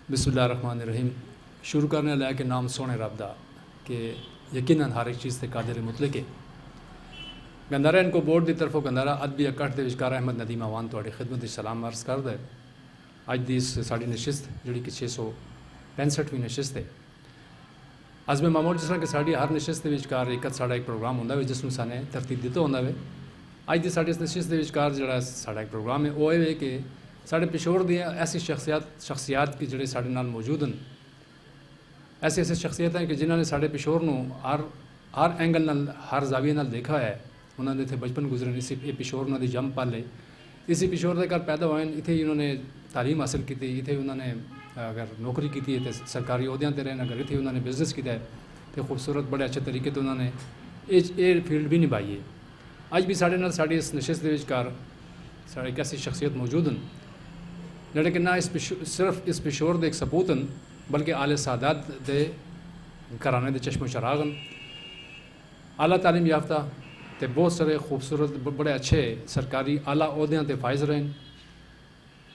बिस्मिल्लाहिर्रहमानिर्रहीम। शुरू करने लायक के नाम सोने रब दा कि यकीनन हर एक चीज़ से कादिर मुतलक है। गंदारा इनको बोर्ड की तरफों गंदारा अदबी अकट के विचकार अहमद नदीम आवान थोड़ी खिदमत सलाम अर्ज कर दे। अज की इस साड़ी नशिस्त जी कि 665वीं नशिस्त है। अज़म मामूल जिस तरह कि साड़ी हर नशिस्त के विचकार एक साड़ा एक प्रोग्राम होंदा है जिसमें साने तरतीब दिता होंदा है। अज की साड़ी इस नशिस्त के विचकार जो साड़ा एक प्रोग्राम है वो है कि साढ़े पिछोड़ दी ऐसी शख्सियात की जोड़े साढ़े नाल मौजूद हैं। ऐसे ऐसे शख्सियत हैं कि जिन्होंने साढ़े पिछोड़ को हर एंगल नाल हर जाविये नाल देखा है। उन्होंने इतने बचपन गुजरे इसी पिछोड़ उन्होंने जम पाले इसी पिछोड़ के घर पैदा हुए इतने ही उन्होंने तालीम हासिल की इतने उन्होंने अगर नौकरी की है तो सरकारी अहदों पर रहन अगर इतने उन्होंने बिजनेस किया है तो खूबसूरत बड़े अच्छे तरीके तो उन्होंने ये फील्ड भी निभाई है। अज भी साढ़े नाल साड़ी इस नशिस्त के विचकार साढ़े एक ऐसी शख्सियत मौजूद हैं जोड़े कि ना सिर्फ इस पिछोड़ के एक सपूत हैं बल्कि आले सादात दे घराने के चश्मो चराग हैं। आला तालीम याफ्ता तो बहुत सारे खूबसूरत बड़े अच्छे सरकारी आला अहदों पर फायज रहे हैं।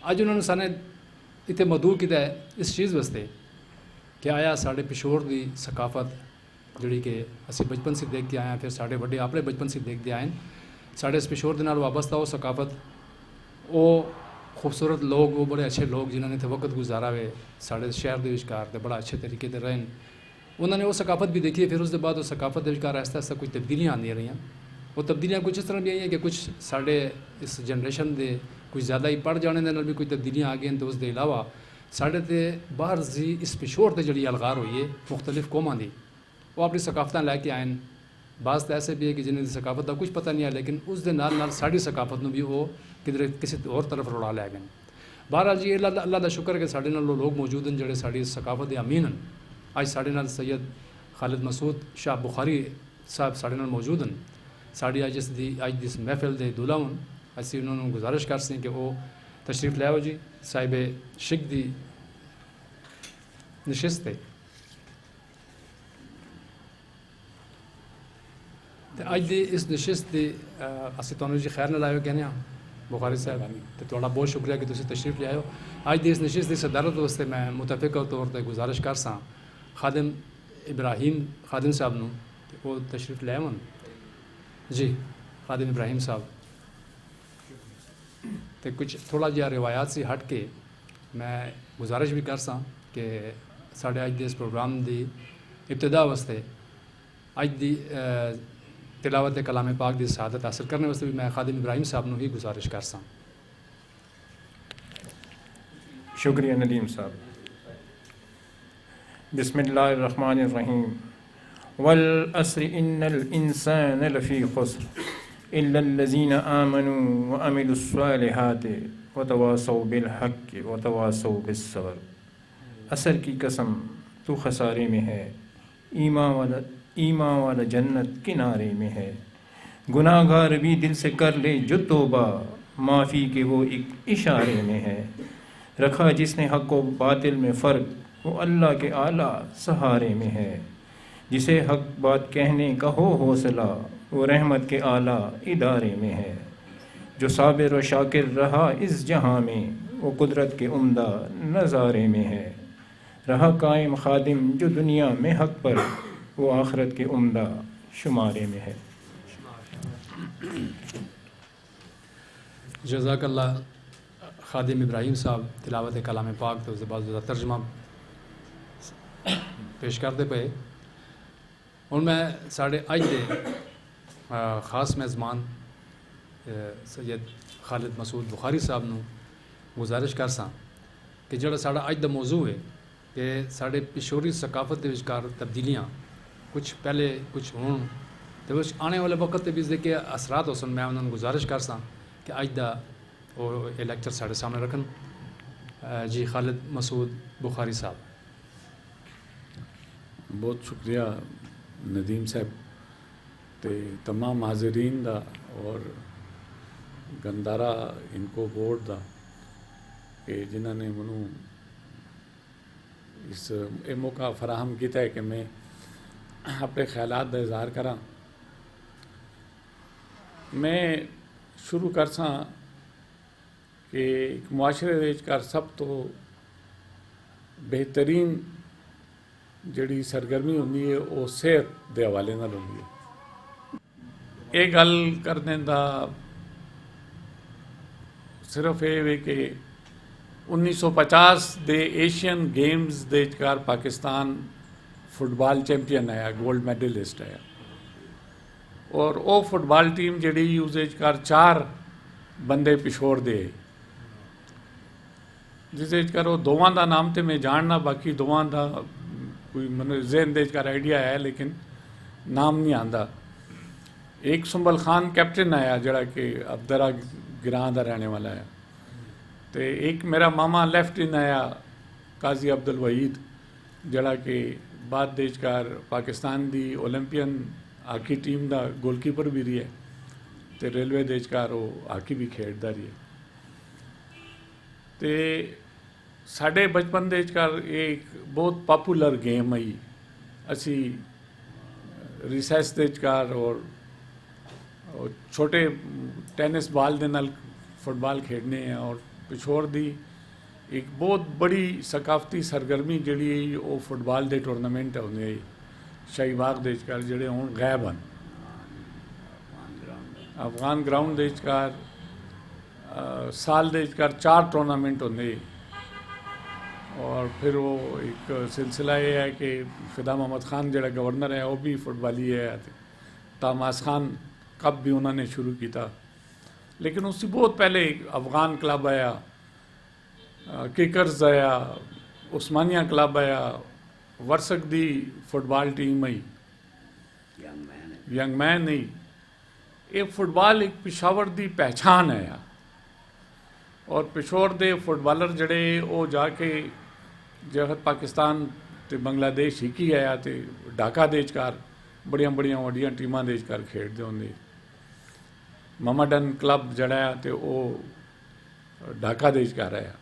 अज उन्होंने साने इतने मदू किया है इस चीज़ वास्ते कि आया साढ़े पिछोड़ की सकाफत जी कि असी बचपन से देखते आए हैं फिर साढ़े बड़े अपने बचपन से देखते आए हैं। साढ़े इस पिछोड़ के नाल वाबस्ता वो सकाफत वो खूबसूरत लोग वो बड़े अच्छे लोग जिन्होंने इतने वक्त गुजारा हुए साढ़े शहर के विचकार तो बड़ा अच्छे तरीके से रहे। उन्होंने वो सकाफत भी देखी है फिर उसके बाद उस सकाफत के विचकार आहिस्ता आहिस्ता कुछ तब्दीलियाँ आती रही। वो तब्दीलियाँ कुछ इस तरह भी आई हैं कि कुछ साढ़े इस जनरेशन के कुछ ज़्यादा ही पढ़ जाने के भी कुछ तब्दीलियाँ आ गई तो उसके अलावा साढ़े तो बाहर जी इस पिछोड़ से जी अलगार हुई है मुख्तलिफ कौमां की वो अपनी सकाफत लैके आए हैं। बाज़ तो ऐसे भी है कि जिन्हें सकाफत का कुछ पता नहीं है लेकिन उसके नाल साड़ी सकाफत में भी वो किधर किसी और तरफ रुड़ा लै गए। बहरहाल जी अल्लाह का शुक्र है कि साढ़े नाल लोग मौजूद हैं जोड़े साड़ी सकाफत के अमीन हैं। अज साढ़े नाल सैयद खालिद मसूद शाह बुखारी साहब साढ़े नाल मौजूद हैं। साड़ी अज इस महफिल के दूल्हा हूँ असी उन्होंने गुजारिश कर सी कि वो तशरीफ लाओ जी साहिब शिक की नशिस्त है। तो अज की इस नशिस्त की असी तुहानू जी खैर नाल आयो कहने बुखारी साहब तो थोड़ा बहुत शुक्रिया कि तुम तशरीफ ले आयो। अज की इस नशिस्त की सदारत वास्ते मैं मुतफिका तौर पर गुजारिश कर सा खादिम इब्राहिम खादिम साहब नू वो तशरीफ ले आवन जी। खादिम इब्राहिम साहब तो कुछ थोड़ा जहा रिवायात से हट के मैं गुजारिश भी कर सा कि साढ़े अज के इस प्रोग्राम की इब्तदा वास्ते अज की तिलावत कलाम पाक की शहादत हासिल करने वास्ते भी मैं खादिम इब्राहिम साहब को ही गुजारिश कर सा। शुक्रिया नदीम साहब। बिस्मिल्लाहिर्रहमानिर्रहीम। वल अस्र इन्नल इंसान लफ़ी खुस्र इल्लल्लज़ीना आमनू व अमिलुस्सालिहाति व तवासौ बिल हक़्क़ि व तवासौ बिस्सब्र। असर की कसम तू खसारे में है ईमान वाला जन्नत किनारे में है। गुनाहगार भी दिल से कर ले जो तौबा माफ़ी के वो एक इशारे में है। रखा जिसने हक़ व बातिल में फ़र्क वो अल्लाह के आला सहारे में है। जिसे हक़ बात कहने का हो हौसला वो रहमत के आला इदारे में है। जो साबिर व शाकिर रहा इस जहाँ में वो कुदरत के उम्दा नज़ारे में है। रहा कायम खादिम जो दुनिया में हक़ पर वो आखिरत के उम्दा शुमारे में है। जज़ाकल्लाह खादिम इब्राहिम साहब तिलावत कलाम पाक तो उसके बाद तर्जमा पेश करते पे हूँ मैं साढ़े अज के खास मेज़बान सैयद खालिद मसूद बुखारी साहब न गुजारिश कर सा कि जो साड़ा अज का मौजू है कि साढ़े पिछोरी सकाफत के विचकार तब्दीलियाँ कुछ पहले कुछ हों तो उस आने वाले वक्त भी इसके असरात हो सन मैं उन्होंने गुजारिश कर सा कि अज का वो ये लैक्चर साढ़े सामने रखन। जी खालिद मसूद बुखारी साहब। बहुत शुक्रिया नदीम साहब ते तमाम हाजरीन दा और गंदारा इनको बोर्ड दा कि जिन्होंने मनु इस मौका फराहम किया है कि मैं अपने ख्यालात का इजहार करा। मैं शुरू कर सा कि एक मुआशरे विचकार सब तो बेहतरीन ਜਿਹੜੀ ਸਰਗਰਮੀ ਹੁੰਦੀ ਹੈ ਉਹ ਸਿਹਤ ਦੇ ਹਵਾਲੇ ਨਾਲ ਹੁੰਦੀ ਹੈ। ਇਹ ਗੱਲ ਕਰਨ ਦਾ ਸਿਰਫ ਇਹ ਵੇ ਕਿ 1950 ਦੇ ਏਸ਼ੀਅਨ ਗੇਮਸ ਦੇ ਵਿਚਕਾਰ ਪਾਕਿਸਤਾਨ ਫੁੱਟਬਾਲ ਚੈਂਪੀਅਨ ਆਇਆ, ਗੋਲਡ ਮੈਡਲਿਸਟ ਆਇਆ, ਔਰ ਉਹ ਫੁੱਟਬਾਲ ਟੀਮ ਜਿਹੜੀ ਉਹਦੇ ਵਿਚਕਾਰ 4 ਬੰਦੇ ਪਿਛੋੜ ਦੇ, ਜਿਹਦੇ ਵਿਚਕਾਰ ਉਹ ਦੋਵਾਂ ਦਾ ਨਾਮ ਤੇ ਮੈਂ ਜਾਣਨਾ, ਬਾਕੀ ਦੋਵਾਂ ਦਾ कोई मैंने जहन दे कर आइडिया है लेकिन नाम नहीं आंदा। एक सुंबल खान कैप्टन आया जड़ा कि अबदरा गिरां दा रहने वाला है, तो एक मेरा मामा लेफ्ट इन आया काजी अब्दुल वहीद जड़ा कि बाद देशकार पाकिस्तान दी ओलंपियन हाकी टीम दा गोलकीपर भी रही है, तो रेलवे देशकार वो हाकी भी खेडदा रही है। तो ਸਾਡੇ ਬਚਪਨ ਦੇ ਵਿਚਕਾਰ ਇਹ ਇੱਕ ਬਹੁਤ ਪਾਪੂਲਰ ਗੇਮ ਆਈ। ਅਸੀਂ ਰਿਸੈਸ ਦੇ ਵਿਚਕਾਰ ਔਰ ਛੋਟੇ ਟੈਨਿਸ ਬਾਲ ਦੇ ਨਾਲ ਫੁੱਟਬਾਲ ਖੇਡਨੇ ਆ, ਔਰ ਪਿਛੋੜ ਦੀ ਇੱਕ ਬਹੁਤ ਬੜੀ ਸਕਾਫਤੀ ਸਰਗਰਮੀ ਜਿਹੜੀ ਹੈ ਉਹ ਫੁੱਟਬਾਲ ਦੇ ਟੂਰਨਾਮੈਂਟ ਹੁੰਦੇ ਹੈ ਸ਼ਾਹੀ ਬਾਗ ਦੇ ਵਿਚਕਾਰ, ਜਿਹੜੇ ਹੁਣ ਗਾਇਬ ਹਨ। ਅਫਗਾਨ ਗਰਾਊਂਡ ਦੇ ਵਿਚਕਾਰ ਸਾਲ ਦੇ ਵਿਚਕਾਰ 4 ਟੂਰਨਾਮੈਂਟ ਹੁੰਦੇ, और फिर वो एक सिलसिला ये है कि फिदा मोहम्मद खान जड़ा गवर्नर है वो भी फुटबाली है, तामास खान कब भी उन्होंने शुरू किया, लेकिन उससे बहुत पहले अफ़गान क्लब आया, किकर्स आया, उस्मानिया क्लब आया, वर्सक दी फुटबाल टीम आई, यंग मैन नहीं। ये फुटबाल एक पिशावर दी पहचान है, और पिछोड़ दे फुटबालर जड़े वो जाके जगत पाकिस्तान ते बांग्लादेश ही की आया, तो ढाका दे विचकार बड़िया बड़िया वड्डियां टीमां दे विचकार खेडदे होंदे। ममाडन क्लब जड़ा है तो वो ढाका दे विचकार आया,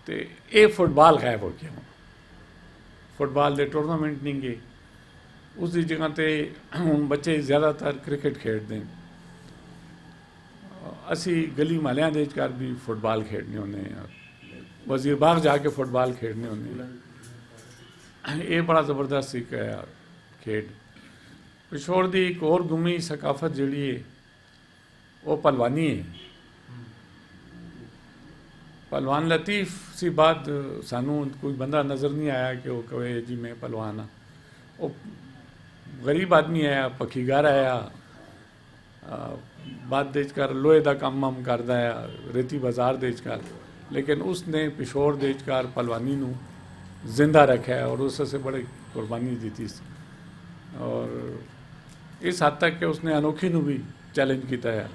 तो ये फुटबाल गायब हो गया। फुटबाल दे टूरनामेंट नहीं गए, उसकी जगह ते हुण बच्चे ज़्यादातर क्रिकेट खेडदे। असी गली महलियां दे विचकार भी फुटबाल खेडने होंदे हैं, वजीर बाग जाके फुटबाल खेडने होंदे, ये बड़ा ज़बरदस्त एक खेड। पिछोड़ दी एक और गुमी सकाफत जिहड़ी है वो पहलवानी है। पहलवान लतीफ़ सी बात सानू कोई बंदा नज़र नहीं आया कि वो कहे जी मैं पहलवान हाँ। वो गरीब आदमी आया, पखीगार आया, बाद दे विचकार लोहे का काम वाम करदा है, रेती बाजार दे विचकार, लेकिन उसने पिछोड़ दे विचकार पहलवानी नू जिंदा रखा है और उससे बड़ी कुर्बानी दी थी, और इस हद तक कि उसने अनोखी नू भी चैलेंज किया है।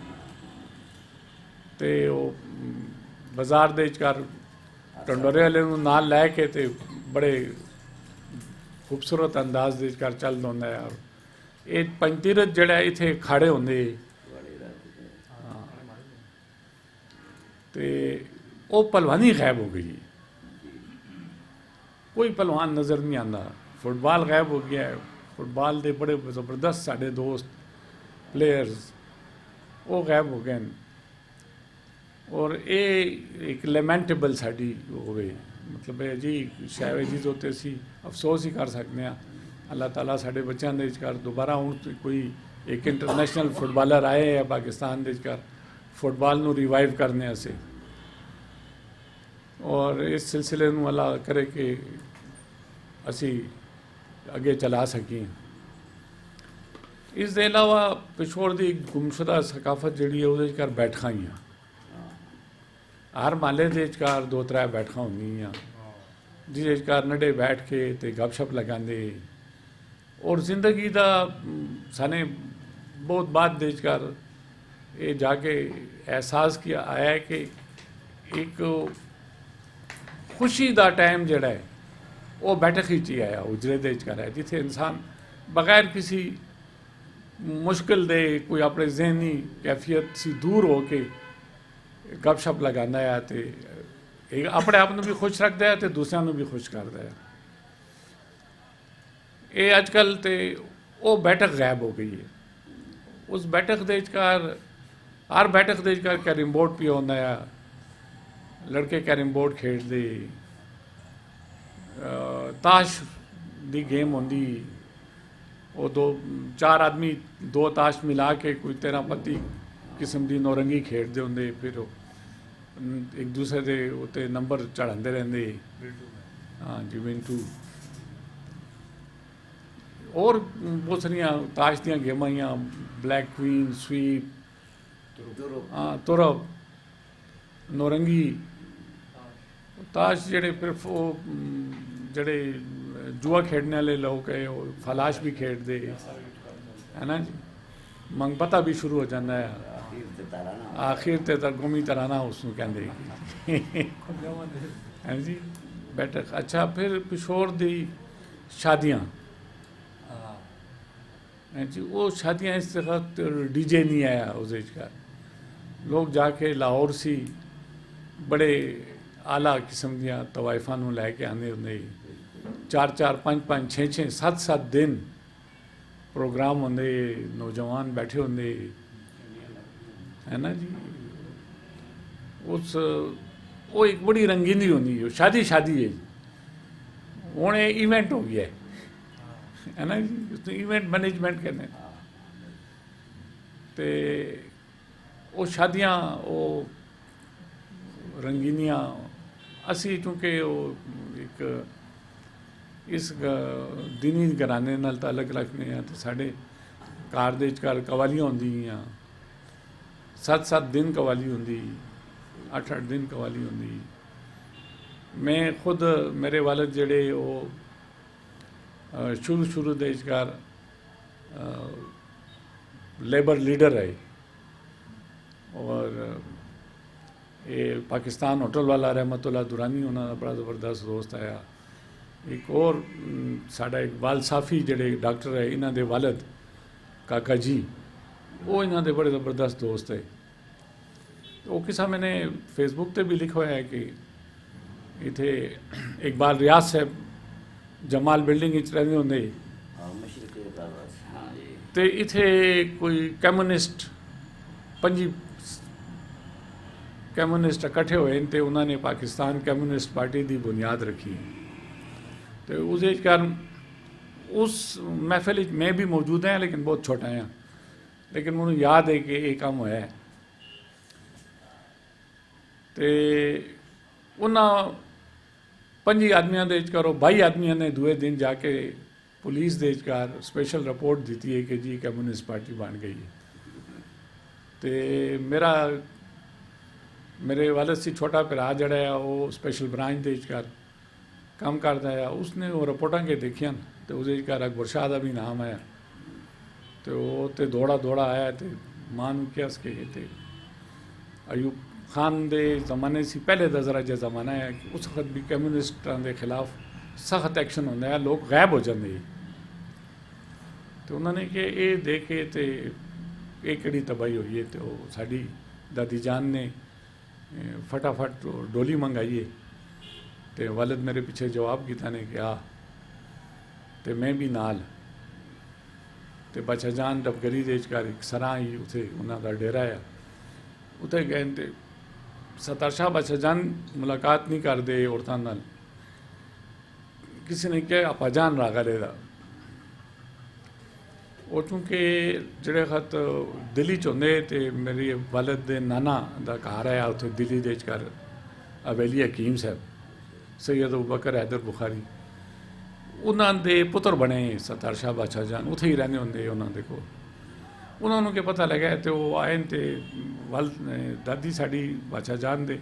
तो वो बाजार दे विचकार ढंडोरे वाले नू नाल लैके ते बड़े खूबसूरत अंदाज दे विचकार चल होंदा है। और ये पंजतीरथ जड़ा इत्थे खाड़े होंदे, तो वो पहलवानी गायब हो गई, कोई पहलवान नज़र नहीं आता, फुटबाल गायब हो गया है। फुटबाल दे बड़े ज़बरदस्त साढ़े दोस्त प्लेयर्स वो गायब हो गए, और ये एक लेमेंटेबल साड़ी हो गई, मतलब है जी शायद जी होते सी अफसोस ही कर सकते हैं। अल्लाह ताला साढ़े बच्चों के विचकार दोबारा हूँ कोई एक इंटरनेशनल फुटबालर आए हैं पाकिस्तान के विचकार फुटबाल नू रिवाइव करने से, और इस सिलसिले में अल्लाह करे कि असी अगे चला सकें। इस दे अलावा पिछोड़ की गुमशुदा सकाफत जी है वो बैठक ही हर महल्ले के विचकार 2-3 बैठक होंगी, जिस विचकार नडे बैठ के ते गपशप लगाते, और जिंदगी का साने बहुत बाद विचकार ये जाके एहसास किया आया है कि एक खुशी का टाइम जड़ा है वो बैठक ही आया, उजरे दे विचकार है, जिथे इंसान बगैर किसी मुश्किल दे कोई अपने जहनी कैफियत से दूर हो के गपशप लगाता है, तो अपने आप भी खुश रखता है तो दूसरों को भी खुश करता है। ये अजकल तो वो बैठक गायब हो गई है। उस बैठक के विचकार हर बैठक के विचकार कैरम बोर्ड पिया होंदा है, लड़के कैरम बोर्ड खेडते, ताश दी गेम होंदी, वो दो चार आदमी दो ताश मिला के कोई 13-35 किस्म दी नौरंगी खेडदे होंदे, फिर एक दूसरे दे उत्ते नंबर चढ़ाते रहंदे। हाँ जी, मिंटू और बहुत सारिया ताश दियां गेमां ही, ब्लैक क्वीन, स्वीप, हाँ तुरब, नौरंगी, ताश जेड़े फिर जेड़े जुआ खेडने वाले लोग है वो फलाश भी खेडते है ना जी। मंगपता भी शुरू हो जाता है, आखिर ते तरगुमी तराना उसनू कहते हैं जी। बैठक अच्छा, फिर पिशोर दी शादियाँ हैं जी, वो शादियाँ इस वक्त डीजे नहीं आया उस का, लोग जाके लाहौर सी बड़े आला किस्म दियाँ तवाइफा नू लैके आने होंगे, 4-4, 5-5, 6-6, 7-7 दिन प्रोग्राम होंगे, नौजवान बैठे होंगे है ना जी। उस वो एक बड़ी रंगीनी होंगी, शादी है, हूँ इवेंट हो गया है ना जी, उसने इवेंट मैनेजमेंट करने ते वो शादियाँ वो रंगीनियाँ असी चूँकि वो एक इस दीनी घराने नाल ताल्लुक रखने हैं, तो साढ़े घर दे घर कवालियाँ होंदियां, 7-7 दिन कवाली होंदी, 8-8 दिन कवाली होंदी। मैं खुद मेरे वालिद जड़े वो शुरू दे घर लेबर लीडर है, और ये पाकिस्तान होटल वाला रहमतुल्लाह दुरानी उन्होंने बड़ा ज़बरदस्त दोस्त आया। एक और साढ़ा इकबाल साफ़ी जड़े डॉक्टर है, इन्हों के वालिद काका जी, वो इन्हों के बड़े ज़बरदस्त दोस्त है। तो वो किसा मैंने फेसबुक पे भी लिखा है कि इतने इकबाल रियाज साहब जमाल बिल्डिंग रहते होंगे, तो इतने कोई कम्यूनिस्ट 5 कम्यूनिस्ट इकट्ठे हुए, तो उन्होंने पाकिस्तान कम्यूनिस्ट पार्टी की बुनियाद रखी। तो उस कारण उस महफिल मैं भी मौजूद हैं, लेकिन बहुत छोटा है, लेकिन मुझे याद है कि ये काम होया है। तो उन्होंने 5 आदमियों के करो 22 आदमियों ने दूए दिन जाके पुलिस दे स्पेशल रिपोर्ट दी है कि जी कम्यूनिस्ट पार्टी बन गई है। तो मेरे वालिद से छोटा भरा जड़ा है वो स्पेशल ब्रांच के काम करता है, उसने वो रिपोर्टा के देखिया, तो उस अकबर शाह का भी नाम आया। तो वो तो दौड़ा आया, तो मां क्या के अयूब खान के जमाने से पहले का जरा जो जमाना है कि उस वक्त भी कम्यूनिस्टों के खिलाफ सख्त एक्शन होंगे है, लोग गायब हो जाते। तो उन्होंने कि ये देखे तो ये कड़ी तबाही हुई है, तो साड़ी दादी जान ने फटाफट डोली मंगाई है। तो वालिद मेरे पीछे जवाब किया ने कि आ, तो मैं भी नाल। तो बादशाह जान डबगरी दे एक सराह ही उसे उन्होंने डेरा है, उत्थे गए तो सत्तार शाह बादशाह जान मुलाकात नहीं करते औरतों नाल। किसी ने कहा आपा जान रागले का, वो चूँकि जोड़े खत दिल्ली च होंगे, तो मेरी वालिद के नाना का घर है उत्थे दिल्ली दे घर हवेली हकीम साहब सैयद अबू बकर हैदर बुखारी, उन्होंने पुत्र बने सत्तार शाह बादशाह जान, उत्थे ही रहने होंगे उन्होंने को। उन्होंने क्या पता लगा, तो वो आए तो वल दादी साड़ी बादशाह जान दे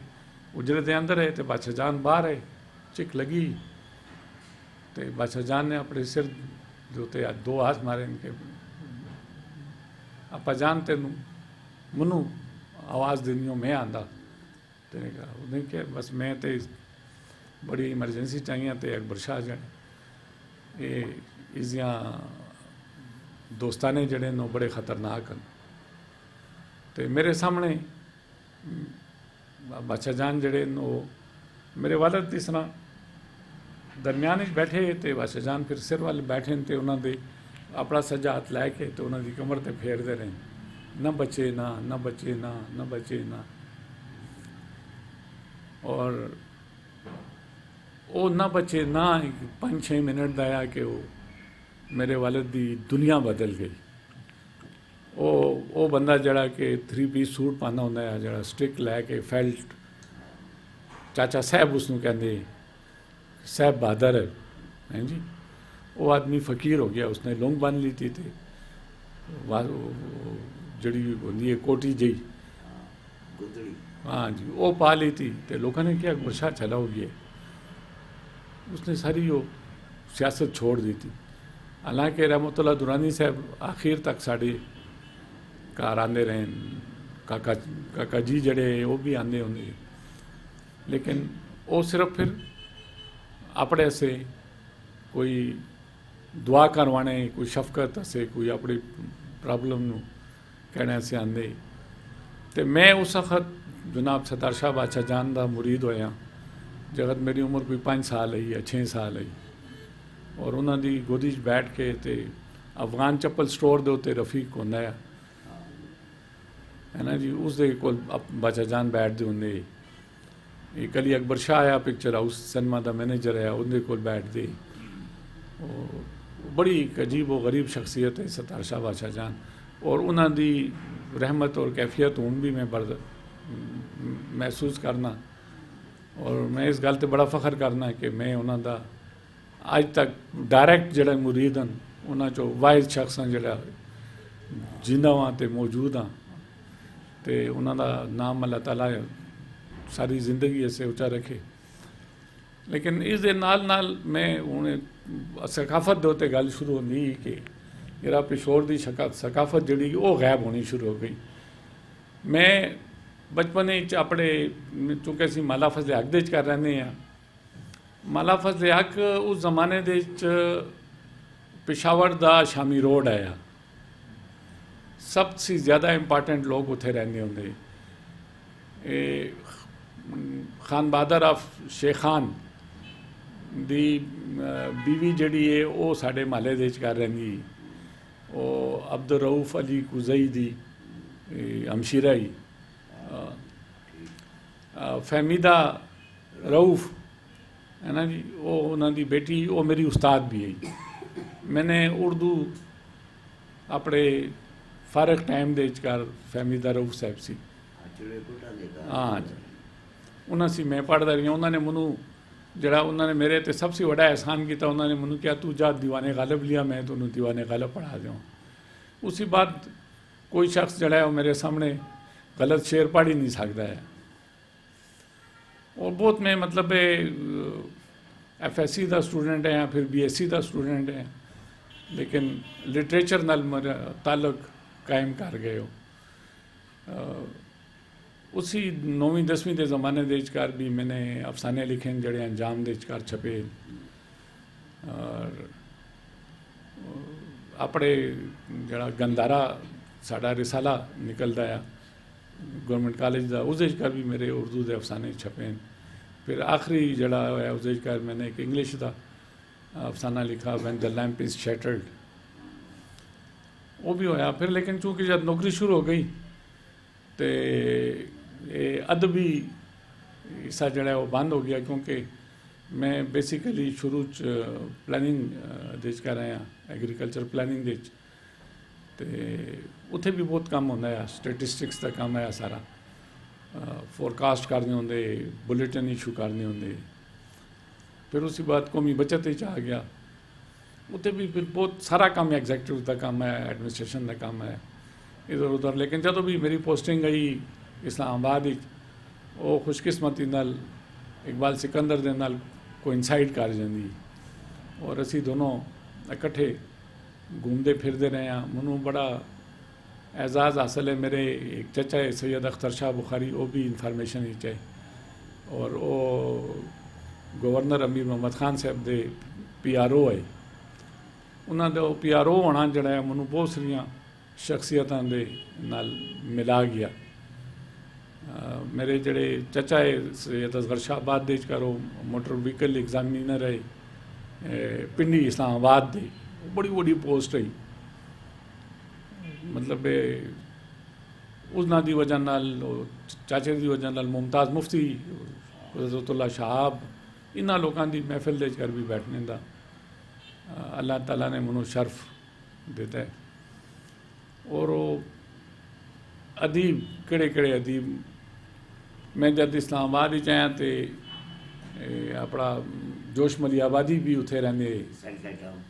उजरे के अंदर है, तो बादशाह जान बाहर है, चिक लगी। तो बादशाह जान ने अपने सिर जो ते 2 हाथ मारे इनके, आपा जान तेन मनु आवाज़ देनी हो मैं आंदा। तो उन्हें क्या बस मैं तो बड़ी इमरजेंसी चाहिए, तो अकबर शाह जाने ये इसदियाँ दोस्ताने जड़े नो बड़े खतरनाक हैं। तो मेरे सामने बादशाह जान जड़े नो मेरे वालिद इस तरह दरम्यान बैठे, तो बादशाह जान फिर सिर वाले बैठे, तो उन्होंने अपना सज्जा हाथ लैके तो उन्होंने कमर पर फेरते रहे, न बचे ना, न बचे ना, न बचे ना। और ਉਹ ਨਾ ਬਚੇ ਨਾ 5-6 ਮਿੰਟ ਦਾ ਆ ਕਿ ਉਹ ਮੇਰੇ ਵਾਲਿਦ ਦੀ ਦੁਨੀਆ ਬਦਲ ਗਈ। ਉਹ ਬੰਦਾ ਜਿਹੜਾ ਕਿ 3 ਪੀਸ ਸੂਟ ਪਾਉਂਦਾ ਹੁੰਦਾ ਆ, ਜਿਹੜਾ ਸਟਿਕ ਲੈ ਕੇ ਫੈਲਟ, ਚਾਚਾ ਸਾਹਿਬ ਉਸਨੂੰ ਕਹਿੰਦੇ, ਸਾਹਿਬ ਬਹਾਦਰ ਹੈ ਜੀ। ਉਹ ਆਦਮੀ ਫਕੀਰ ਹੋ ਗਿਆ, ਉਸਨੇ ਲੌਂਗ ਬੰਨ ਲੀ थी ਤੇ ਜਿਹੜੀ ਹੁੰਦੀ ਹੈ ਕੋਟੀ ਜਿਹੀ, हाँ जी, वो पा ली थी। तो लोगों ने क्या गुस्सा चला हो गया, उसने सारी वो सियासत छोड़ दी थी। हालांकि रहमतुल्लाह दुरानी साहब आखिर तक साढ़े घर आते रहे, काका जी जड़े वो भी आते होंगे, लेकिन वो सिर्फ फिर अपने से कोई दुआ करवाने, कोई शफकत से, कोई अपनी प्रॉब्लम नू कहने से आते। तो मैं उस वक्त जनाब सरदार शाह बादशाह जान का मुरीद होया, जगत मेरी उम्र कोई 5 साल है या 6 साल है, और उन्होंने गोदी बैठ के ते अफगान चप्पल स्टोर के उत्ते रफीक होंदा है ना जी, उस दे कोल बादशाह जान बैठते होंगे। एक अली अकबर शाह आया पिक्चर हाउस सिनेमा का मैनेजर है, उनके कोल बैठते। बड़ी एक अजीब व गरीब शख्सियत है सरदार शाह बादशाह जान, और उन्होंने रहमत और कैफियत हूँ भी मैं महसूस करना, और मैं इस गल ते बड़ा फख्र करना कि मैं उन्हों का अज तक डायरैक्ट जड़ा मुरीद हैं, उन्होंने चो वाहिद शख्स हाँ जड़ा जिंदा हाँ तो मौजूद हाँ। तो उन्हों का नाम अल्लाह ताला सारी जिंदगी ऐसे उचा रखे। लेकिन इस दे नाल मैं हूँ सकाफत के उत्ते गल शुरू होनी कि मेरा पिशोर की सकाफत जी वो गैब होनी शुरू हो गई। मैं बचपन अपने चूँकि असी माला फजले हक दे कर रहे हैं, माला फजले हक उस जमाने दे पेशावर का शामी रोड आया, सबसे ज़्यादा इंपॉर्टेंट लोग उत्थे रहने होंगे। खान बहादुर ऑफ शेख खान दी बीवी जड़ी है वो साढ़े माले दे कर रही, वो अब्दुल रऊफ अली कुजई दी हमशीरा ही, फहमीदा रऊफ है ना जी, वो उन्होंने बेटी, वो मेरी उस्ताद भी है। मैंने उर्दू अपने फारग टाइम दे कर फहमीदा रऊफ साहब सी, हाँ जी, उन्होंने सी मैं पढ़ता रही। उन्होंने मैनू जड़ा उन्होंने मेरे ते सबसे बड़ा एहसान किया, उन्होंने मैनू क्या तू जा दीवाने गालिब लिया, मैं तुम दीवाने गालिब पढ़ा दूँ। उसी बाद कोई शख्स जड़ा है वो मेरे सामने गलत शेर पढ़ ही नहीं सकता है। और बहुत मैं मतलब FSC का स्टूडेंट है या फिर BSc का स्टूडेंट है, लेकिन लिटरेचर नाल मेरा ताल्लुक कायम कर गए हो। उसी 9वीं 10वीं के ज़माने देचकार भी मैंने अफसाने लिखे जड़े अंजाम देचकार छपे, और अपने जड़ा गंदारा साड़ा रिसाला निकलता है गवर्नमेंट कॉलेज का, उस देचकार भी मेरे उर्दू के अफसाने छपे। फिर आखिरी जड़ा है उस देचकार मैंने एक इंग्लिश का अफसाना लिखा, when the lamp is shattered, वो भी होया। फिर लेकिन चूँकि जब नौकरी शुरू हो गई तो अदबी हिस्सा जड़ा है वो बंद हो गया, क्योंकि मैं बेसिकली शुरू प्लानिंग देच कर आया, एग्रीकल्चर प्लानिंग दे तो उत्थे भी बहुत कम होंदा है, स्टैटिस्टिक्स का काम है सारा, फोरकास्ट करने होंगे, बुलेटिन इशू करने होंगे। फिर उसी बाद कौमी बचत आ गया, उत्थे भी फिर बहुत सारा काम एग्जैक्टिव का काम है, एडमिनिस्ट्रेशन का काम है इधर उधर। लेकिन जदों भी मेरी पोस्टिंग गई इस्लामाबाद, वो खुशकिस्मती नाल इकबाल सिकंदर दे नाल कोइंसाइड कर जाती, और असी दोनों इकट्ठे घूमते फिरते रहे हैं। मैनू बड़ा एजाज़ हासिल है, मेरे एक चचा है सैयद अख्तर शाह बुखारी, वो भी इंफॉर्मेशन ही चाहे, और वो गवर्नर अमीर मोहम्मद खान साहब दे PRO है। उन्होंने PRO होना जड़ा है मैनू बहुत सारिया शख्सियतों के नाल मिला गया। मेरे जड़े चचा है सैयद असगर शाह बाद दे करो मोटर व्हीकल एग्जामिनर है पिंडी इस्लामाबाद दे, बड़ी बड़ी पोस्ट है। मतलब उसना दी वजह नाल चाचे की वजह नाल मुमताज़ मुफ्ती हज़रतुल्लाह शहाब इन्हां लोकां दी महफिल दे कर भी बैठने का अल्लाह ताला ने मनो शर्फ दिता है। और वो अदीब केड़े केड़े अदीब, मैं जब इस्लामाबाद ही आया तो अपना जोश मली आबादी भी उत्थे रहिंदे।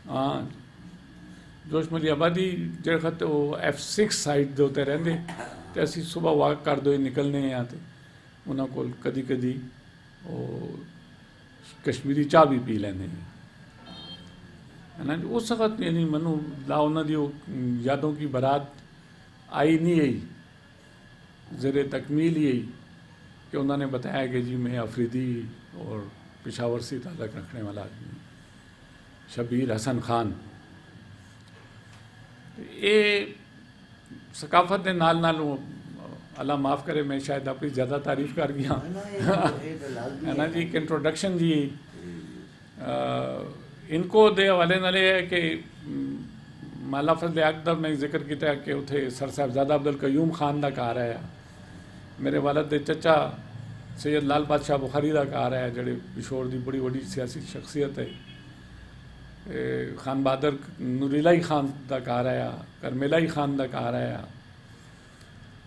हाँ, जोश मली आबादी जेह्ड़े खत वो F6 साइड दे उत्ते रहिंदे ते असीं सुबह वाक करदे होए निकलने आं ते उन्हां कोल कदी कदी वो कश्मीरी चाह भी पी लैंदे है ना। उस वक्त यानी मनु ला उन्हां दी वो यादों की बारात आई नहीं आई, ज़ेरे तकमील ही आई कि उन्होंने बताया कि जी मैं अफरीदी और पेशावर से ताल्लुक़ रखने वाला आदमी शबीर हसन खान। ये सकाफत के नाल नाल अल्लाह माफ़ करे मैं शायद अपनी ज़्यादा तारीफ कर गया है ना जी। एक इंट्रोडक्शन जी इनको दे हवाले नाल है कि माला फजल अकदर ने जिक्र किया कि उत्थे सर साहबजादा अब्दुल कयूम खान का घर है। मेरे वालद दे चचा सैयद लाल बादशाह बुखारी का घर है जिहड़े पिशोर की बड़ी बड़ी सियासी शख्सियत है। खान बहादुर नूरीलाई खान का घर है, करमेलाई खान का घर है।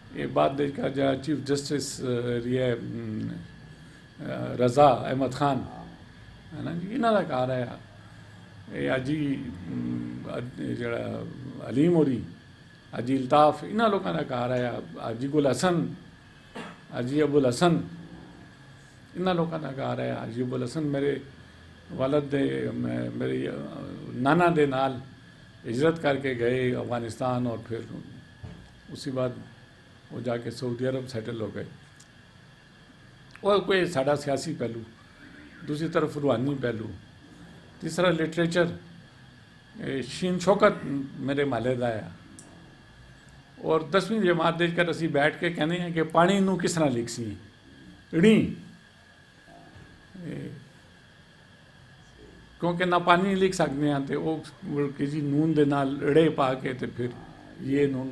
ये बाद का जरा चीफ जस्टिस रही है रज़ा अहमद खान है ना जी, इन्हों का घर है। ये अजी जरा अलीम होरी, अजी अल्ताफ, इन्होंने लोगों का घर है। अजी गुल हसन, अजी अबुल हसन, इन्होंने लोगों का घर है। अजी अबुल हसन मेरे वालद दे मेरी नाना दे नाल हिजरत करके गए अफगानिस्तान और फिर उसी बाद वो जाके सऊदी अरब सेटल हो गए। और कोई साड़ा सियासी पहलू, दूसरी तरफ रूहानी पहलू, तीसरा लिटरेचर। शीन शौकत मेरे माले का है। और 10वीं जमात देखकर असी बैठ के कहने हैं कि पानी नू किस तरह लिख सी णी, क्योंकि ना पानी लिख सकते हैं तो वो किसी नून दे नाल ड़े पा के तो फिर ये नून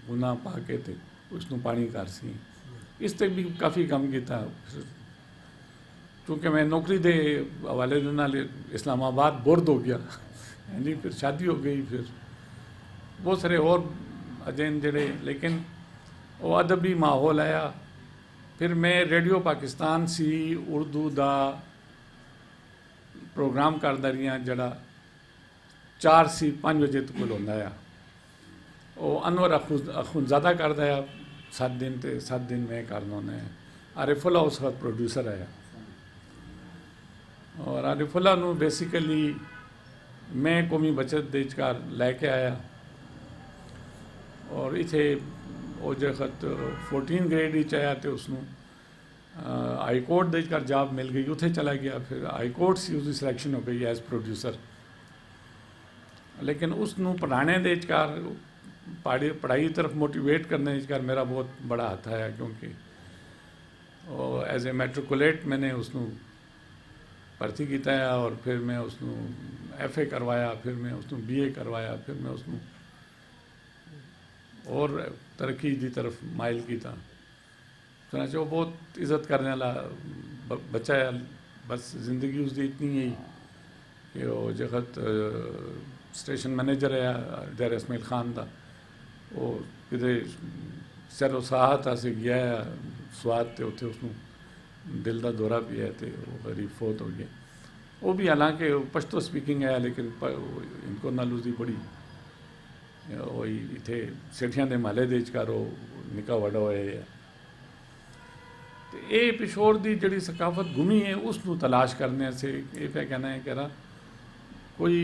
गुना पा के तो उसनू पानी कर सी। इस तक भी काफ़ी कम किया क्योंकि मैं नौकरी के हवाले दे नाल इस्लामाबाद बोर्द हो गया यानी फिर शादी हो गई, फिर बहुत सारे और अजैन जड़े, लेकिन वो अदबी माहौल आया। फिर मैं रेडियो पाकिस्तान सी उर्दू का प्रोग्राम करता रहा जड़ा 4 से 5 बजे तक होंदा है। वो अनवर अखुनज़ादा करता है 7 दिन तो 7 दिन मैं करना होना। आरिफुल्ला उस वक्त प्रोड्यूसर है और आरिफुल्ला नू बेसिकली मैं कौमी बचत देशकार लैके आया और इथे वो जो खत 14 ग्रेड ही आया तो उसनू हाई कोर्ट देकर जॉब मिल गई, उथे चला गया। फिर हाई कोर्ट से उसकी सिलेक्शन हो गई एज प्रोड्यूसर। लेकिन उसनू पढ़ाने देकर पढ़ाई तरफ मोटिवेट करने देकर मेरा बहुत बड़ा हाथ आया, क्योंकि एज ए मैट्रिकुलेट मैंने उसनू भर्ती किया है और फिर मैं उसनू FA करवाया, फिर मैं उसनू BA करवाया, फिर मैं उसनू और तरक्की की तरफ माइल किया। सुना चाहिए वो बहुत इज्जत करने वाला बच्चा है। बस जिंदगी उसकी इतनी ही कि वो जगत स्टेशन मैनेजर है डेर इसमाइल खान का। वो कितने सैरो साहत से गया है स्वाद तो उत्थे उसनू दिल का दौरा भी है तो वो गरीब फौत हो गया। वो भी हालांकि पश्तो स्पीकिंग है लेकिन इनको नाल उसकी बड़ी वही इतने सेठियां के माले देचकार वो निका वड़ा होया है। तो ये पिशोर की जी सकाफत गुमी है उसनू तलाश करने से ये पे कहना है कह कोई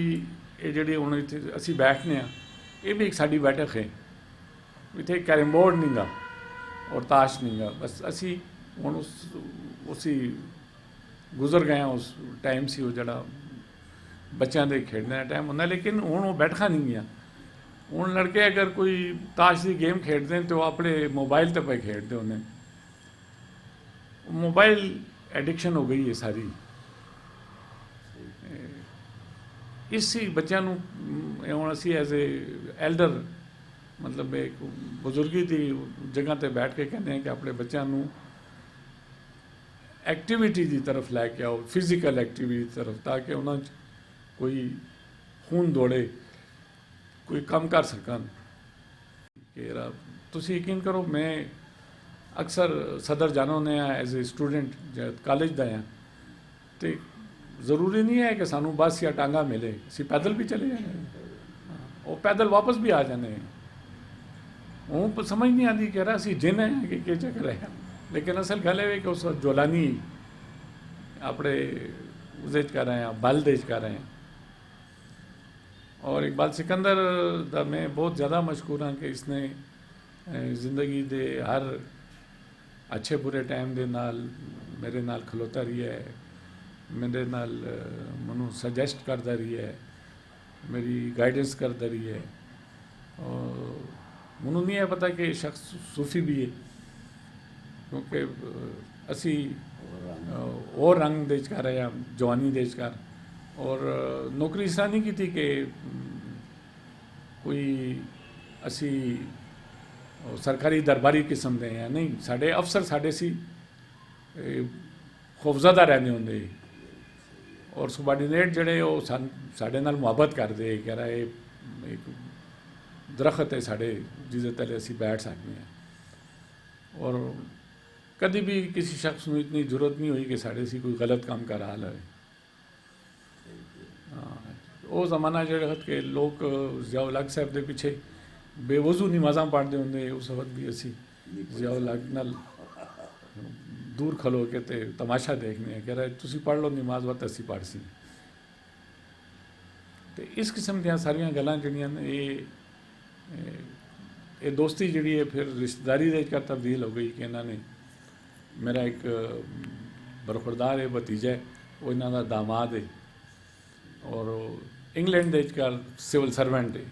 ये जी हूँ इतने असी बैठने ये भी एक साड़ी बैठक है। इतने कैरम बोर्ड नहीं गा और ताश नहीं गा, बस असी हूँ उसी गुजर गए उस टाइम से वो जड़ा बच्चों के खेडने का टाइम होंगे। लेकिन हूँ वो बैठा नहीं गया। हूँ लड़के अगर कोई ताश की गेम खेडते हैं तो वो अपने मोबाइल पर पे खेडते होने। मोबाइल एडिक्शन हो गई है सारी। इसी बच्चों हूँ असी एज ए एल्डर मतलब एक बुजुर्गी की जगह पर बैठ के कहते हैं कि अपने बच्चों ਐਕਟੀਵਿਟੀ ਦੀ ਤਰਫ ਲੈ ਕੇ ਆਓ, ਫਿਜ਼ੀਕਲ ਐਕਟੀਵਿਟੀ ਦੀ ਤਰਫ, ਤਾਂ ਕਿ ਉਹਨਾਂ 'ਚ ਕੋਈ ਖੂਨ ਦੌੜੇ, ਕੋਈ ਕੰਮ ਕਰ ਸਕਣ। ਕਿ ਤੁਸੀਂ ਯਕੀਨ ਕਰੋ, ਮੈਂ ਅਕਸਰ ਸਦਰ ਜਾਣਾ ਹੁੰਦੇ ਆ ਐਜ਼ ਏ ਸਟੂਡੈਂਟ, ਜਦ ਕਾਲਜ ਦਾ ਆ, ਤੇ ਜ਼ਰੂਰੀ ਨਹੀਂ ਹੈ ਕਿ ਸਾਨੂੰ ਬੱਸ ਜਾਂ ਟਾਂਗਾ ਮਿਲੇ, ਅਸੀਂ ਪੈਦਲ ਵੀ ਚਲੇ ਜਾਂਦੇ ਹਾਂ, ਉਹ ਪੈਦਲ ਵਾਪਸ ਵੀ ਆ ਜਾਂਦੇ हैं। ਉਹ ਸਮਝ ਨਹੀਂ ਆਉਂਦੀ ਕਿ ਯਾਰ ਅਸੀਂ ਜਿੰਨ ਹੈ ਕਿ ਕੀ ਚੱਕਰ ਹੈ, ਲੇਕਿਨ ਅਸਲ ਗੱਲ ਇਹ ਹੈ ਕਿ ਉਸ ਜੋਲਾਨੀ ਆਪਣੇ ਉਹਦੇ 'ਚ ਕਰ ਰਹੇ ਹਾਂ, ਬਲ ਦੇ 'ਚ ਕਰ ਰਹੇ ਹਾਂ। ਔਰ ਇਕਬਾਲ ਸਿਕੰਦਰ ਦਾ ਮੈਂ ਬਹੁਤ ਜ਼ਿਆਦਾ ਮਸ਼ਕੂਰ ਹਾਂ ਕਿ ਇਸਨੇ ਜ਼ਿੰਦਗੀ ਦੇ ਹਰ ਅੱਛੇ ਬੁਰੇ ਟਾਈਮ ਦੇ ਨਾਲ ਮੇਰੇ ਨਾਲ ਖਲੋਤਾ ਰਹੀ ਹੈ, ਮੇਰੇ ਨਾਲ ਮੈਨੂੰ ਸੁਜੈਸਟ ਕਰਦਾ ਰਹੀ ਹੈ, ਮੇਰੀ ਗਾਈਡੈਂਸ ਕਰਦਾ ਰਹੀ ਹੈ। ਔਰ ਮੈਨੂੰ ਨਹੀਂ ਹੈ ਪਤਾ ਕਿ ਇਹ ਸ਼ਖਸ ਸੂਫੀ ਵੀ ਹੈ, ਕਿਉਂਕਿ ਅਸੀਂ ਉਹ ਰੰਗ ਦੇ 'ਚ ਕਰ ਰਹੇ ਹਾਂ, ਜਵਾਨੀ ਦੇ 'ਚ ਕਰ। ਔਰ ਨੌਕਰੀ ਇਸ ਤਰ੍ਹਾਂ ਨਹੀਂ ਕੀਤੀ ਕਿ ਕੋਈ ਅਸੀਂ ਸਰਕਾਰੀ ਦਰਬਾਰੀ ਕਿਸਮ ਦੇ ਹਾਂ, ਨਹੀਂ। ਸਾਡੇ ਅਫਸਰ ਸਾਡੇ ਸੀ ਖੌਫਜ਼ਦਾ ਰਹਿੰਦੇ ਹੁੰਦੇ, ਔਰ ਸੁਬਾਰਡੀਨੇਟ ਜਿਹੜੇ ਉਹ ਸਾਡੇ ਨਾਲ ਮੁਹੱਬਤ ਕਰਦੇ, ਕਹਿ ਰਿਹਾ ਇਹ ਇੱਕ ਦਰਖਤ ਹੈ ਸਾਡੇ ਜਿਹਦੇ ਤਲੇ ਅਸੀਂ ਬੈਠ ਸਕਦੇ ਹਾਂ। ਔਰ ਕਦੀ ਵੀ ਕਿਸੇ ਸ਼ਖਸ ਨੂੰ ਇਤਨੀ ਜ਼ਰੂਰਤ ਨਹੀਂ ਹੋਈ ਕਿ ਸਾਡੇ ਸੀ ਕੋਈ ਗਲਤ ਕੰਮ ਕਰ ਰਹਾ ਹੈ। ਉਹ ਜ਼ਮਾਨਾ ਜਿਹੜਾ ਕਿ ਲੋਕ ਜ਼ਿਆਉਲ ਹਕ ਸਾਹਿਬ ਦੇ ਪਿੱਛੇ ਬੇਵਜ਼ੂ ਨਮਾਜ਼ਾਂ ਪੜ੍ਹਦੇ ਹੁੰਦੇ, ਉਸ ਵਕਤ ਵੀ ਅਸੀਂ ਜ਼ਿਆਉਲ ਹਕ ਨਾਲ ਦੂਰ ਖਲੋ ਕੇ ਤੇ ਤਮਾਸ਼ਾ ਦੇਖਦੇ ਹਾਂ, ਕਹਿ ਰਿਹਾ ਤੁਸੀਂ ਪੜ੍ਹ ਲਓ ਨਮਾਜ਼, ਵਕਤ ਅਸੀਂ ਪੜ੍ਹ ਸੀ। ਤੇ ਇਸ ਕਿਸਮ ਦੀਆਂ ਸਾਰੀਆਂ ਗੱਲਾਂ ਜਿਹੜੀਆਂ ਨੇ ਇਹ ਦੋਸਤੀ ਜਿਹੜੀ ਹੈ ਫਿਰ ਰਿਸ਼ਤੇਦਾਰੀ ਦੇ ਵਿੱਚ ਤਬਦੀਲ ਹੋ ਗਈ ਕਿ ਇਹਨਾਂ ਨੇ ਮੇਰਾ ਇੱਕ ਬਰਖੁਰਦਾਰ ਹੈ ਭਤੀਜਾ, ਉਹ ਇਹਨਾਂ ਦਾ ਦਾਮਾਦ ਹੈ, ਔਰ ਇੰਗਲੈਂਡ ਦੇ ਵਿੱਚ ਸਿਵਲ ਸਰਵੈਂਟ ਹੈ,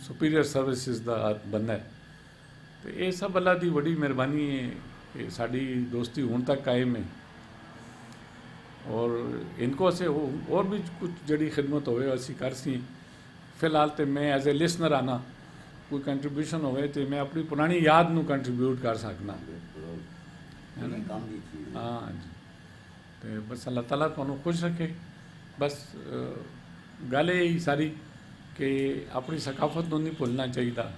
ਸੁਪੀਰੀਅਰ ਸਰਵਿਸਿਜ਼ ਦਾ ਬੰਦਾ ਹੈ। ਤੇ ਇਹ ਸਭ ਅੱਲਾ ਦੀ ਬੜੀ ਮਿਹਰਬਾਨੀ ਹੈ ਕਿ ਸਾਡੀ ਦੋਸਤੀ ਹੁਣ ਤੱਕ ਕਾਇਮ ਹੈ। ਔਰ ਇਨਕੋ ਅਸੀਂ ਹੋਰ ਵੀ ਕੁਝ ਜਿਹੜੀ ਖਿਦਮਤ ਹੋਵੇ ਅਸੀਂ ਕਰ ਸੀ। ਫਿਲਹਾਲ ਤੇ ਮੈਂ ਐਜ਼ ਏ ਲਿਸਨਰ ਆਣਾ, ਕੋਈ ਕੰਟਰੀਬਿਊਸ਼ਨ ਹੋਵੇ ਤੇ ਮੈਂ ਆਪਣੀ ਪੁਰਾਣੀ ਯਾਦ ਨੂੰ ਕੰਟਰੀਬਿਊਟ ਕਰ ਸਕਣਾ, ਹੈ ਨਾ। ਹਾਂ ਜੀ, ਤੇ ਬਸ ਅੱਲਾਹ ਤਾਲਾ ਤੁਹਾਨੂੰ ਖੁਸ਼ ਰੱਖੇ। ਬਸ ਗੱਲ ਇਹ ਹੀ ਸਾਰੀ ਕਿ ਆਪਣੀ ਸਕਾਫਤ ਨੂੰ ਨਹੀਂ ਭੁੱਲਣਾ ਚਾਹੀਦਾ।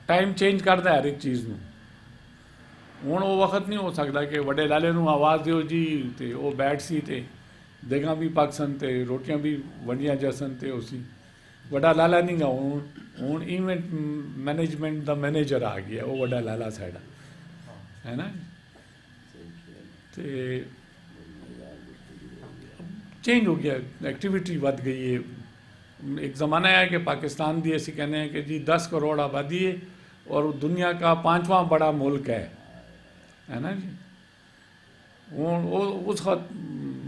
ਟਾਈਮ ਚੇਂਜ ਕਰਦਾ ਹਰ ਇੱਕ ਚੀਜ਼ ਨੂੰ। ਹੁਣ ਉਹ ਵਕਤ ਨਹੀਂ ਹੋ ਸਕਦਾ ਕਿ ਵੱਡੇ ਲਾਲੇ ਨੂੰ ਆਵਾਜ਼ ਦਿਓ ਜੀ ਤੇ ਉਹ ਬੈਠ ਸੀ ਤੇ ਦੇਗਾਂ ਵੀ ਪੱਕ ਸਨ ਤੇ ਰੋਟੀਆਂ ਵੀ ਵੰਡੀਆਂ ਜਾ ਸਨ ਤੇ ਉਹ ਸੀ। ਵੱਡਾ ਲਾਲਾ ਨਹੀਂ ਗਾ, ਹੁਣ ਇਵੈਂਟ ਮੈਨੇਜਮੈਂਟ ਦਾ ਮੈਨੇਜਰ ਆ ਗਿਆ, ਉਹ ਵੱਡਾ ਲਾਲਾ ਸਾਡਾ, ਹੈ ਨਾ। ਤੇ चेंज हो गया, एक्टिविटी बढ़ गई है। एक ज़माना है कि पाकिस्तान भी ऐसे कहने हैं कि जी 10 करोड़ आबादी है और दुनिया का 5वां बड़ा मुल्क है ना जी। वो उस वक्त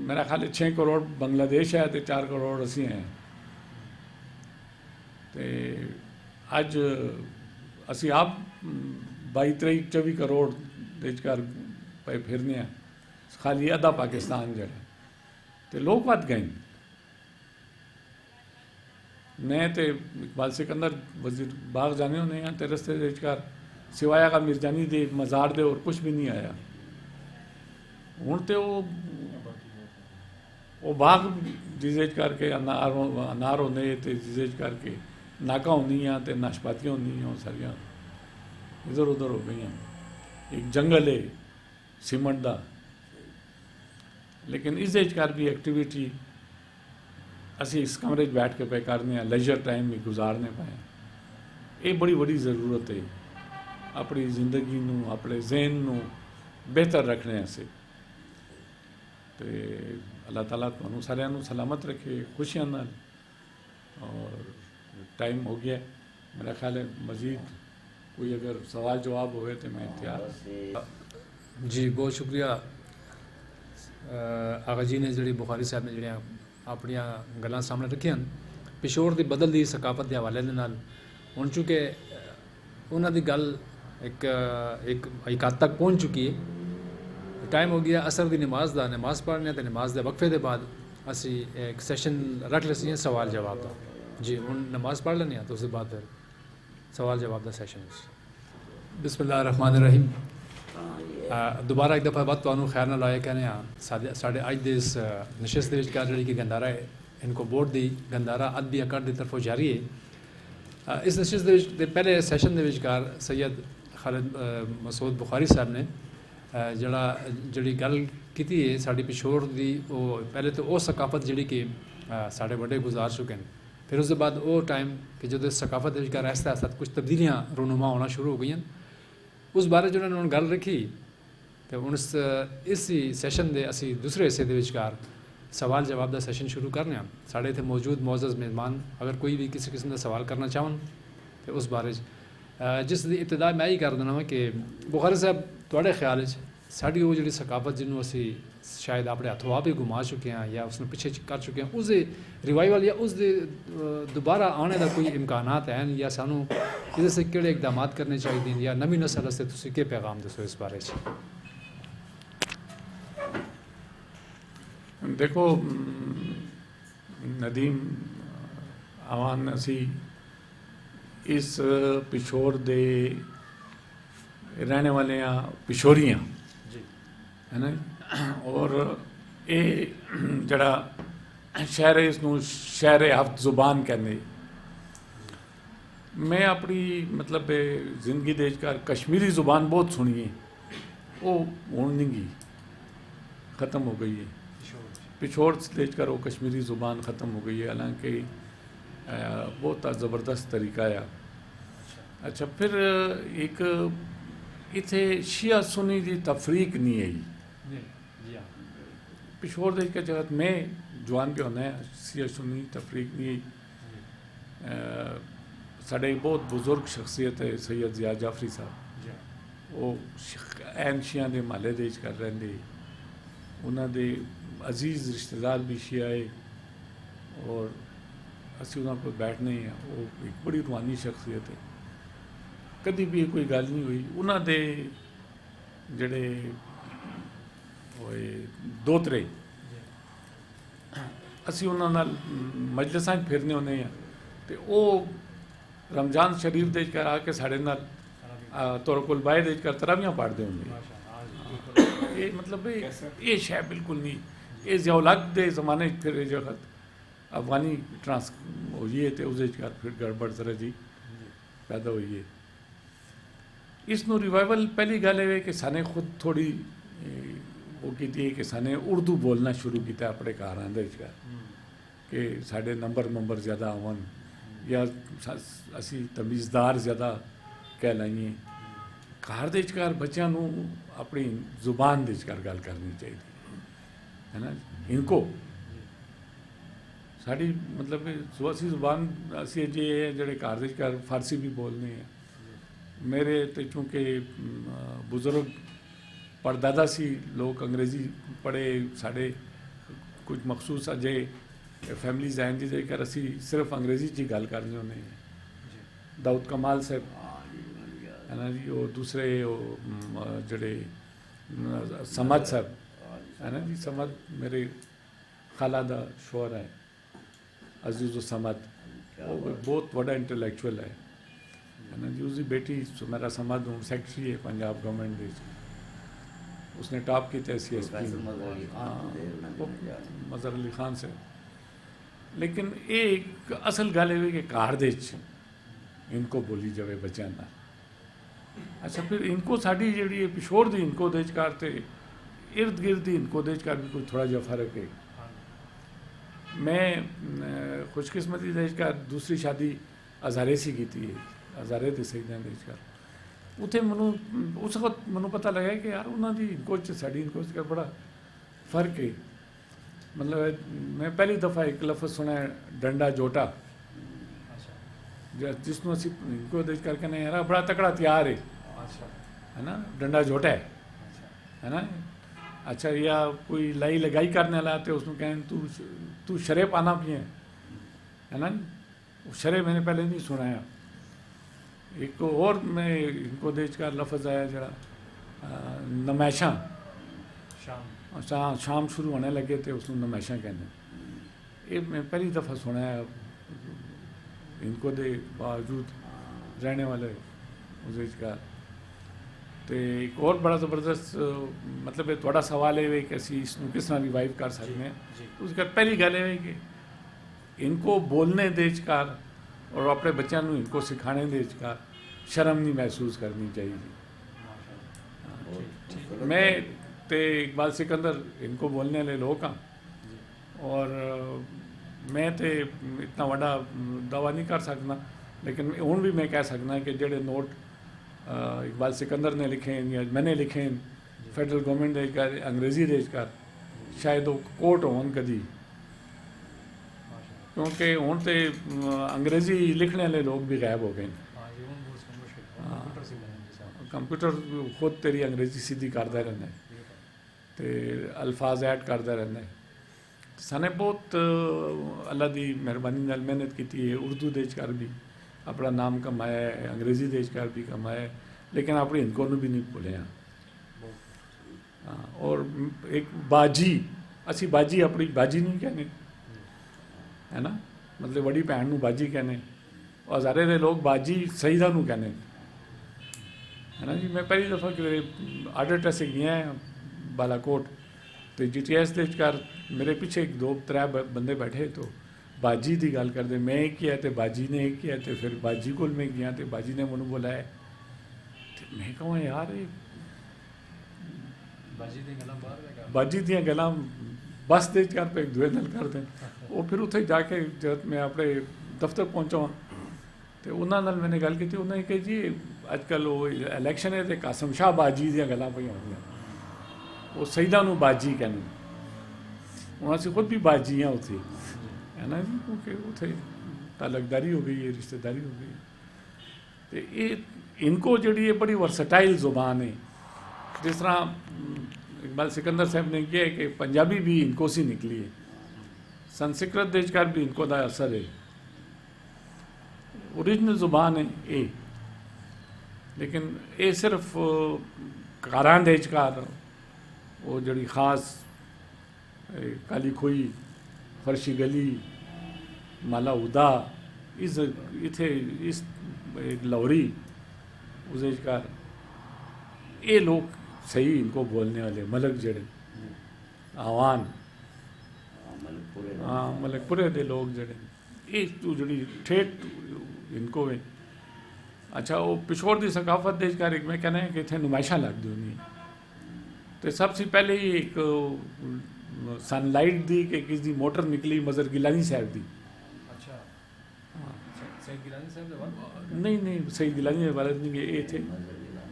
मेरा ख्याल है 6 करोड़ बांग्लादेश है तो 4 करोड़ असी हैं। तो अज असी आप 22-23-24 करोड़ देशकार पे फिरने हैं, खाली अद्धा पाकिस्तान जड़ा तो लोग वध गए। मैं तो इकबाल सिकंदर वजीर बाग जाने होने हैं तो रस्ते देशकार सिवाया का मिर्जानी दे मज़ार दे और कुछ भी नहीं आया। हूँ तो वो बाग जिसे करके अनार होने तो जिसे करके नाका होनी तो नाशपातियाँ होनी सारिया इधर उधर हो गई। एक जंगल है सीमेंट का, लेकिन इस एजकार भी एक्टिविटी असी इस कमरे बैठ के पे करने, लेजर टाइम भी गुजारने पाए, ये बड़ी बड़ी ज़रूरत है अपनी जिंदगी नू, अपने जहन नू बेहतर रखने से। तो अल्लाह ताला तुहानू सारिਆਂ ਨੂੰ सलामत रखे, खुशियां नाल। और टाइम हो गया, मेरा ख्याल है मज़ीद कोई अगर सवाल जवाब होए तो मैं तैयार। जी बहुत शुक्रिया आगा जी ने जी बुखारी साहब ने जड़ियाँ अपनिया गल्लां सामने रखियां पिशोर की बदलती सकाफत के हवाले के नाल। हुण चूँकि उन्हां दी गल एक हद तक पहुँच चुकी है, टाइम हो गया असर की नमाज का, नमाज पढ़ने तो नमाज के वक्फे के बाद असी एक सैशन रख लसी सवाल जवाब का। जी हुण नमाज पढ़ लें तो उसके बाद फिर सवाल जवाब का सैशन। बिस्मिल्लाहिर्रहमानिर्रहीम। दोबारा एक दफ़ा बात तुहानू खैर नाल आया कहने साढ़े अज दे इस नशिस्त दे विचकार जिहड़ी कि गंदारा है इनको बोर्ड दी गंदारा अदबी अकड़ की तरफों जारी है। इस नशिस्त दे पहले सैशन दे विचकार सैयद खालिद मसूद बुखारी साहब ने जिहड़ी गल कीती है साडी पिछोड़ दी, वो पहले तो वो सकाफत जिहड़ी कि साढ़े बड़े गुजार चुके हैं, फिर उसके बाद वो टाइम कि जो इस सकाफत के विचकार आहिस्ता आहिस्ता कुछ तब्दीलियाँ रूनुमा होना शुरू हो गई, उस बारे जो उन्होंने गल रखी। तो हूँ इसी सैशन के असी दूसरे हिस्से के विचकार सवाल जवाब का सैशन शुरू करने। साढ़े इतने मौजूद मोअज़्ज़ज़ मेहमान अगर कोई भी किसी किस्म का सवाल करना चाहन तो उस बारे जिस दी इब्तिदा मैं ही कर देना वा कि बुखारी साहब तुहाडे ख्याल साड़ी वो जी सकाफत जिन्होंने असी शायद अपने हथों आप ही गुमा चुके हैं या उसने पिछे कर चुके हैं, उसके रिवाइवल या उस दोबारा आने का कोई इम्कानात हैं या सानू इहदे से किहड़े इकदाम करने चाहिए या नवी नस्ल वास्ते तुसीं के पैगाम दसो इस बारे च? देखो नदीम आवान असी इस पिछोड़ दे रहने वाले हैं, पिछोरियाँ है ना, और ये जड़ा शहर इसनू शहर हफ्त जुबान कहते। मैं अपनी मतलब जिंदगी दे कश्मीरी जुबान बहुत सुनी है, वो हूँ नहीं गई, ख़त्म हो गई है। पिछोड़ से वो कश्मीरी ज़ुबान ख़त्म हो गई है, हालांकि बहुत ज़बरदस्त तरीका है। अच्छा, फिर एक इत्थे शिया सुनी की तफरीक नहीं है। पिछोड़ दे के जगत में जवान के होना है शिया सुनी तफरीक नहीं है। साढ़े बहुत बुजुर्ग शख्सियत है सैयद ज़िया जाफरी साहब, वो ऐन शिया के महल्ले दे कर रहिंदे, उन्होंने अजीज़ रिश्तेदार भी शिया है और असी उन्होंने कोल बैठने हैं। वो एक बड़ी रूहानी शख्सियत है, कभी भी कोई गल नहीं हुई। उन्होंने जड़े दोतरे असी उन्होंने मजलिसां फिरने होने हैं, तो वो रमजान शरीफ दे कर आके साढ़े नाल तौर कोल बाहर दे कर तरावियाँ पढ़ते होंगे। ये मतलब ये शह बिल्कुल नहीं, ये ज़ियाउल-हक दे ज़माने फिर जगत अफगानी ट्रांस हुई है तो उस फिर गड़बड़ तरह जी पैदा हुई है। इसनू रिवाइवल पहली गल है कि साने खुद थोड़ी वो की है कि साने उर्दू बोलना शुरू किया अपने घर आंदे कि साढ़े नंबर ज़्यादा आवन या असी तमीज़दार ज़्यादा कह लाइए। घर दे बच्चों को अपनी जुबान दे गल करनी चाहिए है ना। इनको साड़ी मतलब असी जुबान असी जे जड़े घर दे फारसी भी बोलने हैं। मेरे तो चूँकि बुजुर्ग परदादा सी लोग अंग्रेज़ी पढ़े, साढ़े कुछ मखसूस अजे फैमिलीज हैं जिसकर असी सिर्फ अंग्रेज़ी च गल करने होने। दाऊद कमाल साहब है ना जी, वो दूसरे वो जड़े समद साहब है ना जी, समद मेरे खाला दा शोहर है अजीज़ समद, वो बहुत बड़ा इंटलैक्चुअल है ना जी। उसकी बेटी मेरा समद हूँ सैकटरी है पंजाब गवर्नमेंट दे, उसने टॉप की तैसी एस पी मज़हर अली खान से। लेकिन एक असल गल है कि घर दे इनको बोली जाए बच्चों ना। अच्छा, फिर इनको साड़ी जी पिछोड़ दी इनको देचकार ते इर्द गिर्द ही इनको देचकार भी कोई थोड़ा जहा फर्क है। मैं खुशकिस्मती देचकार दूसरी शादी हज़ारे से की थी, हज़ारे थे सही देचकार। उत्थे मैं उस वक्त मैं पता लगा कि यार उन्होंने इनको साड़ी इनको का बड़ा फर्क है। मतलब मैं पहली दफ़ा एक लफ्ज़ सुना डंडा जोटा, जिसनों असी इनको देख करके नहीं यार बड़ा तकड़ा तैयार है ना, डंडा जोटा है ना। अच्छा, या कोई लाई लगाई करने वाला तो उसको कहें तू शरे पाना पिए है ना। शरे मैंने पहले नहीं सुनाया। एक और मैं इनको देख कर लफ्ज़ आया जरा नमैशा, शाम शुरू होने लगे तो उसको नमैशा कहने। ये मैं पहली दफ़ा सुनाया इनको दे बावजूद रहने वाले उस का। तो एक और बड़ा ज़बरदस्त मतलब थोड़ा सवाल है कि असी इसनूं किस तरह रिवाइव कर सकते हैं। उसका पहली गल है कि इनको बोलने दे विचकार और अपने बच्चों को इनको सिखाने दे विचकार शर्म नहीं महसूस करनी चाहिए। मैं तो इकबाल सिकंदर इनको बोलने वाले लोग हाँ, और मैं तो इतना बड़ा दावा नहीं कर सकना, लेकिन हूँ भी मैं कह सकना कि जेडे नोट इकबाल सिकंदर ने लिखे हैं या मैंने लिखे हैं फैडरल गवर्नमेंट दे कर अंग्रेजी दे कर शायद वो कोर्ट होन कदी, क्योंकि हूँ तो अंग्रेजी लिखने वाले लोग भी गायब हो गए। कंप्यूटर खुद तेरी अंग्रेजी सीधी करता रहना है तो अल्फाज ऐड करता रहना है। साने बहुत अल्लाह की मेहरबानी नाल मेहनत की है, उर्दू दे कर भी अपना नाम कमाया है, अंग्रेजी दे कर भी कमाया है, लेकिन अपनी इनको भी नहीं भूले। हाँ, और एक बाजी असी बाजी अपनी बाजी नहीं कहने है ना, मतलब बड़ी भैन नूं बाजी कहने और हज़ारे दे लोग बाजी सईदा नूं कहने है ना जी। मैं पहली दफ़ा कि आर्डर टेस्ट गया है बालाकोट तो GTS दे कर मेरे पीछे एक दो त्रै बंदे बैठे तो बाजी की गल करते, मैं एक किया तो बाजी ने एक किया तो फिर बाजी को मैं गया तो बाजी ने मैनू बुलाया तो मैं कहूँ यार ये बाजी दियाँ गल्लां बस दे कर पे एक दूए नाल कर दें। वो फिर उत्थे जाके जब मैं अपने दफ्तर पहुँचा तो उन्होंने नाल मैंने गल की, उन्होंने कहा जी अजकल वो इलैक्शन है तो कासम शाह बाजी दियाँ गल्लां पईयां होंदियां, वो सईदा नूं बाजी कहने, हूँ असीं खुद भी बाजी हाँ उत्थे है ना जी, क्योंकि उत्थे ताल्लुकदारी हो गई है, रिश्तेदारी हो गई। तो ये इनको जी ये बड़ी वर्सटाइल जुबान है। जिस तरह इकबाल सिकंदर साहब ने किया है कि पंजाबी भी इनको से निकली है, संस्कृत देशकार भी इनको दा असर है, ओरिजिनल जुबान है ये, लेकिन ये सिर्फ कारां देशकार वो जड़ी खास काली खोई फर्शी गली माला उदा इस इथे इस लौरी उजेजकार ये लोग सही इनको बोलने वाले मलक जड़े आवान हाँ मलकपुरे दे लोग जड़े ये तू जड़ी ठेठ इनको है। अच्छा वो पिछोड़ की सकाफत देशकार एक मैं कहना है कि इतने नुमाइशा लगती होंगी तो सबसे पहले ही एक सनलाइट दी कि किसी मोटर निकली मज़र गिलानी साहब दी। अच्छा हाँ सैयद गिलानी साहब नहीं नहीं सही गिलानी वाले नहीं गए ये थे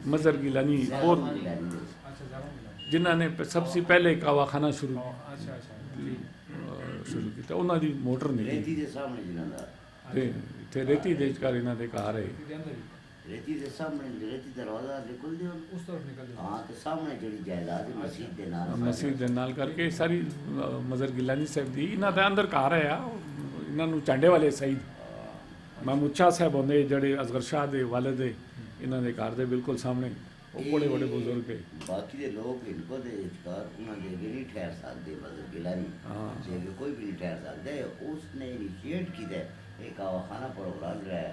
मज़र गिलानी और जिन्होंने सबसे पहले कावाखाना शुरू किया उन्होंने दी मोटर निकली थे रेती देशकार इन्हों के घर है रेती दे सामने रेती दरवाजा निकल दियो उस तरफ निकल हां ते सामने जड़ी जायदाद है मस्जिद दे नाल करके सारी मज़र गिलानी साहब दी इन्हों के अंदर घर है इन्हों चांडे वाले सईद महमूद शाह साहब होंगे जड़े असगर शाह दे वालिद है इन्हों के घर दे बिल्कुल सामने वो बड़े बड़े बुजुर्ग है। बाकी दे लोग इनको दे विचकार उन्हां दे भी नहीं ठहर सकते मज़र गिलानी जे कोई भी नहीं ठहर सकते उसने इनिशिएट कीता एक आवाखाना प्रोग्राम रहा है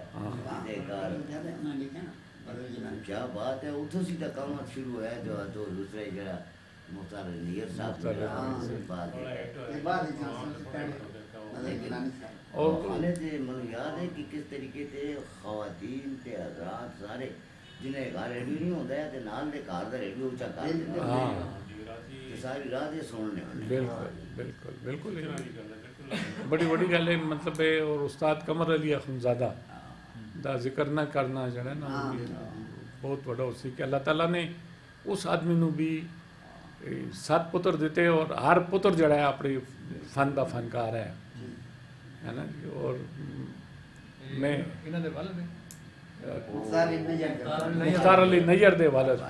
क्या बात है उठो सीधा काम शुरू है जो दूसरे जरा मुख्तार नियर साहब और मतलब याद है कि किस तरीके से ख़वातीन ते हज़रात सारे जिन्हें घर रेडियो नहीं होता है नाल दे घर दा रेडियो ऊंचा कर देते सारी रात ये सुनने वाले बिल्कुल बिल्कुल बिल्कुल बड़ी बड़ी गल है मतलब है। और उस्ताद कमर अली अखुनज़ादा दा जिक्र ना करना जड़ा ना बहुत बड़ा उसी कि अल्लाह ताला ने उस आदमी नू भी 7 पुत्र दिते और हर पुत्र जड़ा है अपने फन का फनकार है ना। और मैं मुख्तार अली नैयर दे वालिद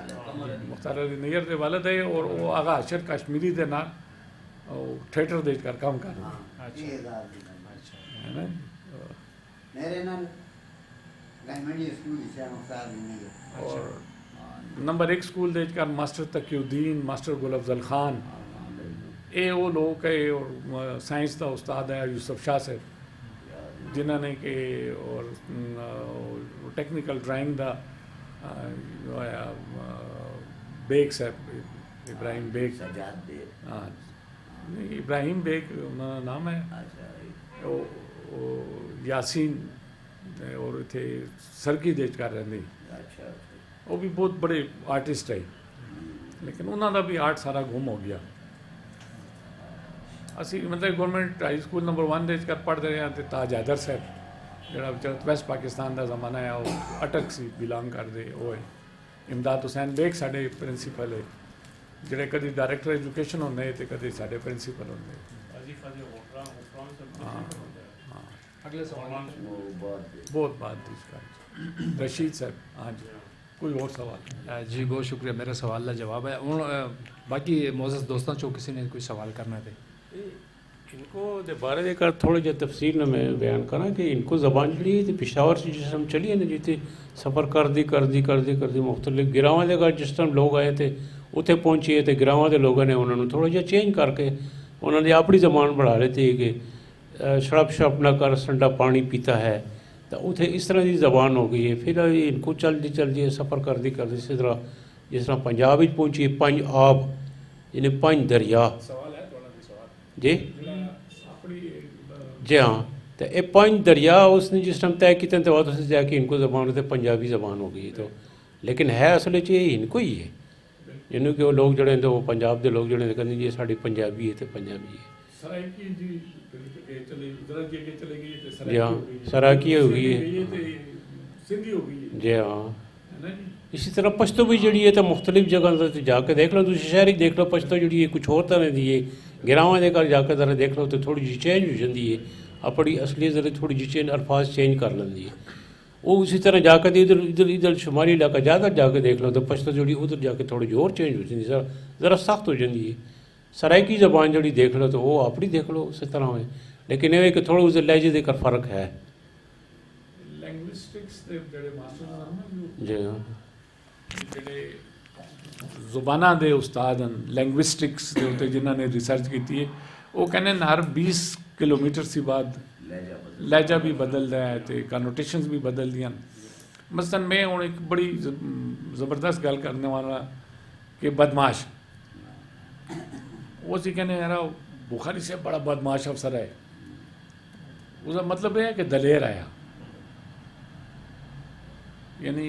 मुख्तार अली नैयर दे वालिद है और वो आगा अशर कश्मीरी दे नाल थिएटर दे कर काम कर रहे है ना। मेरे नाल गवर्नमेंट स्कूल से मुख्तार नहीं और नंबर 1 स्कूल दे कर मास्टर तकीउद्दीन मास्टर गुल अफजल खान ये वो लोग है और साइंस का उस्ताद है यूसुफ शाह साहब जिन्होंने के और टेक्निकल ड्राइंग का बेग साहब, इब्राहिम बेग, सजाद दे हाँ नहीं इब्राहिम बेग उन्होंने नाम है, अच्छा ਉਹ ਯਾਸੀਨ ਔਰ ਇੱਥੇ ਸਰਕੀ ਦੇ ਕਰ ਰਹਿੰਦੇ, अच्छा ਉਹ ਵੀ ਬਹੁਤ ਬੜੇ ਆਰਟਿਸਟ ਹੈ, ਲੇਕਿਨ ਉਹਨਾਂ ਦਾ ਵੀ ਆਰਟ ਸਾਰਾ ਗੁੰਮ ਹੋ ਗਿਆ। ਅਸੀਂ ਮਤਲਬ ਗਵਰਨਮੈਂਟ ਹਾਈ ਸਕੂਲ ਨੰਬਰ 1 ਦੇ ਕਰ ਪੜ੍ਹਦੇ ਰਹੇ ਹਾਂ, ਅਤੇ ਤਾਜ ਹੈਦਰ ਸਾਹਿਬ ਜਿਹੜਾ ਵਿਚਾਰਾ ਵੈਸਟ ਪਾਕਿਸਤਾਨ ਦਾ ਜ਼ਮਾਨਾ ਹੈ, ਉਹ ਅਟਕ ਸੀ ਬਿਲੋਂਗ ਕਰਦੇ, ਉਹ ਹੈ ਇਮਦਾਦ ਹੁਸੈਨ ਬੇਗ ਸਾਡੇ ਪ੍ਰਿੰਸੀਪਲ ਹੈ, ਜਿਹੜੇ ਕਦੀ ਡਾਇਰੈਕਟਰ ਐਜੂਕੇਸ਼ਨ ਹੁੰਦੇ ਤੇ ਕਦੇ ਸਾਡੇ ਪ੍ਰਿੰਸੀਪਲ ਹੁੰਦੇ। अगले सवाल वो बहुत बहुत बात थी इसका। रशीद साहब, हाँ जी, कोई और सवाल? जी बहुत शुक्रिया, मेरा सवाल का जवाब है। हूँ बाकी मोअज़्ज़ज़ दोस्तों चो किसी ने कोई सवाल करना थे इनको दे बारे दे कर थोड़े जे तफसील में मैं बयान करा कि इनको ज़बान जी तो पिशावर से जिस हम चली है ना जिते सफ़र कर दी मुख्तलिफ गिरावां दे घर जिस टाइम लोग आए थे उत्थे पहुँचे तो गिरावां दे लोगों ने उन्होंने थोड़ा जिहा चेंज करके उन्होंने अपनी ज़बान बढ़ा लेती है कि शराब ना कर ठंडा पानी पीता है, तो उथे इस तरह की ज़बान हो गई है। फिर इनको चलती सफ़र कर दी इसी तरह जिस तरह पंजाब पहुँची पंज आब यानी पंज दरिया जी जी हाँ, तो ये पंज दरिया उसने जिस टाइम तय किए तो बाद उसने जाके इनको ज़बान तो पंजाबी ज़बान हो गई। तो लेकिन है असल च ये इनको ही है, इन्हों कि वो लोग जड़े वो पंजाब के लोग जड़े कहते जी साड़ी पंजाबी है तो पंजाबी है जी हाँ, सराकी हो गई है जी हाँ। इसी तरह पश्तो भी जी है तो मुख्तलिफ जगह तो जाके देख लो, तुम शहर ही देख लो पश्तो जी है कुछ होर तरह की है, गिरावां दे घर जाके जरा देख लो तो थोड़ी जी चेंज हो जाती है, अपनी असली जरा थोड़ी जी चेंज अल्फाज चेंज कर लेंदी है। वो उसी तरह जाकर इधर इधर इधर शुमारी इलाका ज़्यादा जाके देख लो तो पश्तो जी उधर जाके थोड़ी जी और चेंज हो जाती है, ज़रा सख्त हो जाती है। सराइकी ज़बान जी देख लो तो वो अपनी देख लो उस तरह है, लेकिन ये कि थोड़ा उस लहजे के फ़र्क है जी हाँ। ਜ਼ੁਬਾਨਾਂ ਦੇ ਉਸਤਾਦ ਹਨ ਲੈਂਗੁਇਸਟਿਕਸ ਦੇ ਉੱਤੇ ਜਿਨ੍ਹਾਂ ਨੇ ਰਿਸਰਚ ਕੀਤੀ ਹੈ, ਉਹ ਕਹਿੰਦੇ ਨੇ ਹਰ 20 ਕਿਲੋਮੀਟਰ ਸੀ ਬਾਅਦ ਲਹਿਜਾ ਵੀ ਬਦਲਦਾ ਹੈ ਤੇ ਕਨੋਟੇਸ਼ਨਸ ਵੀ ਬਦਲਦੀਆਂ ਹਨ। ਮਸਲਨ ਮੈਂ ਹੁਣ ਇੱਕ ਬੜੀ ਜ਼ਬਰਦਸਤ ਗੱਲ ਕਰਨ ਵਾਲਾ ਕਿ ਬਦਮਾਸ਼, वो सी कहने यार बुखारी से बड़ा बदमाश अफसर है, उसका मतलब यह है कि दलेर आया, यानी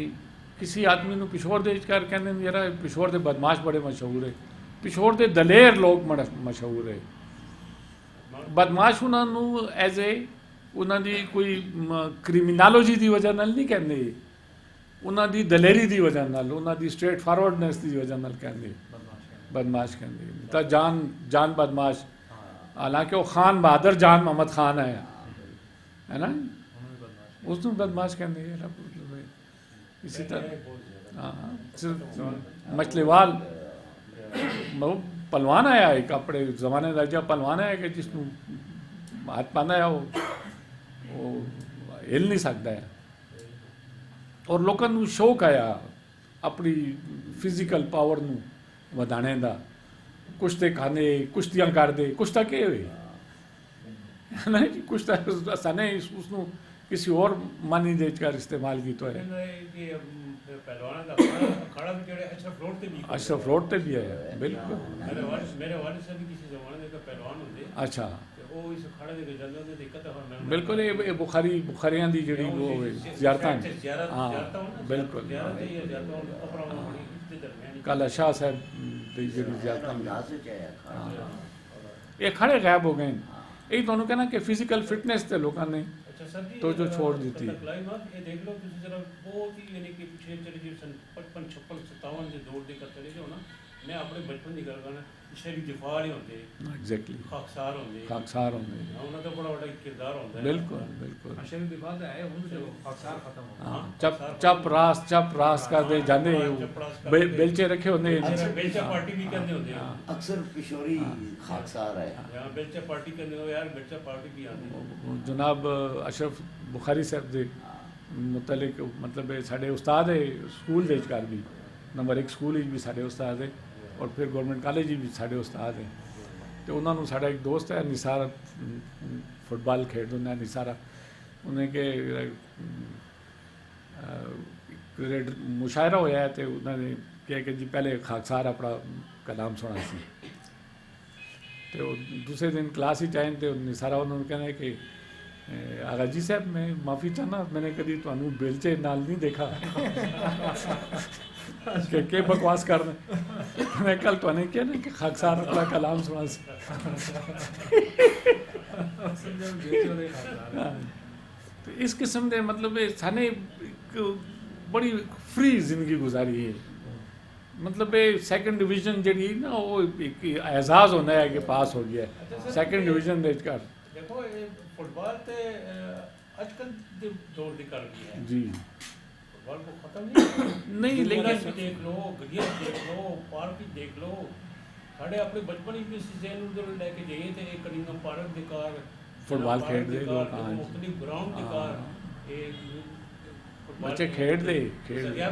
किसी आदमी को पिछोड़ दे कर कहने यार पिछोड़ दे बदमाश बड़े मशहूर है, पिछोड़ दे दलेर लोग मशहूर है। बदमाश उन्होंने एज ए उन्होंने कोई क्रिमिनोलॉजी की वजह नाल नहीं कहते, उन्होंने दलेरी की वजह नाल उन्होंने स्ट्रेट फॉरवर्डनेस की वजह नाल कहते बदमाश कहते तो जान बदमाश, हालांकि वो खान बहादुर जान मोहम्मद खान है ना, उसको बदमाश कहते हैं। इसी तरह हाँ मछलीवाल पहलवान आया एक अपने जमाने का जब पहलवान आया कि जिसनों हाथ पाना है वो हिल नहीं सकता है, और लोगों को शौक आया अपनी फिजिकल पावर नू ਵਧਾਣੇ ਦਾ, ਕੁਸ਼ਤੇ ਖਾਣੇ ਕੁਸ਼ਤੀਆਂ ਕਰਦੇ, ਕੁਸ਼ਤਾ ਕੀ ਹੋਏ ਨਾ ਕਿ ਕੁਸ਼ਤਾ ਅਸਾਨੇ ਉਸ ਨੂੰ ਕਿਸੇ ਹੋਰ ਮਾਨੀ ਦੇ ਕਰ ਇਸਤੇਮਾਲ ਕੀਤਾ ਹੈ। पहलवान का अखाड़ा भी जोड़े अशरफ रोड ते भी है बिल्कुल। मेरे वालिद साहब भी किसी जमाने का पहलवान होंगे, अच्छा वो इस अखाड़े दे जंदे होंदे ते कदा मैं बिल्कुल ये बुखारियां दी जेड़ी वो ज़ियारतां हां बिल्कुल काला शाह साहब दी जेड़ी ज़ियारतां ये खड़े गायब हो गए। यही दोनों कहना कि फिजिकल फिटनेस ते लोगों ने तो जो छोड़ दी थी। ये देख लो तुम जरा बहुत ही यानी कि पिछले चले जी सन 55 56 57 के दौर दे करते रहे हो ना, मैं अपने बचपन की गल करना शहरी दिफा नहीं होते एग्जैक्टली खाकसार होंगे उन्होंने तो बड़ा बड़ा किरदार होता है बिल्कुल बिल्कुल शहरी दिफा तो है उन जो खाकसार खत्म हो हां चप रास कर दे जाने बेलचे रखे होंगे बेलचा पार्टी भी कहते होंगे अक्सर किशोरी खाकसार है यहां बेलचा पार्टी कहते हो यार, बेलचा पार्टी भी आती जनाब अशरफ बुखारी साहब दे मुतलिक मतलब साढ़े उस्ताद है स्कूल दे कर भी नंबर 1 स्कूल भी साढ़े उस्ताद है, और फिर गवर्नमेंट कॉलेज भी साढ़े उस्ताद हैं। तो उन्होंने साढ़ा एक दोस्त है निसार फुटबॉल खेड होंगे निसारा, उन्हें के मुशायरा होया है तो उन्होंने ਕਿਹਾ ਕਿ ਜੀ ਪਹਿਲੇ ਖਾਕਸਾਰ ਆਪਣਾ ਕਲਾਮ ਸੁਣਾ ਸੀ। ਤੇ ਉਹ ਦੂਸਰੇ ਦਿਨ ਕਲਾਸ ਵਿੱਚ ਆਏ ਤੇ ਨਿਸਾਰਾ ਉਹਨਾਂ ਨੂੰ ਕਹਿੰਦਾ ਕਿ आगा जी साहब मैं माफ़ी चाहना, मैंने कभी ਤੁਹਾਨੂੰ बेलचे नाल नहीं देखा के बकवास कर रहे। मैं कल तो नहीं किया ना कि खाकसार अपना कलाम सुना सी। तो इस किस्म के मतलब साने बड़ी फ्री जिंदगी गुजारी है। मतलब सैकेंड डिवीजन जी ना वो एक एहसास होना है कि पास हो गया सैकेंड डिवीजन कर। देखो फुटबॉल तो आजकल दौर की कर गई है जी, फुटबॉल को खत्म नहीं लेकिन देख लो, गड्डियां देख लो, पार्क ही देख लो। साढ़े अपने बचपन ही जहन उधर लेके जाइए तो एक कलिंगम पार्क के कार फुटबॉल खेलते लोग, मुख्तलिफ ग्राउंड के कार बच्चे खेलते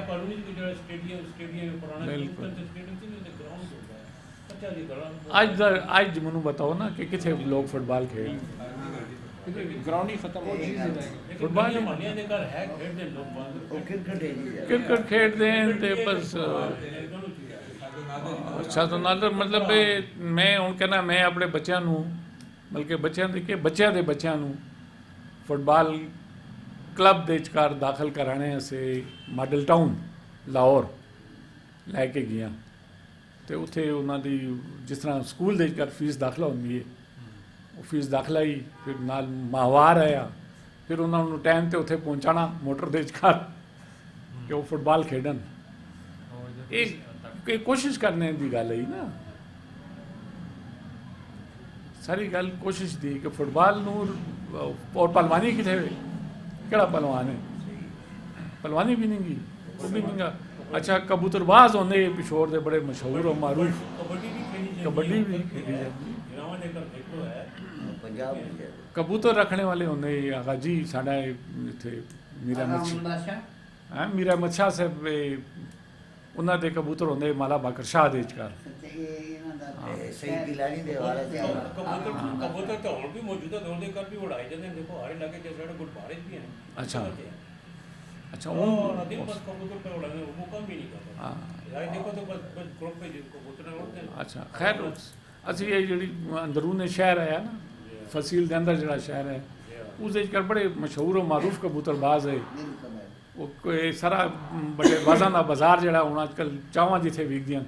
कॉलोनी के जो स्टेडियम पुराना स्टेडियम थी ग्राउंड हो गया। अच्छा जी आज मैनू बताओ ना कि कितने लोग फुटबॉल खेल ग्राउंड ही खत्म हो गया। फुटबॉल मानिया दे घर है खेलते लोग ਉਹ ਕ੍ਰਿਕਟ ਹੈ ਜੀ क्रिकेट खेलते हैं तो बस अच्छा तो नाल मतलब मैं हूँ कहना मैं अपने बच्चों ਨੂੰ बल्कि बच्चों ਦੇ ਕਿ ਬੱਚਿਆਂ ਦੇ ਬੱਚਿਆਂ ਨੂੰ फुटबॉल क्लब ਦੇ ਵਿਚਕਾਰ ਦਾਖਲ ਕਰਾਣੇ ਅਸੀਂ ਮਾਡਲ ਟਾਊਨ ਲਾਹੌਰ ਲੈ ਕੇ ਗਿਆ ਤੇ ਉੱਥੇ ਉਹਨਾਂ ਦੀ ਜਿਸ ਤਰ੍ਹਾਂ ਸਕੂਲ ਦੇ ਵਿਚਕਾਰ ਫੀਸ ਦਾਖਲਾ ਹੁੰਦੀ ਹੈ ਉਹ ਫੀਸ ਦਾਖਲਾ ਹੀ ਫਿਰ ਨਾਲ ਮਾਹਵਾਰ ਆਇਆ ਫਿਰ ਉਹਨਾਂ ਨੂੰ ਟਾਈਮ ਤੇ ਉੱਥੇ ਪਹੁੰਚਾਣਾ ਮੋਟਰ ਦੇ ਵਿਚਕਾਰ ਕਿ ਉਹ ਫੁੱਟਬਾਲ ਖੇਡਣ ਇਹ ਕੋਸ਼ਿਸ਼ ਕਰਨੇ ਦੀ ਗੱਲ ਹੈ ਨਾ ਸਾਰੀ ਗੱਲ ਕੋਸ਼ਿਸ਼ ਦੀ ਕਿ ਫੁੱਟਬਾਲ ਨੂੰ ਔਰ ਪਹਿਲਵਾਨੀ ਕਿਥੇ ਕਿਹੜਾ ਪਹਿਲਵਾਨ ਹੈ ਪਹਿਲਵਾਨੀ ਵੀ ਨਹੀਂ ਗੀ ਉਹ ਵੀ ਨਹੀਂ ਗਾ अच्छा कबूतरबाज होंगे पिछोर के बड़े मशहूर और मारूफ कबड्डी भी खेली जाती ਪੰਜਾਬ कबूतर रखने वाले होंगे आगा जी साढ़ा इतने मीरा मच्छा है मीरा मच्छा साहब उन्होंने दे कबूतर होंगे माला बाकर शाह दे विचकार ਸਹੀ ਗਿਲਾਨੀ ਦੇ ਵਾਲਾ ਤੇ कबूतर तो और भी मौजूदा दौर के कर भी उड़ाए जाते हैं। देखो हर इलाके के साढ़े गुरबारे भी हैं। अच्छा अच्छा दिन बस कबूतर पे उड़ाने वो काम भी नहीं करता। यार देखो तो बस ग्रुप पे कबूतर उड़ते हैं। अच्छा खैर ਅਸੀਂ ਇਹ ਜਿਹੜੀ ਅੰਦਰੂਨੇ ਸ਼ਹਿਰ ਹੈ ਨਾ ਫਸੀਲ ਦੇ ਅੰਦਰ ਜਿਹੜਾ ਸ਼ਹਿਰ ਹੈ ਉਸ ਦੇ ਵਿੱਚ ਬੜੇ ਮਸ਼ਹੂਰ ਔਰ ਮਾਰੂਫ ਕਬੂਤਰਬਾਜ਼ ਹੈ ਉਹ ਕੋਈ ਸਾਰਾ ਬੜੇ ਬਾਜ਼ਾਂ ਦਾ ਬਾਜ਼ਾਰ ਜਿਹੜਾ ਹੁਣ ਅੱਜ ਕੱਲ੍ਹ ਚਾਵਾਂ ਜਿੱਥੇ ਵਿਕਦੀਆਂ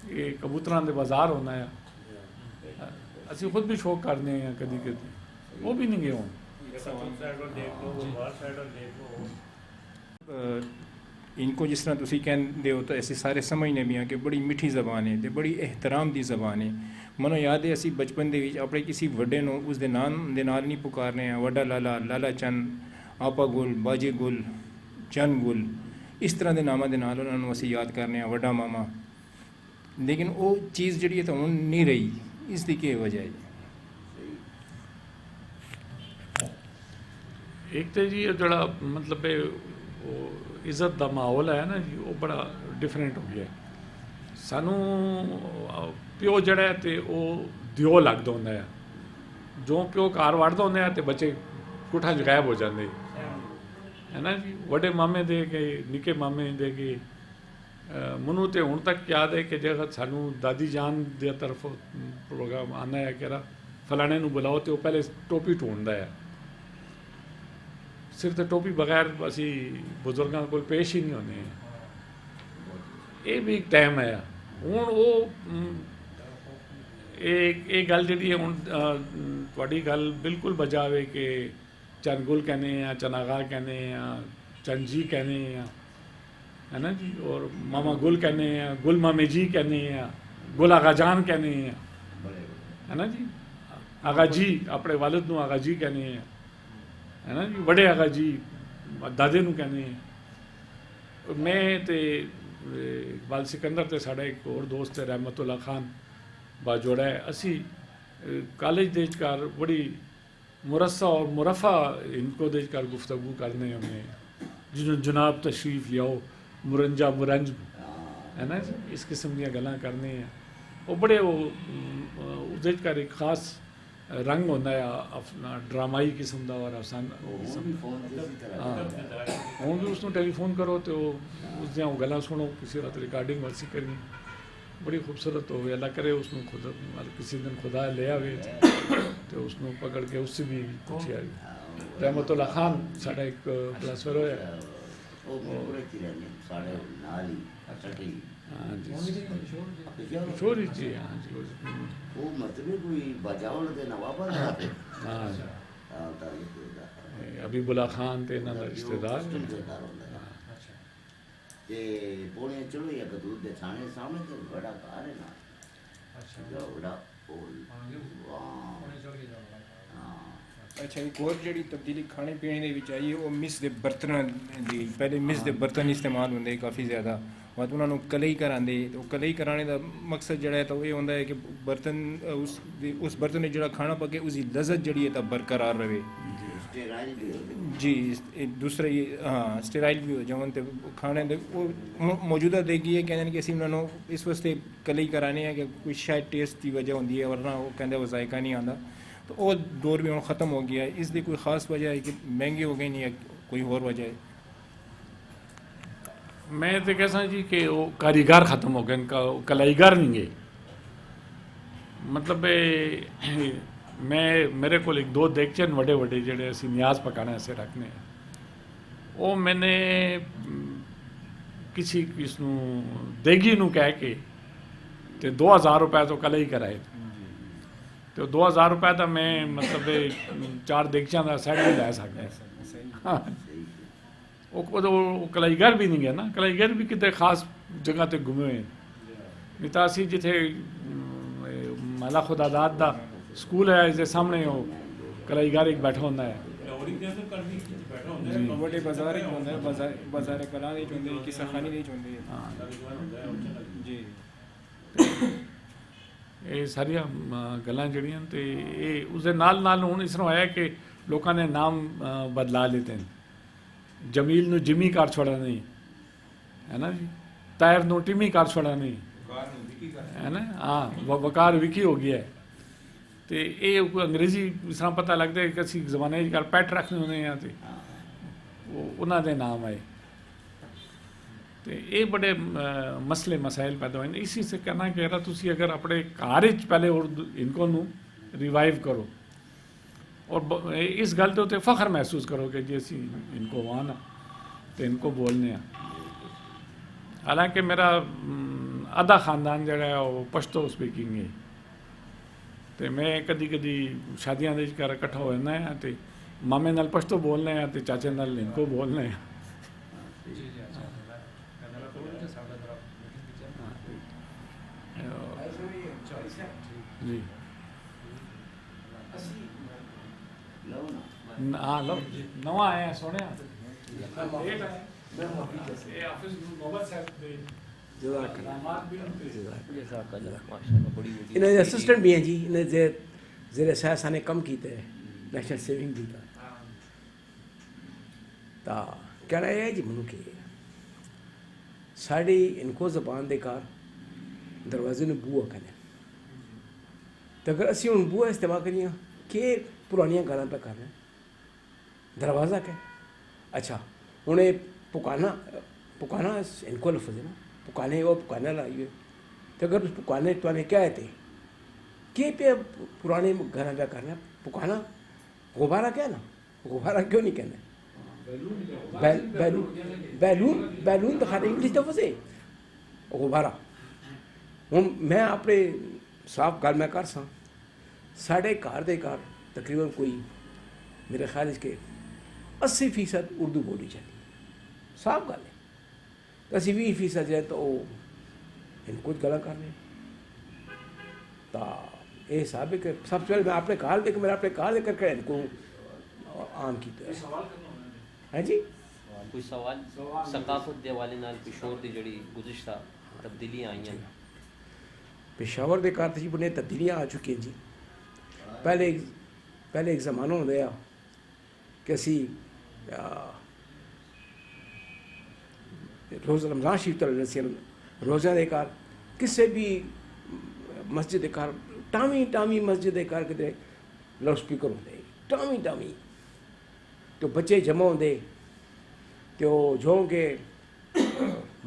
ਇਹ ਕਬੂਤਰਾਂ ਦੇ ਬਾਜ਼ਾਰ ਹੋਣਾ ਹੈ। ਅਸੀਂ ਖੁਦ ਵੀ ਸ਼ੌਕ ਕਰਨੇ ਹਾਂ ਕਦੀ ਕਦੀ ਉਹ ਵੀ ਨਹੀਂ ਗਏ ਹੁਣ इनको जिस तरह तुसी कहते हो तो ऐसे सारे समझने भी हैं कि बड़ी मिठी ज़बान है तो बड़ी एहतराम की ज़बान है। मनो याद है असी बचपन के अपने किसी वड्डे नूं उसके नाम दे नाल नहीं पुकारने हैं वड्डा लाला लाला चंद आपा गुल बाजे गुल चंद गुल इस तरह के नामां दे नाल उन्होंने असी याद करने हैं वड्डा मामा। लेकिन वो चीज़ जी तो हुण नहीं रही इसकी क्या वजह है? एक तो जी जड़ा मतलब इज्जत का माहौल है ना जी वो बड़ा डिफरेंट हो गया सानू प्यो जड़ा तो वो दिओ लगता होंगे जो प्यो घर वड़ता होंगे तो बच्चे कुठा च गायब हो जाते है ना जी। वड्डे मामे दे के निके मामे दे के मनु तो हुण तक याद है कि जगह सानू दादी जान दे तरफ प्रोग्राम आना है कि फलाने नू बुलाओ तो पहले टोपी ढूंढता है सिर तो टोपी बगैर असी बुजुर्गों को पेश ही नहीं होने। ये भी एक टाइम है हूँ वो एक गल जी हूँ थोड़ी गल बिल्कुल बजावे कि चंद गुल कहने हैं चनागा कहने हैं चंद जी कहने हैं है ना जी और मामा गुल कहने हैं गुल मामे जी कहने हैं गुल आगा जान कहने हैं है ना जी आगा जी अपने वालिद नू आगा जी कहने हैं है ना जी बड़े आगा जी दादे नू कहने हैं। मैं तो इकबाल सिकंदर तो साढ़ा एक और दोस्त है रहमतुल्ला खान बाजोड़ा है असी कॉलेज दे विचकार बड़ी मुरस्सा और मुरफ़ा इनको दे विचकार गुफ्तगू करने हमें जिन्होंने जनाब तशरीफ़ लियाओ मुरंजा मुरंज है ना इस किस्म दी गल्लां करने हैं वो बड़े वो उसदे विचकार एक खास रंग होंदा है अपना ड्रामाई किस्म का और अफसाना ਹੁਣ किस्म ਵੀ ਫੋਨ ਕਿਸੇ ਤਰ੍ਹਾਂ हाँ हूँ भी उसनों टेलीफोन करो तो उस दियाँ गल्लां सुनो किसी रात रिकॉर्डिंग वासी करनी बड़ी खूबसूरत हो अल्लाह करे उसनों खुदा किसी दिन खुदा ले आवे तो उसनों पकड़ के उससे भी पूछे आई रहमतुल्लाह खान साढ़ा एक फिलासफर होया ਉਹ ਮੇਰੇ ਚ ਰਹਿੰਦੇ ਸਾਡੇ ਨਾਲ ਹੀ ਸੱਟੀ हाँ जी ਉਹ छोरी जी हाँ जी ਮਤਲਬ ਕੋਈ ਬਜਾਉਣ ਦੇ ਨਵਾਬਾਂ ਦਾ हाँ जी ਆ ਤਾਂ ਇਹ अबीबुल्ला खान ते इन्हां दा रिश्तेदार ਰਿਸ਼ਤੇਦਾਰ ਹੁੰਦਾ ਤੇ ਪੋਣੇ ਚਲੋ ਇੱਕ ਦੂਰ ਦੇ ਥਾਣੇ ਸਾਹਮਣੇ ਤੇ ਬੜਾ ਘਰ ਹੈ ਨਾ ਅੱਛਾ ਬੜਾ ਉਹ ਹਾਂ ਅੱਛਾ ਇੱਕ ਹੋਰ ਜਿਹੜੀ ਤਬਦੀਲੀ ਖਾਣੇ ਪੀਣੇ ਦੇ ਵਿੱਚ ਆਈ ਹੈ ਉਹ ਮਿਸ ਦੇ ਬਰਤਨਾਂ ਦੀ ਪਹਿਲੇ ਮਿਸ ਦੇ ਬਰਤਨ ਇਸਤੇਮਾਲ ਹੁੰਦੇ ਕਾਫੀ ਜ਼ਿਆਦਾ ਬਾਅਦ ਉਹਨਾਂ ਨੂੰ ਕਲਈ ਕਰਾਉਂਦੇ ਉਹ ਕਲਈ ਕਰਾਉਣੇ ਦਾ ਮਕਸਦ ਜਿਹੜਾ ਹੈ ਤਾਂ ਉਹ ਇਹ ਹੁੰਦਾ ਹੈ ਕਿ ਬਰਤਨ ਉਸ ਬਰਤਨ ਨੇ ਜਿਹੜਾ ਖਾਣਾ ਪੱਕੇ ਉਸ ਦੀ ਲਜ਼ਤ ਜਿਹੜੀ ਹੈ ਤਾਂ ਬਰਕਰਾਰ ਰਹੇ ਸਟੇਰਾਈਲ ਵੀ ਹੁੰਦੇ ਜੀ ਇਹ ਦੂਸਰਾ ਹਾਂ ਸਟੇਰਾਈਲ ਵੀ ਹੋ ਜਾਵਣ ਤੇ ਖਾਣੇ ਦੇ ਉਹ ਮੌਜੂਦਾ ਦੇਖੀ ਹੈ ਕਹਿੰਦੇ ਨੇ ਕਿ ਅਸੀਂ ਉਹਨਾਂ ਨੂੰ ਇਸ ਵਾਸਤੇ ਕਲਈ ਕਰਾਣੇ ਆ ਕਿ ਕੋਈ ਸ਼ਾਇਦ ਟੇਸਟ ਦੀ ਵਜ੍ਹਾ ਹੁੰਦੀ ਹੈ ਵਰਨਾ ਉਹ ਕਹਿੰਦੇ ਉਹ ਜ਼ਾਇਕਾ ਨਹੀਂ ਆਉਂਦਾ तो वो दौर भी ख़त्म हो गया है इसलिए कोई ख़ास वजह है कि महंगे हो गए नहीं या कोई और वजह है मैं तो कहता जी कि वो कारीगर ख़त्म हो गए इनका कलाईगर नहीं गए मतलब मैं मेरे को एक दो देगचे बड़े बड़े जेडे असी न्याज पकाने ऐसे रखने वो मैंने किसी किसनू देगी नू कह के ते 2000 रुपए तो कल ही कराए तो 2000 रुपए तो मैं मतलब 4 देगचों का सैट भी लै सकता हाँ वो कलाईगर भी नहीं गया ना कलाईगर भी कितने खास जगह ते घूमे हुए नहीं तो असी जिथे माला खुदादाद का स्कूल है इसके सामने वो कलाईगर एक बैठा होता है बड़े बाजार बाजार कला किसा खानी नहीं चाहते जी ਇਹ ਸਾਰੀਆਂ ਗੱਲਾਂ ਜਿਹੜੀਆਂ ਤੇ ਇਹ ਉਸਦੇ ਨਾਲ ਨਾਲ ਹੁਣ ਇਸ ਤਰ੍ਹਾਂ ਹੋਇਆ ਕਿ ਲੋਕਾਂ ਨੇ ਨਾਮ ਬਦਲਾ ਲਿੱਤੇ ਨੇ ਜਮੀਲ ਨੂੰ ਜਿਮੀ ਕਰ ਛੋੜਾ ਨਹੀਂ ਹੈ ਨਾ ਜੀ ਤਾਇਰ ਨੂੰ ਟਿਮੀ ਕਰ ਛੋੜਾ ਨਹੀਂ ਹੈ ਨਾ ਹਾਂ ਵਕਾਰ ਵਿਕੀ ਹੋ ਗਿਆ ਤੇ ਇਹ ਅੰਗਰੇਜ਼ੀ ਇਸ ਤਰ੍ਹਾਂ ਪਤਾ ਲੱਗਦਾ ਕਿ ਅਸੀਂ ਜ਼ਮਾਨੇ 'ਚ ਕਰ ਪੈਟ ਰੱਖਦੇ ਹੁੰਦੇ ਆ ਤੇ ਉਹਨਾਂ ਦੇ ਨਾਮ ਆਏ तो ये बड़े मसले मसाइल पैदा हुए इसी से कहना कि यार तुसी अगर अपने घर पहले और इनको नू रिवाइव करो और इस गल के उत्ते फख्र महसूस करो कि जी असी इनको वहाँ ना तो इनको बोलने हालांकि मेरा आधा खानदान जड़ा है वो पश्तो स्पीकिंग है तो मैं कदी कदी शादियां दे घर इकट्ठा हो जाना है तो मामे नाल पश्तो बोलने हैं तो चाचे नाल इनको बोलने हैं जी हाँ लो नवा आए हैं सोने इन्हें असिस्टेंट भी हैं जी इन्हें ज़ेर साने कम कीते हैं नेशनल सेविंग भी का तो कहना है जी मनु के साड़ी इनको ज़बान देकर दरवाजे ने बुआ करें तो अगर असी हूँ बुआ इस्तेमाल करिए कि पुरानियां गालां पे कर रहे दरवाज़ा क्या अच्छा उन्हें पुकाना इनको लफ्ज़ है ना पुकाने वो पुकाना लाइए तो अगर उस पुकाने तो क्या है कि पे पुराने घर पे करना पुकाना गुब्बारा क्या ना गुब्बारा क्यों नहीं कहना बैलून बैलून तो खाते इंग्लिश लफ्ज़ है गुब्बारा हूँ मैं अपने साफ गल मैं कर सा साढ़े घर दे घर तकरीबन कोई मेरे ख्याल के 80% उर्दू बोली जाती साफ गल है तो 20% जो है तो इनको गला कर रहे तो ये हिसाब है कि सबसे पहले मैं अपने घर देकर मेरा अपने घर देकर के इनको आम की है जी कोई सवाल सकाफत के हवाले नाल पेशोर की जड़ी गुज़िश्ता तब्दीलियां आई हैं पेशावर के घर जी बड़ियां तब्दीलियां आ चुकी हैं जी पहले एक ज़माना होंदा कि असी रोज़ रमज़ान शरीफ तक रोज़ा के घर किसी भी मस्जिद के घर टावी मस्जिद के घर कितने लाउड स्पीकर होंगे टामी टामी तो बच्चे जमा होंगे तो जो के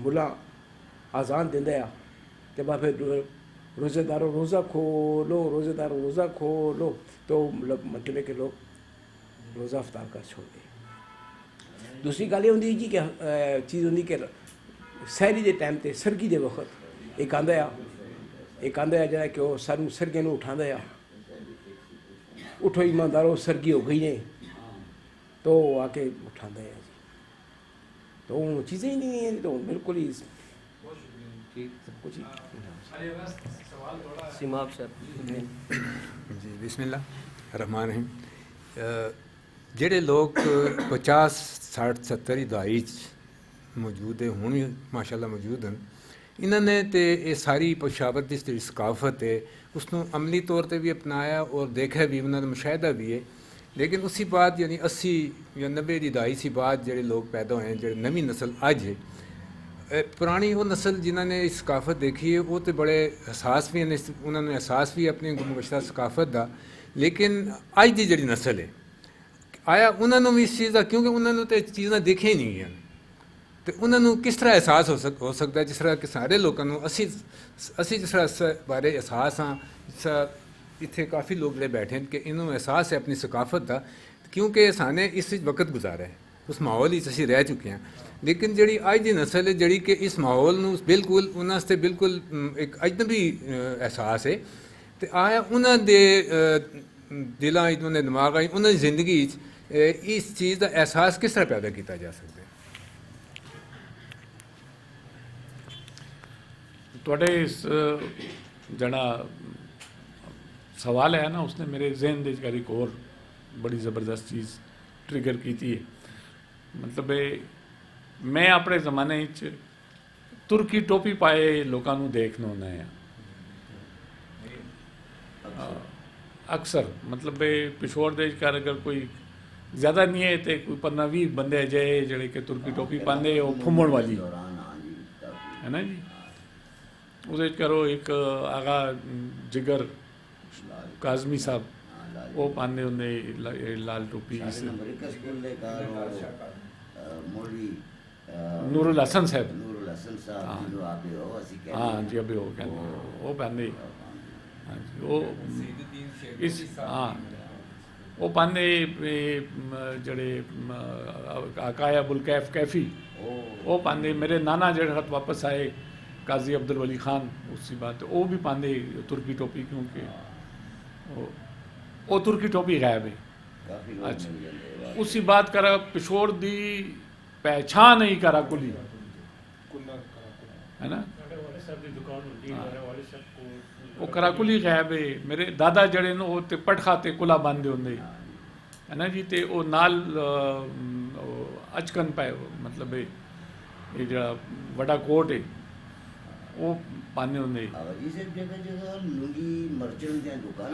मुला आज़ान देंदे आ तो बाद फिर रोज़ेदारों रोज़ा खोलो रोज़ेदारों रोज़ा खोलो तो मतलब है कि लोग रोज़ा अफ्तार कर छोड़ते। दूसरी गल ये होंगी जी कि चीज़ होंगी कि सैरी के टाइम ते सरगी के वक्त एक आंदा जरा कि वह सानू सरगे उठांदा आ उठो ईमानदारों सरगी हो गई ने तो आके उठांदा है जी तो वो चीज़ें ही नहीं हैं तो बिल्कुल ही सब कुछ ही सिमाब सर जी बिस्मिल्लाह रहमान रहीम जेड़े लोग 50 60 70 दहाई मौजूद है हुण भी माशाअल्लाह मौजूद हैं इन्होंने तो ये सारी पेशावर की जी सकाफत है उसनों अमली तौर पर भी अपनाया और देखा भी उन्होंने मुशाहिदा भी है लेकिन उसी बाद यानी 80 या 90 की दहाई सी बाद जोड़े लोग पैदा होए जो नवी नस्ल अज है पुरानी वो नस्ल जिन्होंने इस सकाफत देखी है वो तो बड़े एहसास भी हैं उन्होंने एहसास भी अपनी गुमगुश्ता सकाफत का लेकिन अज की जी नस्ल है आया उन्होंने भी इस चीज़ का क्योंकि उन्होंने तो चीज़ां देखिया ही नहीं हैं तो उन्होंने किस तरह एहसास हो सकता है जिस तरह कि सारे लोगों असी जिस तरह इस बारे एहसास हाँ इतने काफ़ी लोग जो बैठे हैं कि इन्होंने एहसास है अपनी सकाफत का क्योंकि साने इस वक्त गुजारा है उस माहौल ही असी रह चुके हैं लेकिन जी अज की नस्ल है जी कि इस माहौल में बिल्कुल उन्होंने बिल्कुल एक अजनबी एहसास है तो आया उन्होंने दिलों उन्होंने दिमाग उन्होंने जिंदगी इस चीज़ का एहसास किस तरह पैदा किया जा सकता है। थोड़े इस जड़ा सवाल है ना उसने मेरे जहन दे एक और बड़ी ज़बरदस्त चीज़ ट्रिगर की थी मतलब मैं अपने ज़माने तुर्की टोपी पाए लोगों को देखना होना है अक्सर मतलब पिछोड़ देश का अगर कोई ज़्यादा नहीं है तो कोई 15-20 बंदे अजे जड़े कि तुर्की टोपी पाते वो फुमण वाली है ना जी उस करो एक आगा जिगर काजमी साहब वो पाते होंगे लाल टोपी नूरुल हसन साहब हाँ जी अभी वो कहते वो पाते हाँ जी वो इस हाँ वो पाते जड़े आकाया अबुल कैफ कैफी वो पाते मेरे नाना जड़े खत वापस आए काजी अब्दुल वली खान उसी बात वो भी पाते तुर्की टोपी क्योंकि वो तुर्की टोपी गायब है अच्छा उसी बात करा पिछोड़ दी पहचान ही करा कुली है ना वो कराकुली गायब है मेरे दादा जड़े न वो पट खाते कुला बांधे होंगे है ना जी ते वो नाल अचकन पाए मतलब ये जरा बड़ा कोट है वो पाने होंगे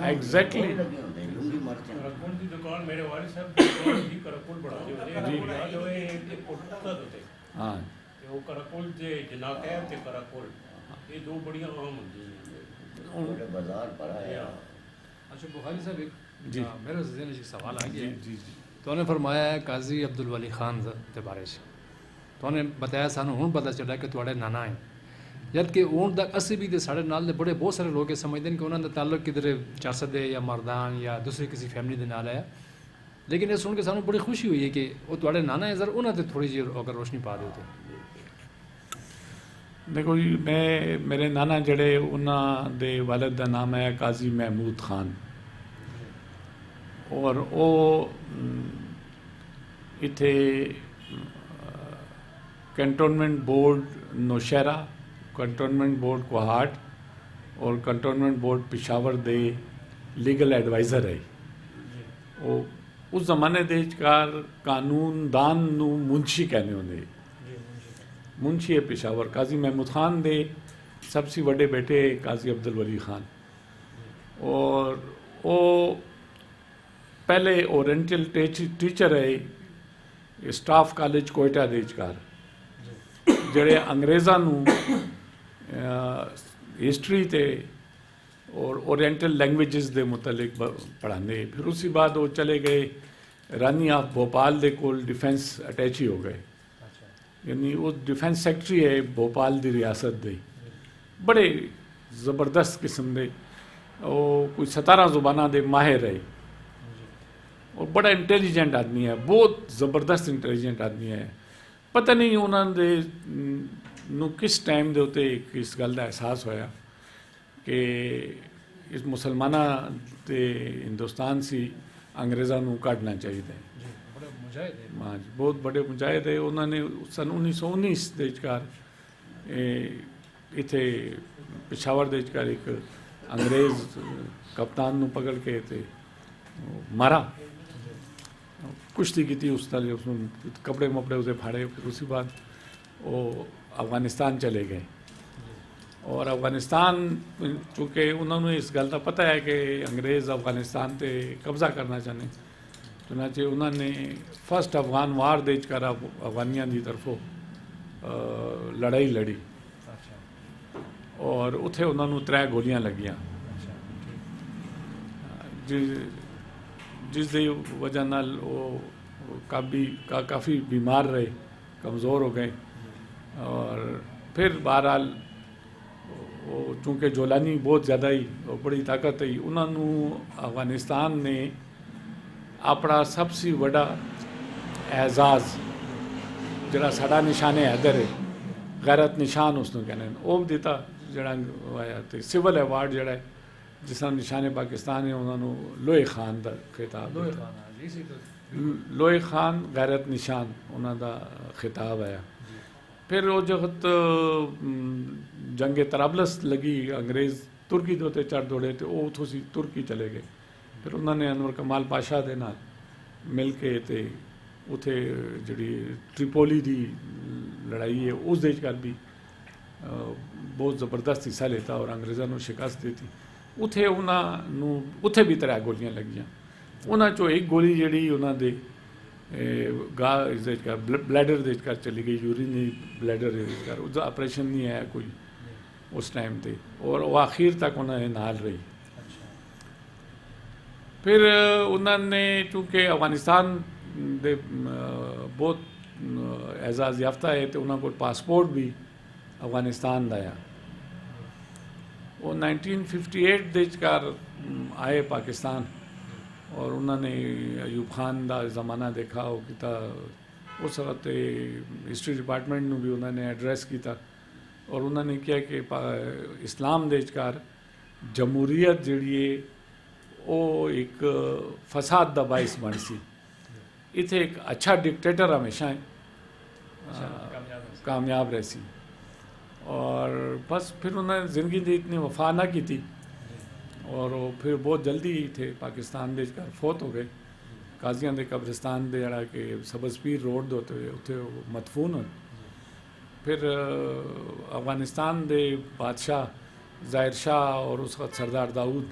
एग्जैक्टली हाँ ये दो बढ़िया आम होंगे बाजार पड़ा है। अच्छा बुखारी साहब एक जी मेरे जहन में सवाल आ गया जी जी तो उन्होंने फरमाया है काजी अब्दुल वली खान के बारे से तो उन्हें बताया सानू हूँ पता चला कि थोड़े नाना है जबकि हूँ तक असी भी साढ़े नाल बड़े बहुत सारे लोग समझते हैं कि उन्होंने ताल्लुक किधर चारसद या मरदान या दूसरी किसी फैमिली के नाल आया लेकिन ये सुन के सानू बड़ी खुशी हुई है कि वो थोड़े नाना है जरा उन्होंने थोड़ी जी अगर रोशनी पा दो तो देखो जी मैं मेरे नाना जड़े उन्होंने वालिद का नाम है काजी महमूद खान और वो इत्थे cantonment board Nowshera cantonment board Kohat और कैंटोनमेंट बोर्ड पिशावर दे लीगल एडवाइज़र है वो उस जमाने दे कानूनदान नू मुंशी कहने होंगे मुंशी है पिशावर काजी महमूद खान दे सबसे बड़े बेटे काजी अब्दुल वली खान और वो पहले ओरिएंटल टीचर है स्टाफ कॉलेज कोयटा देजकार जड़े अंग्रेज़ा हिस्ट्री ते और ओरिएंटल लैंग्वेजेस के मुतलिक पढ़ाने। फिर उसी बाद वो चले गए रानी ऑफ भोपाल दे कोल डिफेंस अटैची हो गए, यानी वो डिफेंस सैकटरी है भोपाल की रियासत दे। बड़े ज़बरदस्त किस्म के वो कोई 17 ज़ुबाना दे माहिर है और बड़ा इंटैलीजेंट आदमी है, बहुत ज़बरदस्त इंटैलीजेंट आदमी है। पता नहीं उन्होंने किस टाइम के उत्ते इस गल का एहसास होया कि इस मुसलमाना ते हिंदुस्तान से अंग्रेज़ों को काटना चाहिए। हाँ जी, बहुत बड़े मुजाहिद है। उन्होंने सन 1919 के विचकार इत्थे पिशावर के विचकार एक अंग्रेज़ कप्तान नू पकड़ के ते मारा, कुश्ती की थी उस नाल, उसमें कपड़े मपड़े उसे फाड़े। फिर उसी बाद वो अफगानिस्तान चले गए और अफगानिस्तान चूँकि उन्होंने इस गल का पता है कि अंग्रेज़ अफगानिस्तान पे कब्ज़ा करना चाहते, चुनाचे उन्होंने फर्स्ट अफगान वार दे कर अफगानियों की तरफों लड़ाई लड़ी और उत्थे उन्होंने 3 गोलियां लगियां, जिस दी वजह नाल वो काफ़ी बीमार रहे, कमज़ोर हो गए। और फिर बहरहाल वो चूँकि जोलानी बहुत ज़्यादा ही और बड़ी ताकत है, उन्होंने अफगानिस्तान ने अपना सबसे बड़ा एजाज़ जरा साड़ा निशान हैदर है, गैरत निशान उसनों कहने वो दिता, जरा आया तो सिविल अवार्ड जरा है जिस तरह निशान पाकिस्तान है उन्होंने लोहे खान का खिताब, लोहे खान गैरत निशान उन्होंने खिताब आया। फिर वो जगत जंगे तराबलस लगी, अंग्रेज़ तुर्की के उत्ते चढ़ दौड़े तो वो उतों सी तुर्की चले गए। फिर उन्होंने अनवर कमाल पाशा के नाल मिल के ते उथे जी ट्रिपोली की लड़ाई है उस दे कर भी बहुत ज़बरदस्त हिस्सा लेता और अंग्रेज़ों को शिकस्त दी थी। उथे उन्होंने उथे भी 3 गोलियां लगियां, उन्होंने चो एक गोली जी उन्होंने गाह ब्लैडर दे कर चली गई, यूरिनरी ब्लैडर कर उसका ऑपरेशन नहीं आया कोई उस टाइम पे और वो आखिर तक उन्होंने नाल रही। फिर उन्होंने चूँकि अफगानिस्तान दे बहुत एजाज़ याफ्ता है तो उन्होंने को पासपोर्ट भी अफगानिस्तान का आया। वो 1958 दे विचकार आए पाकिस्तान और उन्होंने अयूब खान का ज़माना देखा, वो किया उस वक्त हिस्ट्री डिपार्टमेंट में भी उन्होंने एड्रैस किया और उन्होंने किया कि इस्लाम दे विचकार जमहूरीयत जिहड़ी है वो एक फसाद का बाइस बन सी। इत्थे एक अच्छा डिक्टेटर हमेशा कामयाब रह सी और बस फिर उन्होंने ज़िंदगी की इतनी वफा ना की थी और वो फिर बहुत जल्दी ही थे पाकिस्तान दे फोत हो गए। काजियां दे कब्रिस्तान दे जड़ा कि सबजपीर रोड दे उत्ते उत्थे मदफून हो। फिर अफगानिस्तान दे बादशाह ज़ाहिर शाह और उस वक्त सरदार दाऊद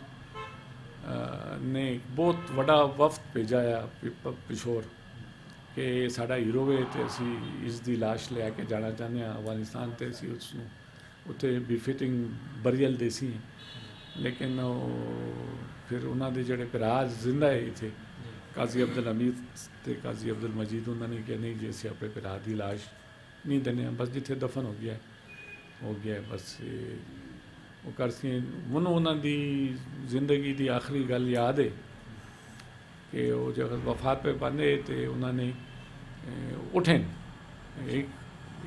ने बहुत बड़ा वफ्त भेजा पिशोर कि साड़ा हीरो है तो असी इसकी लाश लैके जाना चाहते हैं अफगानिस्तान तो असी उसनों उत्थे बिफिटिंग बरियल देसी हैं। लेकिन फिर उन्होंने जोड़े भरा जिंदा है इतने काजी अब्दुल हमीद तो काजी अब्दुल मजीद उन्होंने कहा नहीं जी असं अपने भरा की लाश नहीं देने, बस जिथे दफन हो गया है बस वो कर सी। मैनू उन्होंने जिंदगी की आखिरी गल याद है कि वो जब वफात पे पाने तो उन्होंने उठे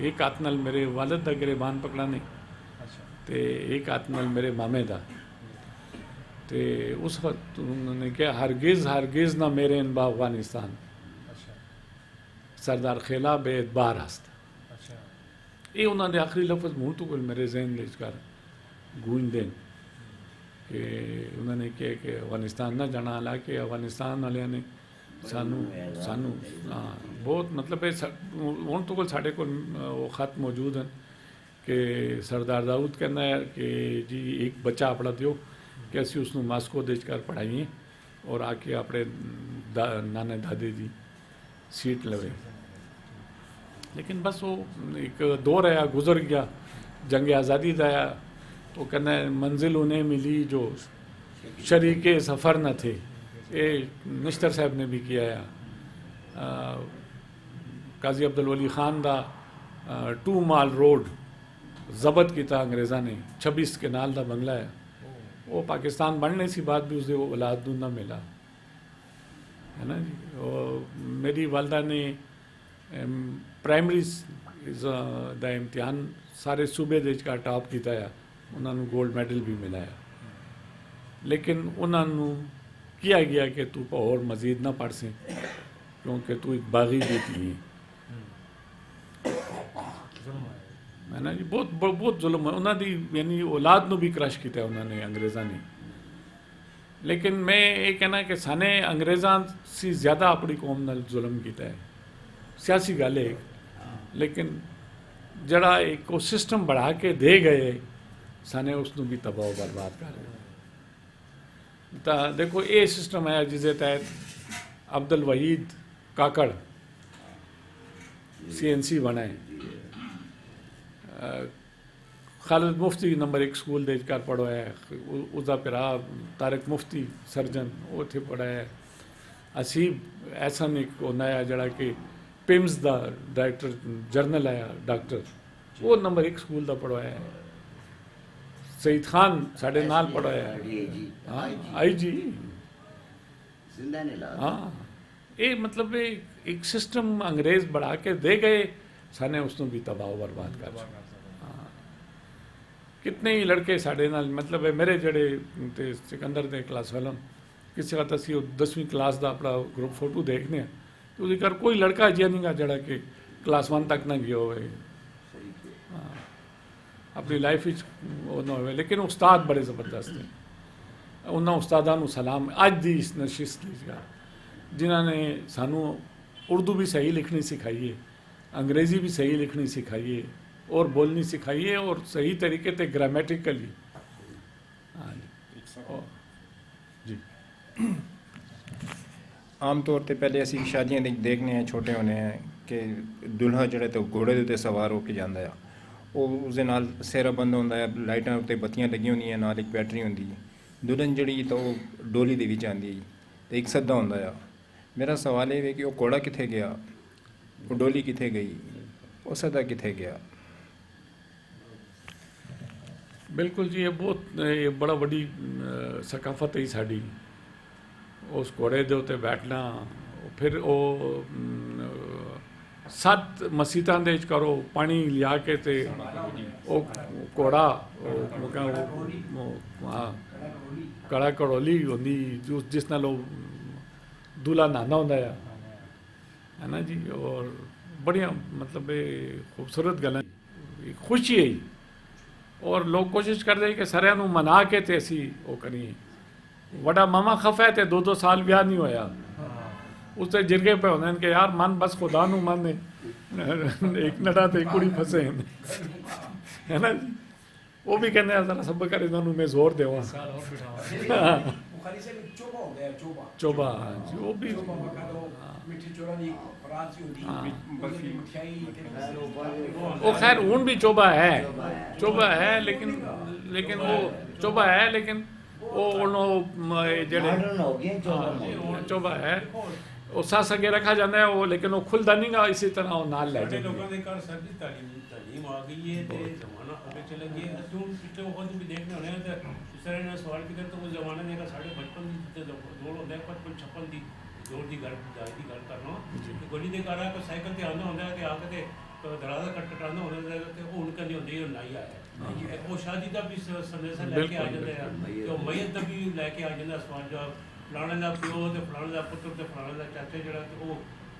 एक हाथ नाल मेरे वालद का गिरेबान पकड़ाने तो एक हाथ नाल मेरे मामे का। तो उस वक्त उन्होंने कहा हरगिज़ ना मेरे इनबा अफगानिस्तान सरदार खेला बेदबार हस्त। ये उन्होंने आखिरी लफ्ज़ मुँह तो कोई मेरे जहन में कर गूंज दें कि उन्होंने कहा कि अफगानिस्तान ना जाना, हालांकि अफगानिस्तान वाले ने सानू सानू हाँ बहुत मतलब हूँ तो कोल साढ़े को वो खत मौजूद हैं कि सरदार दाऊद कहना है कि जी एक बच्चा अपना दियो कि असी उसनों मास्को दे कर पढ़ाइए और आके अपने नाने दादे की सीट लवे। लेकिन बस वो एक दौर आया गुजर गया, जंग आज़ादी का आया तो कहना है मंजिल उन्हें मिली जो शरीके सफ़र न थे। ये निश्तर साहब ने भी किया है। काजी अब्दुल वली खान दा 2 माल रोड जबत किया अंग्रेज़ा ने, 26 कनाल का बंगला है। वो पाकिस्तान बनने सी बात भी उससे औलाद नूं ना मिला, है ना जी। और मेरी वालदा ने प्राइमरी दा इम्तिहान सारे सूबे दे का टॉप किया है, उन्होंने गोल्ड मैडल भी मिला है। लेकिन उन्होंने किया गया कि तू और मज़ीद ना पढ़ सें क्योंकि तू एक बागी बेटी है, है ना जी। बहुत बहुत जुल्म है उन्होंने, यानी औलाद नूं भी क्रश किया उन्होंने अंग्रेज़ा ने। लेकिन मैं ये कहना कि साने अंग्रेज़ां से ज़्यादा अपनी कौम नाल जुल्म किया है, सियासी गल है। लेकिन जड़ा एक सिस्टम बढ़ा के दे गए साने उसनों भी तबाह बर्बाद कर रहे। तो देखो ये सिस्टम है जिसके तहत अब्दुल वहीद काकड़ CNC बना है, खालिद मुफ्ती नंबर 1 स्कूल दे कर पढ़ो है, उसका भरा तारिक मुफ्ती सर्जन वो थे पढ़ा है। असीब एहसन एक होना है जड़ा कि पिम्स का डायरेक्टर जनरल है डॉक्टर, वो नंबर 1 स्कूल का पढ़ो है। सईद खान साढ़े नाल पढ़ो है, IG हाँ। ये मतलब एक सिस्टम अंग्रेज़ बढ़ा के दे गए, साने उसनों भी तबाह बर्बाद कर। हाँ, कितने ही लड़के साढ़े नाल मतलब है मेरे जड़े ते सिकंदर दे क्लास वालों किसी का तसी 10वीं क्लास का अपना ग्रुप फोटो देखने तो उसके कर कोई लड़का जिया नहीं गा जड़ा कि क्लास 1 तक ना गया हो अपनी लाइफ ना हो। लेकिन उस्ताद बड़े ज़बरदस्त हैं, उन्होंने उस्तादा नूं सलाम अज दी इस नशिश जिन्होंने सानू उर्दू भी सही लिखनी सिखाई है, अंग्रेज़ी भी सही लिखनी सिखाई है और बोलनी सिखाई है और सही तरीके से ग्रामेटिकली। हाँ जी आम तौर पर पहले असी शादियां देखने हैं छोटे होने हैं कि दुल्हा जड़े तो घोड़े के उत्ते सवार होकर जाता है, उसदे नाल सेहरा बंद होंदा है, लाइटां उत्ते बत्तियां लगी होंदियां, नाल एक बैटरी होंदी है। दुल्हन जड़ी तो डोली दे विच आंदी है तो एक सद्दा होंदा है। मेरा सवाल ये है कि वो घोड़ा कित्थे गया, वो डोली कित्थे गई, वो सद्दा कित्थे गया। बिल्कुल जी, ये बहुत ये बड़ा बड़ी सकाफत है साड़ी। उस घोड़े दे उत्ते बैठना, फिर वो 7 मसीतां दे करो पानी लिया के ते वो घोड़ा हाँ कड़ा कड़ोली होंदी जिस नाल दूल्हा नहाना होंदा है ना जी। और बढ़िया मतलब ये खूबसूरत गल है, खुशी है। और लोग कोशिश करते हैं कि सारिਆਂ ਨੂੰ मना के ते असी वो करिए। वड़ा मामा खफा है ते 2-2 साल ब्याह नहीं होया, उससे जिरगे पे होंदे कि यार मन बस खुदा नू मन एक नड़ा ते कुड़ी फसे है ना जी। वो भी कहते हैं जरा सब कर इन्होंने मैं जोर देवा चोबा जी, वो भी वो खैर ऊन भी चोबा है लेकिन वो चोबा है लेकिन वो जड़े चोबा है वो सास अगे रखा जाता है वो, लेकिन वो खुलता नहीं गा इसी तरह वो नाल ले जाए। सवाल की तो वो जमाना ने साढ़े 55 की दौड़ होता है 55-56 की दौड़ की गल की गल करना कि गड्डी के घर को साइकिल से आना होता है कि आके तो दराजा कटाना होता है तो वो उनका नहीं होती नहीं आया वो शादी का भी संदेश लेके आ जाता है तो मैयत का भी लेके आ जाता सवाल जो फलाने का प्यो तो फलाने का पुत्र तो फलाने का चाचा जो वो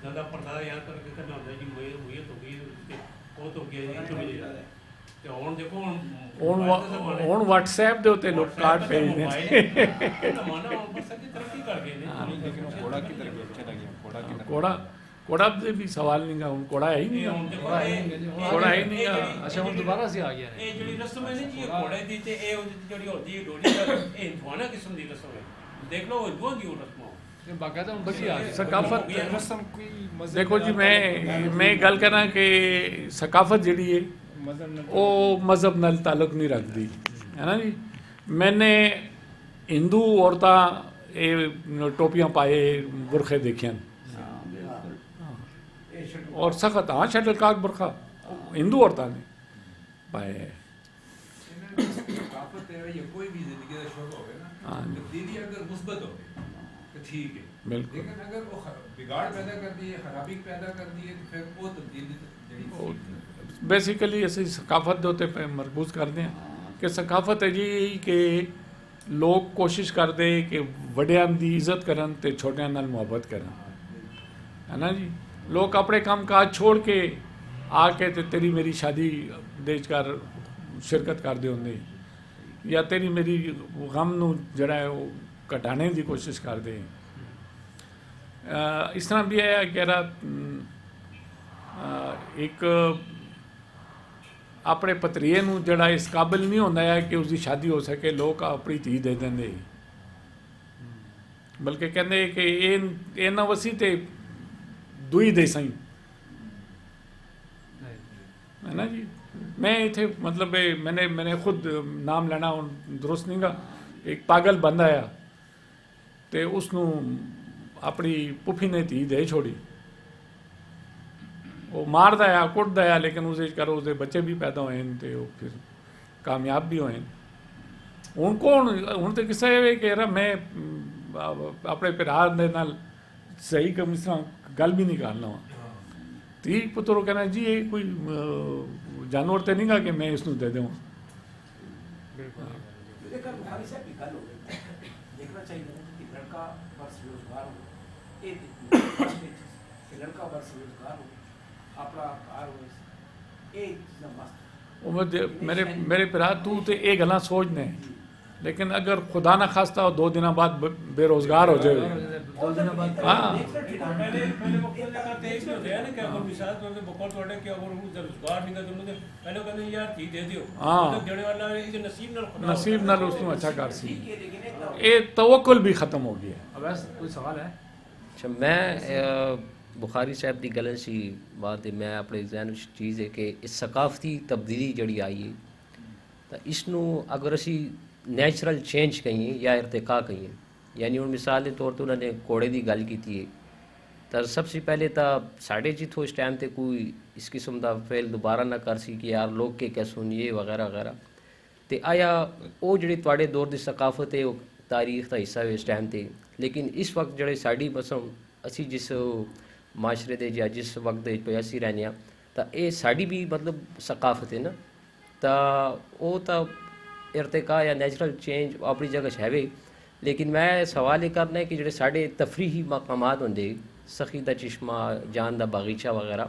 ज़्यादा परदा याद करके करना होता है जी मैयत हो गई वो तो गया ਹੁਣ WhatsApp ਦੇ ਉੱਤੇ ਲੋਕ ਕਾਰਡ ਭੇਜਦੇ ਨੇ। ਕੋੜਾ ਦੇ ਵੀ ਸਵਾਲ ਨਹੀਂ ਗਾ, ਹੁਣ ਕੋੜਾ ਹੈ ਹੀ ਨਹੀਂ, ਕੋੜਾ ਹੈ ਨਹੀਂ ਗਾ। अच्छा हम दोबारा से आ गया ਇਹ ਜਿਹੜੀ ਰਸਮ ਹੈ ਨਾ ਜੀ ਕੋੜੇ ਦੀ ਤੇ ਇਹ ਜਿਹੜੀ ਹੁੰਦੀ ਹੈ ਡੋਲੀ ਦਾ ਇਹ ਦਵਾਨਾ ਕਿਸਮ ਦੀ ਰਸਮ ਹੈ। ਦੇਖ ਲਓ ਉਹ ਦੀ ਰਸਮ बाकायदा हम बची आ गया सकाफत। देखो जी मैं गल करा कि सकाफत जी है वो मजहब नाल ताल्लुक नहीं रखती, है ना जी। मैंने हिंदू औरतां ये टोपियां पाए बुरखे देखे और सख्त, हाँ शटलकॉक बुरखा हिंदू औरतां ने पाए है। सकाफत है या कोई भी जिंदगी का शौक होवे ना, तब्दीली अगर मुस्बत हो तो ठीक है, बिल्कुल। लेकिन अगर वो बिगाड़ पैदा कर दी है, खराबी पैदा कर दी है, तो फिर वो तब्दीली बेसिकली ਅਸੀਂ ਸਕਾਫਤ ਦੇ ਉੱਤੇ ਮਰਕੂਜ਼ ਕਰਦੇ ਹਾਂ ਕਿ ਸਕਾਫਤ ਹੈ ਜੀ ਕਿ ਲੋਕ ਕੋਸ਼ਿਸ਼ ਕਰਦੇ ਕਿ ਵੱਡਿਆਂ ਦੀ ਇੱਜ਼ਤ ਕਰਨ ਤੇ ਛੋਟਿਆਂ ਨਾਲ ਮੁਹੱਬਤ ਕਰਨ, ਹੈ ਨਾ ਜੀ। ਲੋਕ ਆਪਣੇ ਕੰਮ ਕਾਜ ਛੋੜ ਕੇ ਆ ਕੇ ਤੇ ਤੇਰੀ ਮੇਰੀ ਸ਼ਾਦੀ ਦੇ ਵਿਚਕਾਰ ਸ਼ਿਰਕਤ ਕਰਦੇ ਹੁੰਦੇ ਜਾਂ ਤੇਰੀ ਮੇਰੀ ਗਮ ਨੂੰ ਜਿਹੜਾ ਹੈ ਉਹ ਘਟਾਉਣ ਦੀ ਕੋਸ਼ਿਸ਼ ਕਰਦੇ। ਇਸ ਤਰ੍ਹਾਂ ਵੀ ਹੈ ਕਿ ਇੱਕ ਆਪਣੇ ਪਤਰੀਏ ਨੂੰ ਜਿਹੜਾ ਇਸ ਕਾਬਿਲ ਨਹੀਂ ਹੁੰਦਾ ਹੈ ਕਿ ਉਸਦੀ ਸ਼ਾਦੀ ਹੋ ਸਕੇ, ਲੋਕ ਆਪਣੀ ਧੀ ਦੇ ਦਿੰਦੇ, ਬਲਕਿ ਕਹਿੰਦੇ ਕਿ ਇਹ ਨਾ ਵਸੀ ਤੇ ਦੂਈ ਦੇ ਸਹੀ, है ना जी। मैं इतने मतलब मैंने खुद नाम लेना दुरुस्त नहीं गा, एक पागल बंदा आया तो उसनू अपनी पुफी ने धी दे छोड़ी, वो मारदा आया कुटदा आया, लेकिन उस करो उसके बच्चे भी पैदा होए तो वो फिर कामयाब भी होए। हूँ कौन हूँ तो किस्सा है कि यार मैं अपने भरा दे नाल सही कम इस तरह गल भी नहीं करना वा, धी पुत्रों कहना जी ये कोई जानवर तो नहीं गा कि मैं इसनू दे दूँ। लेकिन बुखारी साहब की गल हो गई, देखना चाहिए कि लड़का बस रोजगार हो, कि लड़का बस रोजगार हो, अपना कार हो, ये चीज़ां मस्त। मेरे भरा तू तो ये गल्लां सोचने, लेकिन अगर खुदा ना खास्ता हो 2 दिन बाद बेरोजगार हो जाए, हाँ नसीब नाल उसनू अच्छा कर सी, ये तवक्कुल भी खत्म हो गया। अब कोई सवाल है? अच्छा, मैं बुखारी साहब की गल सी बात है, मैं अपने जहन चीज़ है कि इस सकाफती तब्दीली जड़ी आई है तो इसनू अगर असी नैचुरल चेंज कहिए या इरतिका कहिए, यानी हूँ मिसाल के तौर पर उन्होंने घोड़े की गल की है तो सबसे पहले तो साढ़े जितों इस टाइम पर कोई इस किस्म का फेल दोबारा ना कर सी कि यार लोग के क्या सुनिए वगैरह वगैरह, तो आया वो जी थोड़े दौर की सकाफत है वो तारीख का हिस्सा है इस टाइम पर। लेकिन इस वक्त जड़े साड़ी मसम असी जिस माशरे दे या जिस वक्त असी रहने तो ये साड़ी भी मतलब सकाफत है ना, तो वो तो इरतिका या नैचुरल चेंज अपनी जगह है, लेकिन मैं सवाल ये करना है कि जो साढ़े तफरीही मकामात होंगे सखी दा चश्मा जान दा बागीचा वगैरह,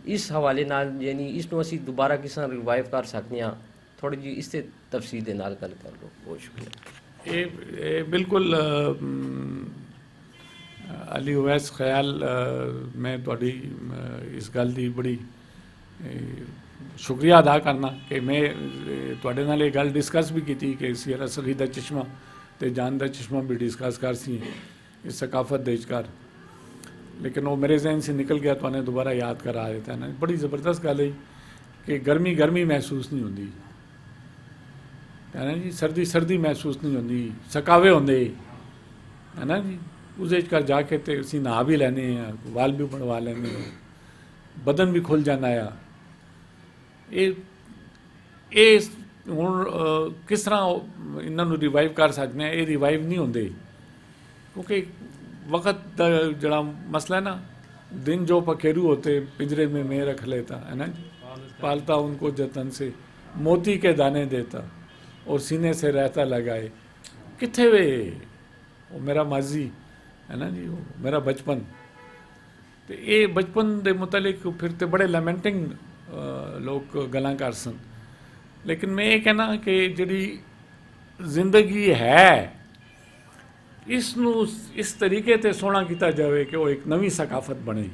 इस हवाले नाल यानी इसनू असी दोबारा किस तरह रिवाइव कर सकते हैं, थोड़ी जी इससे तफसील दे नाल गल कर लो। बहुत शुक्रिया। ये बिल्कुल अली उवैस ख्याल मैं थोड़ी इस गल की बड़ी शुक्रिया अदा करना कि मैं थोड़े नाल ये गल डिस्कस भी की कि सियरा सखी दा चश्मा तो जान दा चश्मा भी डिस्कस कर सी इस सकाफत दे विचकार, लेकिन वो मेरे जहन से निकल गया तो उन्हें दोबारा याद करा देता है ना। बड़ी ज़बरदस्त गल है कि गर्मी गर्मी महसूस नहीं होती, है ना जी, सर्दी सर्दी महसूस नहीं होती, सकावे होंगे, है ना जी। उस विचकार जाके तो असीं नहा भी लैने हैं, वाल भी बनवा लैने, बदन भी खुल जाना है। ये हुण किस तरह इन्हों रिवाइव कर सकते हैं, ये रिवाइव नहीं होंगे क्योंकि वक्त का जड़ा मसला है ना, दिन जो पखेरू होते पिंजरे में मैं रख लेता, है ना, पालता उनको जतन से, मोती के दाने देता और सीने से रहता लगाए, किथे वे वो मेरा माजी, है ना जी, वो मेरा बचपन। तो ये बचपन के मुतलिक फिर तो बड़े लैमेंटिंग लोग गल्लां कर सन, लेकिन मैं ये कहना कि जिहड़ी जिंदगी है इसनू इस तरीके ते सोहना किया जाए कि वो एक नवी सकाफत बने,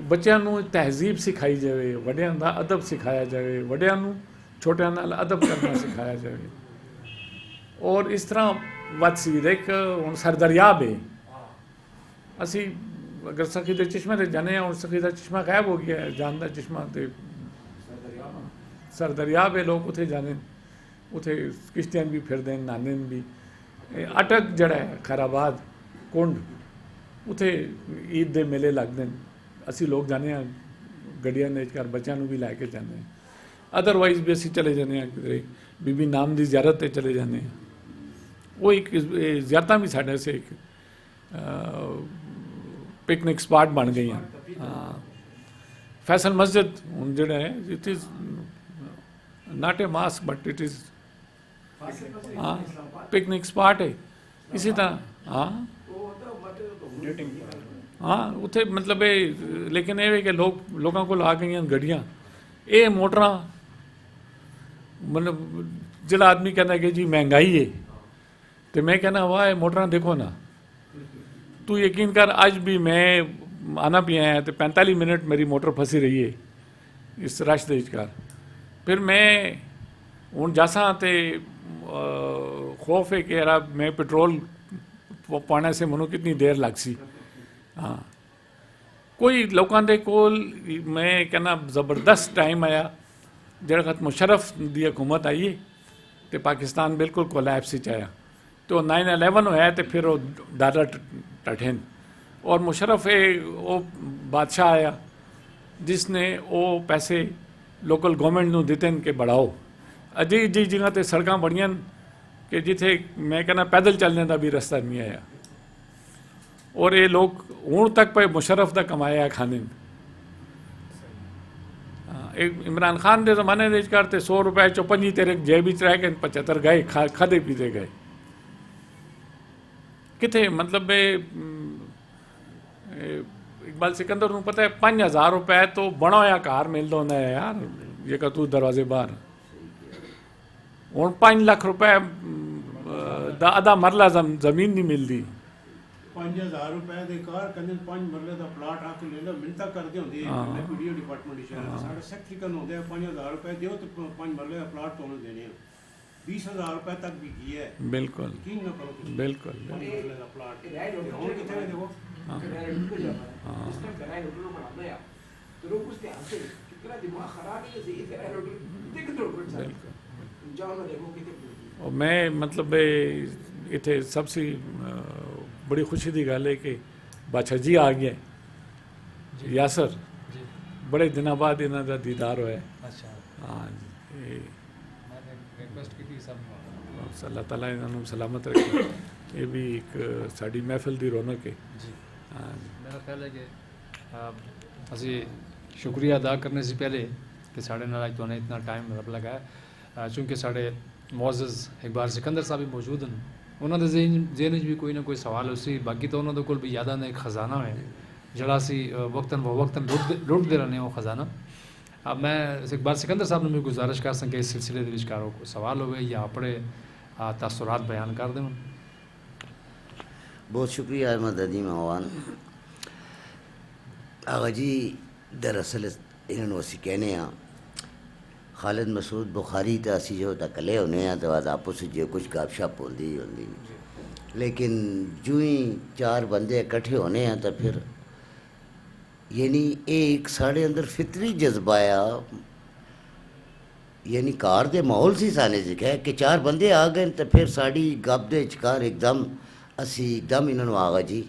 बच्चों नू तहजीब सिखाई जाए, वड्डियां दा अदब सिखाया जाए, वड्डियां नू छोटियां नाल अदब करना सिखाया जाए। और इस तरह वध सी एक हुण सरदरियाब है, असी अगर सखी दे चश्मे ते जाने हैं, सखी दा चश्मा गायब हो गया है, जान दा चश्मा ते सरदरियाब है, लोग उत्थे जाने ਉੱਥੇ ਕਿਸ਼ਤੀਆਂ ਵੀ ਫਿਰਦੇ ਨੇ, ਨਹਾਉਂਦੇ ਨੇ ਵੀ। ਇਹ ਅਟਕ ਜਿਹੜਾ ਹੈ ਖੈਰਾਬਾਦ ਕੁੰਡ, ਉੱਥੇ ਈਦ ਦੇ ਮੇਲੇ ਲੱਗਦੇ ਨੇ। ਅਸੀਂ ਲੋਕ ਜਾਂਦੇ ਹਾਂ ਗੱਡੀਆਂ ਦੇ ਘਰ, ਬੱਚਿਆਂ ਨੂੰ ਵੀ ਲੈ ਕੇ ਜਾਂਦੇ ਹਾਂ। ਅਦਰਵਾਈਜ਼ ਵੀ ਅਸੀਂ ਚਲੇ ਜਾਂਦੇ ਹਾਂ ਕਿਧਰੇ ਬੀਬੀ ਨਾਮ ਦੀ ਜ਼ਿਆਰਤ 'ਤੇ ਚਲੇ ਜਾਂਦੇ ਹਾਂ। ਉਹ ਇੱਕ ਜ਼ਿਆਰਤਾਂ ਵੀ ਸਾਡੇ ਸੇ ਇੱਕ ਪਿਕਨਿਕ ਸਪਾਟ ਬਣ ਗਈਆਂ। ਫੈਸਲ ਮਸਜਿਦ ਹੁਣ ਜਿਹੜਾ ਹੈ, it is not A mask but it is picnic spot ਹੈ ਇਸੇ ਤਰ੍ਹਾਂ। ਹਾਂ ਉੱਥੇ ਮਤਲਬ ਇਹ, ਲੇਕਿਨ ਇਹ ਕਿ ਲੋਕਾਂ ਕੋਲ ਆ ਗਈਆਂ ਗੱਡੀਆਂ, ਇਹ ਮੋਟਰਾਂ, ਮਤਲਬ ਜਿਹੜਾ ਆਦਮੀ ਕਹਿੰਦਾ ਕਿ ਜੀ ਮਹਿੰਗਾਈ ਹੈ, तो मैं कहना हुआ है मोटरा देखो ना, तू यकीन कर आज भी मैं आना भी आया तो 45 मिनट मेरी मोटर फंसी रही है इस रश के विचकार। फिर मैं हूँ जासा तो खौफ है कि यार मैं पेट्रोल पाने से मनो कितनी देर लग सी। हाँ कोई लोगों के कोल मैं कहना ज़बरदस्त टाइम आया जरा खत मुशर्रफ की हुकूमत आई है तो पाकिस्तान बिल्कुल कोलैप्स ही आया। तो 9/11 होया तो फिर वो दादा टठेन और मुशर्रफ वो बादशाह आया जिसने वो पैसे लोकल गवर्नमेंट को दिते कि बढ़ाओ। अजी जी जगह तो सड़क बड़ियां कि जिथे मैं कहना पैदल चलने का भी रास्ता नहीं आया। और ये लोग हूँ तक पे मुशर्रफ का कमाया खाने। एक इमरान खान के जमाने के करते 100 रुपए 55 तेरे जेब च रह के 75 गए खादे पीते गए किथे। मतलब इकबाल सिकंदर को पता है 5000 रुपए तो बना हुआ घर मिलता होंगे यार, ये का तू दरवाजे बाहर। हूँ 5 लाख रुपए आधा मरला जमीन नहीं मिलती। 5000 रुपए ਦੇ ਕਾਰ ਕਹਿੰਦੇ 5 ਮਰਲੇ ਦਾ ਪਲਾਟ ਆ ਕੇ ਲੈ ਲਓ, ਮਿੰਤਾ ਕਰਦੇ ਹੁੰਦੇ ਆ ਵੀਡੀਓ ਡਿਪਾਰਟਮੈਂਟ ਸ਼ਹਿਰ ਸਾਡਾ ਸੈਕਟਰੀਕਨ ਹੁੰਦੇ ਆ 5000 रुपए ਦਿਓ ਤੇ 5 ਮਰਲੇ ਦਾ ਪਲਾਟ ਤੁਹਾਨੂੰ ਦੇਣੇ ਆ। 20000 रुपए तक भी की है। बिल्कुल यकीन ना करो, बिल्कुल मरले ਦਾ ਪਲਾਟ ਹੁਣ ਕਿੱਥੇ ਦੇਖੋ तो लोग पूछते हैं कितना दिमाग खराब है ये देख दो जाओ ना देखो कितने। और मैं मतलब इतने सबसे बड़ी खुशी की गल है कि बादशाह जी आ गए यासर बड़े दिनों बाद इन्हों का दीदार होया। अच्छा हाँ मैंने रिक्वेस्ट की थी सब अल्लाह ताला इन्हों सलामत रखे। ये भी एक साड़ी महफिल की रौनक है जी। हाँ मेरा ख्याल है कि असी शुक्रिया अदा करने से पहले कि साढ़े नाल तो इतना टाइम रब लगाया चूँकि साढ़े मुअज़्ज़ज़ इकबाल सिकंदर साहब भी मौजूद हैं। उन्होंने जेहन भी कोई ना कोई सवाल उसी बाकी तो उन्होंने कोल भी यादा ने एक खजाना है जड़ा असी वक्तन व वक्तन लुटते रहने वो खजाना। अब मैं इकबाल सिकंदर साहब ने भी गुजारिश कर सकें इस सिलसिले के विचकारों को सवाल हो या अपने तासुरात बयान कर दें। बहुत शुक्रिया अहमद अदीम आवान आगा जी। दरअसल इन्होंने असी कहने खालिद मसूद बुखारी तो असी जो कले होने तो बाद आपस जो कुछ गपशप होती होती, लेकिन जो ही 4 बंदे इकट्ठे होने हैं तो फिर यानी एक साढ़े अंदर फितरी जज्बा आया, यानी कार दे माहौल से साने सिखाया कि 4 बंदे आ गए तो फिर साड़ी गप दे चकार एकदम असी एकदम इन्होंने आगा जी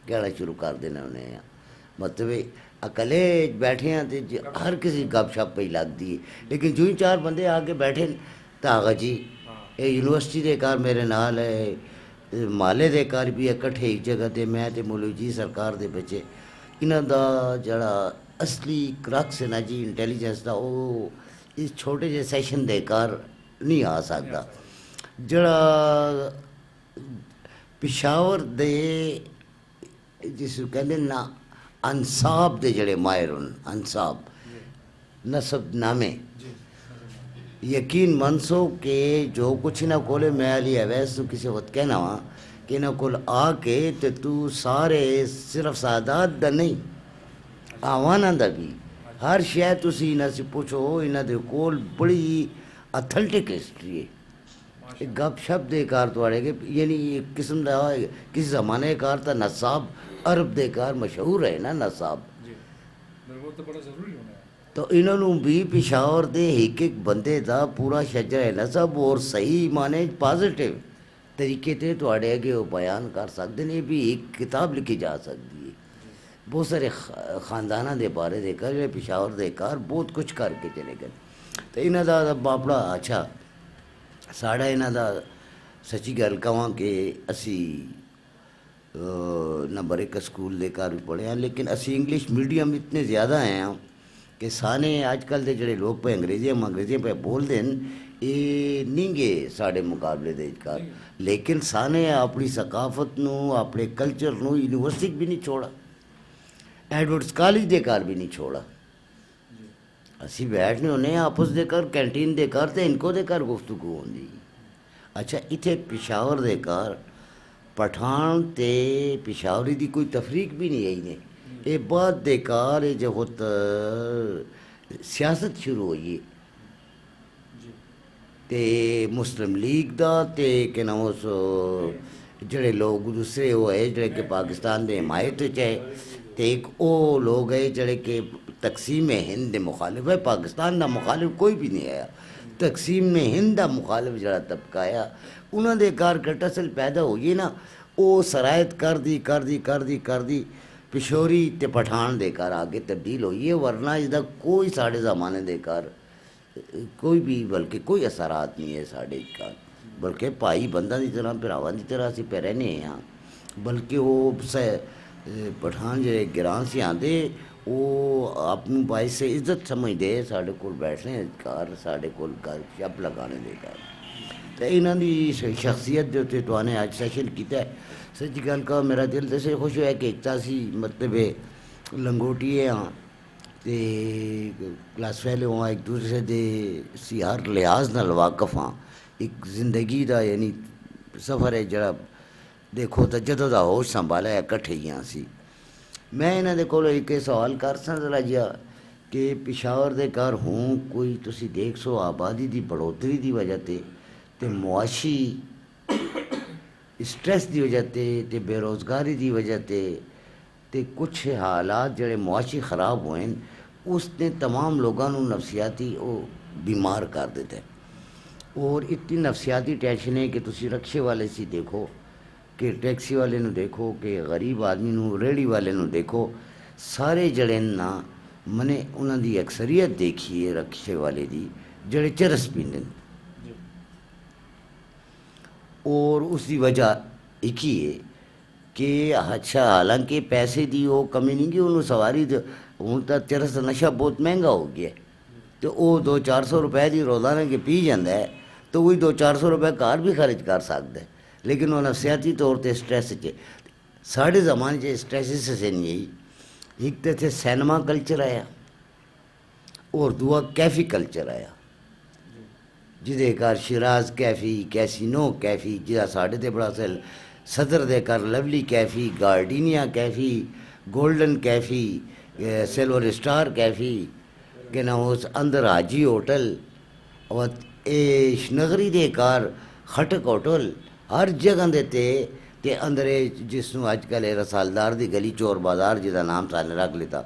कहना शुरू कर देना उन्हें। मतलब अकेले बैठे हैं तो हर किसी गप शप पे लगती है, लेकिन जो ही 4 बंदे आके बैठे तो आगा जी ये यूनिवर्सिटी के घर मेरे नाल है, माले के घर भी इकट्ठे एक जगह ते मैं ते मौलवी जी सरकार के बच्चे इन्हों का जड़ा असली क्रक्स है ना जी इंटैलीजेंस का वो इस छोटे जे सैशन के घर नहीं आ सकता। जड़ा पिशावर दे जिस कहते ना अंसाब दे जड़े माहिर होन अंसाब नसब नामे यकीन मनसो के जो कुछ इन्हों को मैं अली अवैस किसी वक्त कहना वा कि इन्हों को आके तो तू सारे सिर्फ सादात दा नहीं आवाना दा भी हर शय तुसी इन्हों से पूछो इन्हों दे कोल बड़ी अथेंटिक हिस्ट्री है। गप शप दे कार थोड़े के यानी एक किस्म का किसी जमाने कार था नसाब अरब दे कार मशहूर है ना नसाब। बिल्कुल तो बड़ा ज़रूरी होना है। तो इन्होंने भी पिशावर दे एक बंदे का पूरा शजर नसब और सही माने पॉजिटिव तरीके से थोड़े अगे वो बयान कर सकते हैं। भी एक किताब लिखी जा सकती है बहुत सारे खानदाना के बारे देखा जो पिशावर दे कार बहुत कुछ करके चले गए। तो इन्हों का बापड़ा अच्छा साड़ा इन्हों का सच्ची गल कहां कि असी नंबर 1 स्कूल के घर भी पढ़े हैं, लेकिन असी इंग्लिश मीडियम इतने ज़्यादा हैं कि साने अजकल के जोड़े लोग पे अंग्रेजी पे बोलते हैं ये नहीं गे साढ़े मुकाबले दे कर, लेकिन साने अपनी सकाफत नू अपने कल्चर नू यूनिवर्सिटी भी नहीं छोड़ा, एडवर्ड्स कॉलेज दे घर भी नहीं छोड़ा। असी बैठने होने आपस दे घर कैंटीन दे घर तो इनको दे घर गुफ्तगू होंगी। अच्छा इतने पिशावर दे घर पठान ते पिशावरी दी कोई तफरीक भी नहीं आई ने, ये बाद दे कार जो होत सियासत शुरू हुई ते मुस्लिम लीग दा ते के नाम उस जड़े लोग दूसरे वो है जड़े के पाकिस्तान दे हिमायत च है, ते एक वो लोग है जड़े के तकसीम हिंद दे मुखालिफ है, पाकिस्तान दा मुखालिफ कोई भी नहीं आया, तकसीम हिंद दा मुखालिफ जड़ा तबका आया उन्होंने कार गटसल पैदा हो गई ना, वो सरायत कर दी पिशोरी ते पठान दे कर आगे तब्दील हुई है, वरना इसका कोई साढ़े ज़माने दे कर कोई भी बल्कि कोई असरात नहीं है साढ़े का, बल्कि भाई बंदा की तरह भरावां की तरह असी पे रहने हाँ, बल्कि वो पठान जो गिरां से आते वो अपनी बाई से इज्जत समझते साढ़े कोल बैठने घर साढ़े कोल गप लगाने दे घर। तो इन्हों की शख्सियत के उत्ते तुआने अज सैशन किया है। सच्ची गल का मेरा दिल दसे खुश होया कि एक तो असी मतलब लंगोटिए हाँ तो क्लास फैले हाँ, एक दूसरे दे सी हर लिहाज नाल वाकफ हाँ, एक जिंदगी का यानी सफ़र है जरा देखो तो जदों का होश संभाला है कट्ठे ही हाँ सी। मैं इन्होंने को एक सवाल कर सा जरा जिहा कि पिशावर दे घर हूँ कोई तुसी देख सो आबादी की बढ़ोतरी की वजह ते मुआशी स्ट्रेस की वजह ते बेरोज़गारी की वजह ते कुछ हालात जड़े मुआशी ख़राब हुए उसने तमाम लोगों को नफसियाती वो बीमार कर देते और इतनी नफसियाती टेंशन है कि तुसी रक्शे वाले सी देखो कि टैक्सी वाले नू देखो कि गरीब आदमी नू रेहड़ी वाले नू देखो, सारे जड़े ना मने उन्हों की अक्सरियत देखी है रक्शे वाले दी जड़े चरस पींदे और उसकी वजह एक ही है कि अच्छा हालांकि पैसे की वो कमी नहीं की उन्होंने सवारी हूँ तो चरस का नशा बहुत महंगा हो गया तो वो 200-400 रुपए की रोज़ाना के पी जाता है तो वही 200-400 रुपए घर भी खर्च कर सकता है, लेकिन वो नफसियाती तौर पर स्ट्रेस च साढ़े ज़माने च स्ट्रेस से नहीं आई। एक तो इतने सिनेमा कल्चर आया और दूआ कैफी कल्चर आया जिदे घर शिराज कैफी कैसीनो कैफी जिदा साढ़े ते बड़ा सदर दे घर lovely cafe gardenia cafe golden cafe silver star cafe के ना उस अंदर हाजी होटल और नगरी दे घर खटक होटल हर जगह देते ते अंदर जिसनों अजकल रसालदार दी गली चोर बाजार जिदा नाम साने रख लेता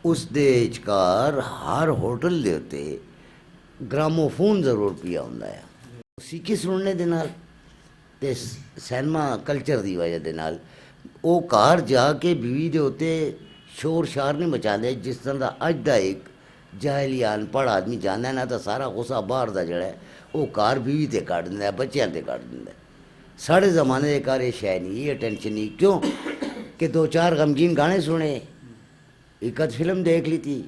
उस दे विचकार हर होटल दे उत्ते ग्रामोफोन जरूर पिया होंदा है। सीखी सुनने दे नाल ते सिनेमा कल्चर की वजह दे नाल वो घर जाके बीवी दे उत्ते शोर शार नहीं मचाते जिस तरह का अज का एक जाहली अनपढ़ आदमी जाना है ना तो सारा गुस्सा बाहर का जड़ा है वो घर बीवी ते कट दिंदा है बच्चों ते कट दिंदा है। साढ़े ज़माने के घर ये शै नहीं ये टेंशन नहीं क्यों कि 2-4 गमगीन गाने सुने एक अद फिल्म देख ली थी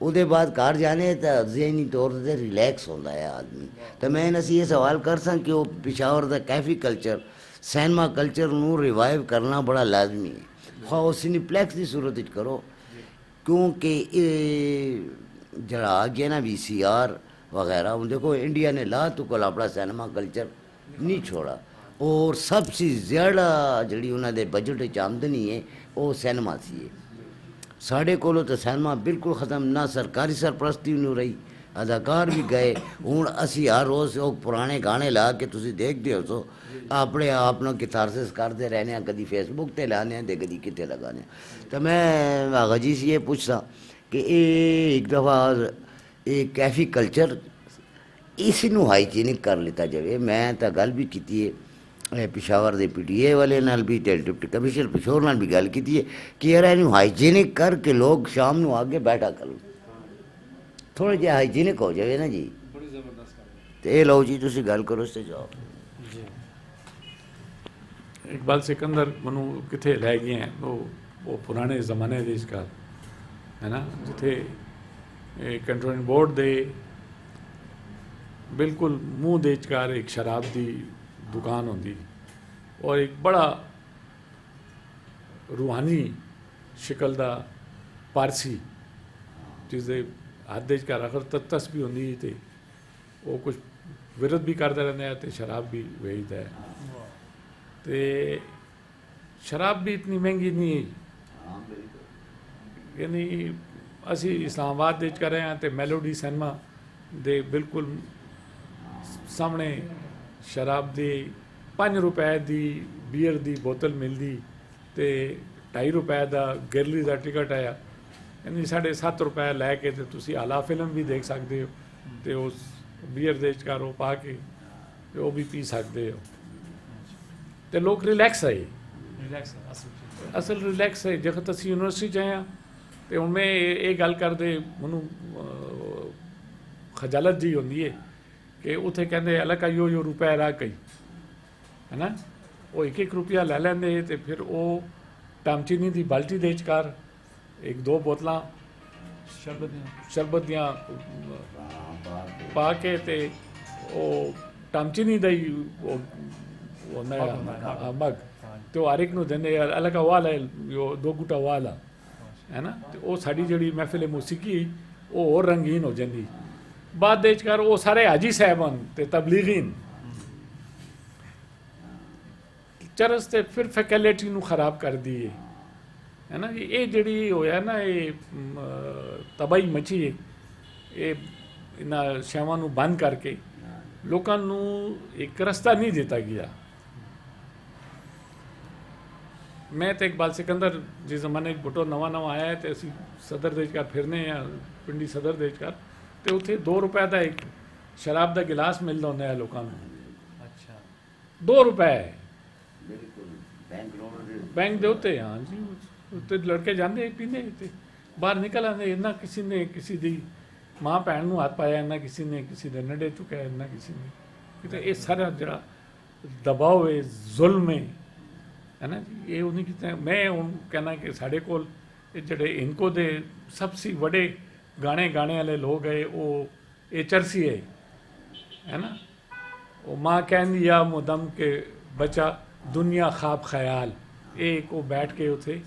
उसके बाद घर जाने तो जहनी तौर पर रिलैक्स होता है आदमी। तो मैं असी ये सवाल कर सा कि वो पिशावर का कैफी कल्चर सिनेमा कल्चर नू रिवाइव करना बड़ा लाजमी है, हाँ वो सिनीप्लैक्स की सूरत करो क्योंकि जरा आ गया ना VCR वगैरह हूँ देखो इंडिया ने ला तो कल अपना सिनेमा कल्चर नहीं छोड़ा और सबसे ज़्यादा जी उन्होंने बजट आमदनी है वो सिनेमा सी है। साढ़े कोलों तो सिनेमा बिल्कुल ख़त्म ना सरकारी सरपरस्ती नहीं रही अदाकार भी गए हूँ असी हर रोज़ वो पुराने गाने ला के तुसी देखते हो सो अपने आप न किथारसिस करते रहने कभी फेसबुक ते लाने ते कभी कितने लगाने। तो मैं आगा जी से ये पूछता ਕਿ ਇਹ ਇੱਕ ਦਫਾ ਇਹ ਕੈਫੀ ਕਲਚਰ ਇਸ ਨੂੰ ਹਾਈਜੀਨਿਕ ਕਰ ਲਿੱਤਾ ਜਾਵੇ। ਮੈਂ ਤਾਂ ਗੱਲ ਵੀ ਕੀਤੀ ਹੈ ਪਿਸ਼ਾਵਰ ਦੇ PTA ਵਾਲੇ ਨਾਲ ਵੀ ਤੇ ਡਿਪਟੀ ਕਮਿਸ਼ਨਰ ਪਿਸ਼ੋਰ ਨਾਲ ਵੀ ਗੱਲ ਕੀਤੀ ਹੈ ਕਿ ਯਾਰ ਇਹਨੂੰ ਹਾਈਜੀਨਿਕ ਕਰਕੇ ਲੋਕ ਸ਼ਾਮ ਨੂੰ ਆਗੇ ਬੈਠਾ ਕਰਨ, ਥੋੜ੍ਹਾ ਜਿਹਾ ਹਾਈਜੀਨਿਕ ਹੋ ਜਾਵੇ ਨਾ ਜੀ। ਤੇ ਇਹ ਲਓ ਜੀ ਤੁਸੀਂ ਗੱਲ ਕਰੋ ਇਸ 'ਤੇ ਜਾਓ। ਇਕਬਾਲ ਸਿਕੰਦਰ ਮੈਨੂੰ ਕਿੱਥੇ ਲੈ ਗਏ ਹੈ ਉਹ ਪੁਰਾਣੇ ਜ਼ਮਾਨੇ ਦੇ ਇਸ ਘਰ ਹੈ ਨਾ, ਜਿੱਥੇ ਕੰਟਰੋਲਿੰਗ ਬੋਰਡ ਦੇ ਬਿਲਕੁਲ ਮੂੰਹ ਦੇ ਵਿਚਕਾਰ ਇੱਕ ਸ਼ਰਾਬ ਦੀ ਦੁਕਾਨ ਹੁੰਦੀ ਔਰ ਇੱਕ ਬੜਾ ਰੂਹਾਨੀ ਸ਼ਕਲ ਦਾ ਪਾਰਸੀ ਜਿਹਦੇ ਹੱਥ ਦੇ ਵਿਚਕਾਰ ਅਖਰ ਤਸਬੀਹ ਹੁੰਦੀ ਤੇ ਉਹ ਕੁਝ ਵਿਰੋਧ ਵੀ ਕਰਦਾ ਰਹਿੰਦਾ ਹੈ ਤੇ ਸ਼ਰਾਬ ਵੀ ਵੇਚਦਾ ਹੈ। ਤੇ ਸ਼ਰਾਬ ਵੀ ਇਤਨੀ ਮਹਿੰਗੀ ਨਹੀਂ ਹੈ, ਯਾਨੀ ਅਸੀਂ ਇਸਲਾਮਾਬਾਦ ਦੇ ਵਿੱਚ ਕਰ ਰਹੇ ਹਾਂ ਤੇ ਮੈਲੋਡੀ ਸਿਨੇਮਾ ਦੇ ਬਿਲਕੁਲ ਸਾਹਮਣੇ ਸ਼ਰਾਬ ਦੀ 5 ਰੁਪਏ ਦੀ ਬੀਅਰ ਦੀ ਬੋਤਲ ਮਿਲਦੀ ਤੇ 2.5 ਰੁਪਏ ਦਾ ਗੈਲਰੀ ਦਾ ਟਿਕਟ ਆਇਆ, ਯਾਨੀ 7.5 ਰੁਪਏ ਲੈ ਕੇ ਤੇ ਤੁਸੀਂ ਆਲਾ ਫਿਲਮ ਵੀ ਦੇਖ ਸਕਦੇ ਹੋ ਤੇ ਉਸ ਬੀਅਰ ਦੇ ਵਿਚਕਾਰ ਉਹ ਪਾ ਕੇ ਤੇ ਉਹ ਵੀ ਪੀ ਸਕਦੇ ਹੋ ਤੇ ਲੋਕ ਰਿਲੈਕਸ ਹੈ, ਅਸਲ ਰਿਲੈਕਸ ਹੈ। ਜਦ ਅਸੀਂ ਯੂਨੀਵਰਸਿਟੀ 'ਚ ਆਏ ਹਾਂ ਤੇ ਹੁਣ ਮੈਂ ਇਹ ਗੱਲ ਕਰਦੇ ਮੈਨੂੰ ਖਜਾਲਤ ਜੀ ਹੁੰਦੀ ਹੈ ਕਿ ਉੱਥੇ ਕਹਿੰਦੇ ਅਲੱਗ ਯੋ ਰੁਪਏ ਰਾ ਕਈ ਹੈ ਨਾ, ਉਹ 1-1 ਰੁਪਇਆ ਲੈ ਲੈਂਦੇ ਤੇ ਫਿਰ ਉਹ ਟਾਮਚੀਨੀ ਦੀ ਬਾਲਟੀ ਦੇ ਵਿਚਕਾਰ 1-2 ਬੋਤਲਾਂ ਸ਼ਰਬਤ ਦੀਆਂ ਪਾ ਕੇ ਤੇ ਉਹ ਟਾਮਚੀਨੀ ਦਾ ਹੀ ਉਹ ਨया ਮਗ ਤੇ ਉਹ ਹਰ ਇੱਕ ਨੂੰ ਦਿੰਦੇ ਅਲੱਗ ਵਾਲਾ 2 ਗੁੱਟਾ ਵਾਲਾ ਹੈ ਨਾ, ਤੇ ਉਹ ਸਾਡੀ ਜਿਹੜੀ ਮਹਿਫਿਲ ਮੂਸੀਕੀ ਉਹ ਹੋਰ ਰੰਗੀਨ ਹੋ ਜਾਂਦੀ। ਬਾਅਦ ਦੇ ਵਿਚਕਾਰ ਉਹ ਸਾਰੇ ਹਾਜੀ ਸਾਹਿਬਾਨ ਤੇ ਤਬਲੀਗੀਨ ਚਰਸ ਤੇ ਫਿਰ ਫੈਕਲਟੀ ਨੂੰ ਖਰਾਬ ਕਰਦੀ ਹੈ ਨਾ। ਇਹ ਜਿਹੜੀ ਹੋਇਆ ਨਾ ਇਹ ਤਬਾਹੀ ਮਚੀ ਹੈ, ਇਹ ਇਹਨਾਂ ਸ਼ੈਵਾਂ ਨੂੰ ਬੰਦ ਕਰਕੇ ਲੋਕਾਂ ਨੂੰ ਇੱਕ ਰਸਤਾ ਨਹੀਂ ਦਿੱਤਾ ਗਿਆ। ਮੈਂ ਤੇ ਇਕਬਾਲ ਸਿਕੰਦਰ ਜਿਸ ਜ਼ਮਾਨੇ ਭੁੱਟੋ ਨਵਾਂ ਆਇਆ ਹੈ ਤੇ ਅਸੀਂ ਸਦਰ ਦੇ ਵਿਚਕਾਰ ਫਿਰਨੇ ਆ, ਪਿੰਡੀ ਸਦਰ ਦੇ ਵਿਚਕਾਰ ਤੇ ਉੱਥੇ 2 ਰੁਪਏ ਦਾ ਇੱਕ ਸ਼ਰਾਬ ਦਾ ਗਿਲਾਸ ਮਿਲਦਾ ਹੁੰਦਾ ਹੈ ਲੋਕਾਂ ਨੂੰ। ਅੱਛਾ 2 ਰੁਪਏ ਬੈਂਕ ਦੇ ਉੱਤੇ, ਹਾਂ ਜੀ ਉੱਤੇ ਲੜਕੇ ਜਾਂਦੇ ਪੀਂਦੇ ਤੇ ਬਾਹਰ ਨਿਕਲ ਆਉਂਦੇ। ਨਾ ਕਿਸੇ ਨੇ ਕਿਸੇ ਦੀ ਮਾਂ ਭੈਣ ਨੂੰ ਹੱਥ ਪਾਇਆ, ਨਾ ਕਿਸੇ ਨੇ ਕਿਸੇ ਦੇ ਨੇੜੇ ਚੁੱਕਿਆ, ਨਾ ਕਿਸੇ ਨੇ ਕਿਤੇ। ਇਹ ਸਾਰਾ ਜਿਹੜਾ ਦਬਾਅ ਹੈ, ਜ਼ੁਲਮ ਹੈ ਨਾ ਜੀ, ਇਹ ਉਹਨੇ ਕੀਤਾ। ਮੈਂ ਹੁਣ ਕਹਿਣਾ ਕਿ ਸਾਡੇ ਕੋਲ ਇਹ ਜਿਹੜੇ ਇਨਕੋ ਦੇ ਸਭ ਸੇ ਵੱਡੇ ਗਾਣੇ ਵਾਲੇ ਲੋਕ ਹੈ ਉਹ ਇਹ ਚਰਸੀ ਹੈ ਨਾ। ਉਹ ਮਾਂ ਕਹਿੰਦੀ ਆ ਮੁਦਮ ਕੇ ਬੱਚਾ ਦੁਨੀਆ ਖਾਬ ਖਿਆਲ, ਇਹ ਕੋ ਬੈਠ ਕੇ ਉੱਥੇ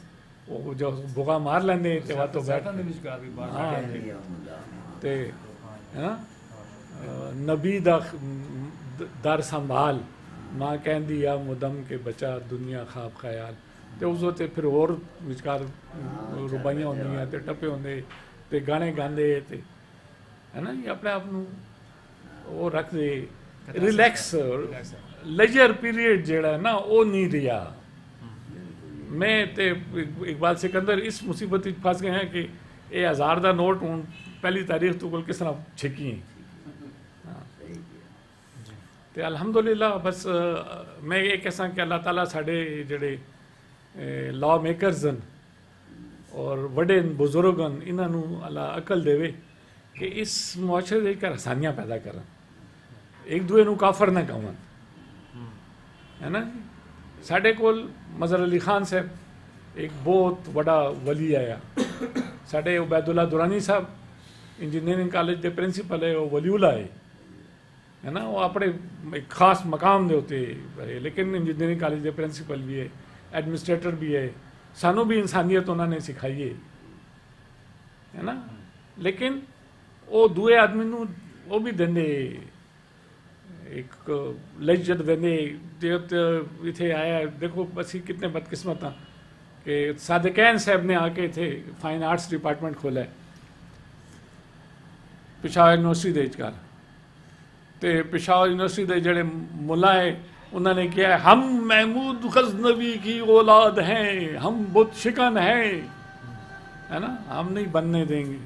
ਉਹ ਜੋ ਬੁਗਾ ਮਾਰ ਲੈਂਦੇ ਤੇ ਵਾਤੋਂ ਬੈਠ ਤੇ ਹੈ ਨਾ ਨਬੀ ਦਾ ਦਰ ਸੰਭਾਲ, ਮਾਂ ਕਹਿੰਦੀ ਆ ਮੁਦਮ ਕੇ ਬੱਚਾ ਦੁਨੀਆ ਖਾਬ ਖਿਆਲ। ਤੇ ਉਸ ਉੱਤੇ ਫਿਰ ਹੋਰ ਵਿਚਕਾਰ ਰੁਬਾਈਆਂ ਹੁੰਦੀਆਂ ਤੇ ਟੱਪੇ ਹੁੰਦੇ ਤੇ ਗਾਣੇ ਗਾਉਂਦੇ ਤੇ ਹੈ ਨਾ ਜੀ, ਆਪਣੇ ਆਪ ਨੂੰ ਉਹ ਰੱਖਦੇ ਰਿਲੈਕਸ। ਲੇਜਰ ਪੀਰੀਅਡ ਜਿਹੜਾ ਨਾ ਉਹ ਨਹੀਂ ਰਿਹਾ। ਮੈਂ ਤੇ ਇਕਬਾਲ ਸਿਕੰਦਰ ਇਸ ਮੁਸੀਬਤ ਵਿੱਚ ਫਸ ਗਏ ਹਾਂ ਕਿ ਇਹ 1000 ਦਾ ਨੋਟ ਹੁਣ ਪਹਿਲੀ ਤਾਰੀਖ ਤੋਂ ਕੋਲ ਕਿਸ ਤਰ੍ਹਾਂ ਛਿੱਕੀਏ। ਤੇ ਅਲਹਮਦੁਲਿਲਾ ਬਸ ਮੈਂ ਇਹ ਕਹਿ ਕਿ ਅੱਲਾਹ ਤਾਲਾ ਸਾਡੇ ਜਿਹੜੇ ਲਾ ਮੇਕਰਸ ਹਨ ਔਰ ਵੱਡੇ ਬਜ਼ੁਰਗ ਹਨ, ਇਹਨਾਂ ਨੂੰ ਅੱਲਾਹ ਅਕਲ ਦੇਵੇ ਕਿ ਇਸ ਮੁਆਸ਼ਰੇ ਦੇ ਘਰ ਆਸਾਨੀਆਂ ਪੈਦਾ ਕਰਨ, ਇੱਕ ਦੂਏ ਨੂੰ ਕਾਫਰ ਨਾ ਕਹਣ ਹੈ ਨਾ। ਸਾਡੇ ਕੋਲ ਮਜ਼ਹਰ ਅਲੀ ਖਾਨ ਸਾਹਿਬ ਇੱਕ ਬਹੁਤ ਵੱਡਾ ਵਲੀ ਆਇਆ, ਸਾਡੇ ਉਬੈਦੁੱਲਾ ਦੁਰਾਨੀ ਸਾਹਿਬ ਇੰਜੀਨੀਅਰਿੰਗ ਕਾਲਜ ਦੇ ਪ੍ਰਿੰਸੀਪਲ ਹੈ, ਉਹ ਵਲੀਉਲਾ ਹੈ ਨਾ। ਉਹ ਆਪਣੇ ਇੱਕ ਖਾਸ ਮਕਾਮ ਦੇ ਉੱਤੇ ਹੈ, ਲੇਕਿਨ ਇੰਜੀਨੀਅਰਿੰਗ ਕਾਲਜ ਦੇ ਪ੍ਰਿੰਸੀਪਲ ਵੀ ਹੈ, ਐਡਮਿਨਿਸਟ੍ਰੇਟਰ ਵੀ ਹੈ। ਸਾਨੂੰ ਵੀ ਇਨਸਾਨੀਅਤ ਉਹਨਾਂ ਨੇ ਸਿਖਾਈ ਹੈ ਨਾ। ਲੇਕਿਨ ਉਹ ਦੂਏ ਆਦਮੀ ਨੂੰ ਉਹ ਵੀ ਦਿੰਦੇ ਇੱਕ ਲਜਤ ਦਿੰਦੇ ਜੇ ਇੱਥੇ ਆਇਆ। ਦੇਖੋ ਅਸੀਂ ਕਿਤਨੇ ਬਦਕਿਸਮਤ ਹਾਂ ਕਿ ਸਾਦਿਕੈਨ ਸਾਹਿਬ ਨੇ ਆ ਕੇ ਇੱਥੇ ਫਾਈਨ ਆਰਟਸ ਡਿਪਾਰਟਮੈਂਟ ਖੋਲ੍ਹਿਆ ਪਿਸ਼ਾਵਰ ਯੂਨੀਵਰਸਿਟੀ ਦੇ ਵਿਚਕਾਰ। ਤੇ ਪਿਸ਼ਾਵਰ ਯੂਨੀਵਰਸਿਟੀ ਦੇ ਜਿਹੜੇ ਮੁੱਲਾ ਹੈ ਉਹਨਾਂ ਨੇ ਕਿਹਾ ਹਮ ਮਹਿਮੂਦ ਗਜ਼ਨਵੀ ਕੀ औलाद हैं, हम बुत शिकन हैं। है ना, हम नहीं बनने देंगे।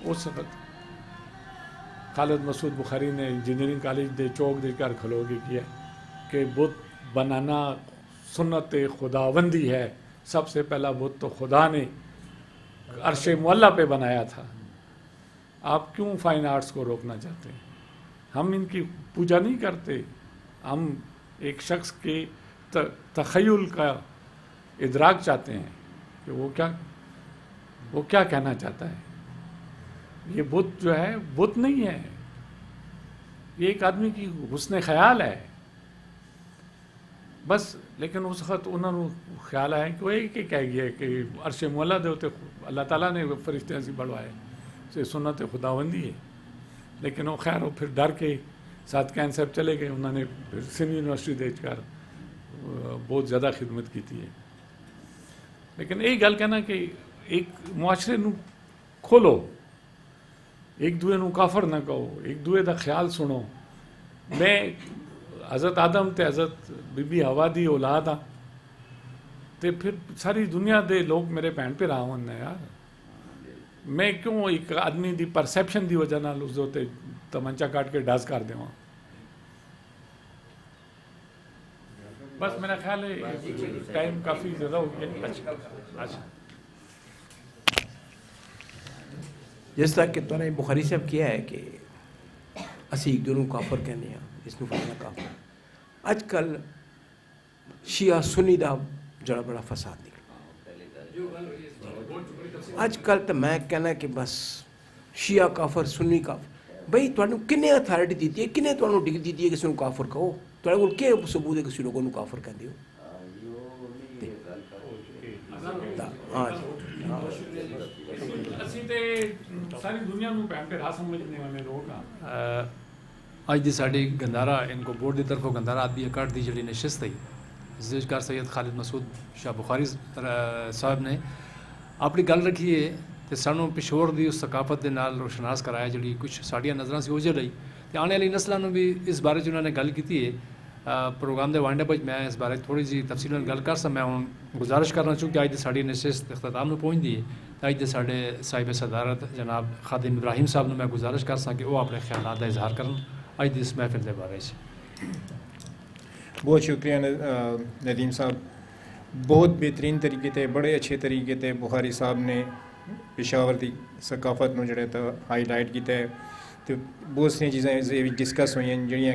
उस वक्त खालिद मसूद बुखारी ने इंजीनियरिंग कॉलेज दे चौक दे घर खलो के किया कि बुत बनाना सुन्नत खुदाबंदी है। सबसे पहला बुत तो खुदा ने अर्श मुअल्ला पे बनाया था। आप क्यों फाइन आर्ट्स को रोकना चाहते हैं? हम इनकी पूजा नहीं करते, हम एक शख्स के तखय्युल का इदराक चाहते हैं कि वो क्या कहना चाहता है। ये बुत जो है बुत नहीं है, ये एक आदमी की हुस्न ख्याल है बस। लेकिन उस वक्त उन्होंने ख्याल आया कि वो एक ही कह गया कि अर्श मुअल्ला दे होते अल्लाह ताला ने फरिश्ते से बढ़वाए से सुन्नत खुदाबंदी है। लेकिन वो खैर वो फिर डर के साथ कैन साहब चले गए, उन्होंने फिर सिंध यूनिवर्सिटी देकर बहुत ज़्यादा खिदमत की थी। लेकिन यही गल कहना कि एक मुआशरे नू खोलो, एक दूए नू काफर ना कहो, एक दूए का ख्याल सुनो। मैं हज़रत आदम ते हज़रत बीबी हवा दी औलाद हाँ, तो फिर सारी दुनिया दे लोग मेरे भैन भरा होने यार। मैं क्यों एक आदमी की परसैप्शन की वजह नाल उस उत्ते तमंचा काट के डस कर देवां। बस मेरा ख्याल है टाइम काफ़ी ज़्यादा हो गया। अच्छा जिस तरह कि तुमने बुखारी साहब किया है कि असी एक दूनों काफर कहने हैं, इसमें फलाना काफर। अजकल शिया सुन्नी दा जड़ा बड़ा फसाद निकला। अजकल तो मैं कहना कि बस शिया काफर सुन्नी काफर, भाई तुहानू किन्ने अथॉरिटी दी है, किन्ने तुहानू डिग्री दी है किसी को काफर कहो? तुहाडे कोल क्या सबूत है किसी लोगों को काफर कहते हो? हाँ सारी दुनिया में भैन भरा समझने वाले लोग हाँ। अज दी साड़ी गंदारा इनको बोर्ड की तरफों गंदारा आदमी अकाट की जी नशिस्त थी, जिस कार सैयद खालिद मसूद शाह बुखारी साहब ने अपनी गल रखी है तो सानू पिछोड़ की उस सकाफत के नाल रोशनास कराया जी कुछ साड़ियाँ नज़र से ओझल रही। तो आने वाली नस्लों भी इस बारे उन्होंने गल की है। प्रोग्राम के वाइंड अप मैं इस बारे थोड़ी जी तफसील गल कर सा। मैं हूँ गुजारिश करना चाहूँ कि अज की साड़ी नशिस्त अख्ताम पहुँचती है तो अज के साढ़े साहिब सदारत जनाब खादिम इब्राहिम साहब ने मैं गुजारिश कर सा कि वो अपने ख्याल का इजहार कर अज की इस महफिल के बारे में। बहुत शुक्रिया नदीम साहब, बहुत बेहतरीन तरीके से बड़े अच्छे तरीके से बुखारी साहब ने पेशावर की सकाफत में जोड़े तो हाईलाइट किया है। तो बहुत सारी चीज़ें डिस्कस हुई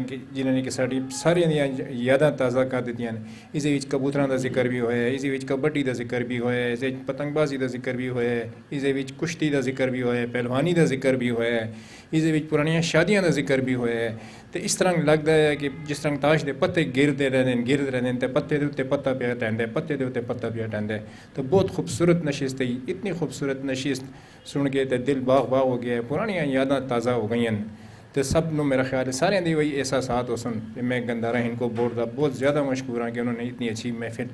कि जिन्होंने कि साड़ी सारिया यादा ताज़ा कर दी हैं। इस कबूतरों का जिक्र भी होया, इस कबड्डी का जिक्र भी होया, इस पतंगबाजी का जिक्र भी होया, इस कुश्ती का जिक्र भी होया, पहलवानी का जिक्र भी होया, इस पुरानिया शादियों का जिक्र भी होया। तो इस तरह लगता है कि जिस तरह ताश के पत्ते गिरते रहते हैं तो पत्ते के उत्ते पत्ता पिया टहंदा, पत्ते के उत्ते पत्ता पिया टहंदा। तो बहुत खूबसूरत नशिस्त है, इतनी खूबसूरत नशिस्त सुन के तो दिल बाग बाग हो गया, पुरानिया यादां ताज़ा हो गई। तो सब नो मेरा ख्याल है सारे दी वही एहसासात हो सन। मैं गंदारा इनको बोर्ड का बहुत ज़्यादा मशहूर हाँ कि उन्होंने इतनी अच्छी महफिल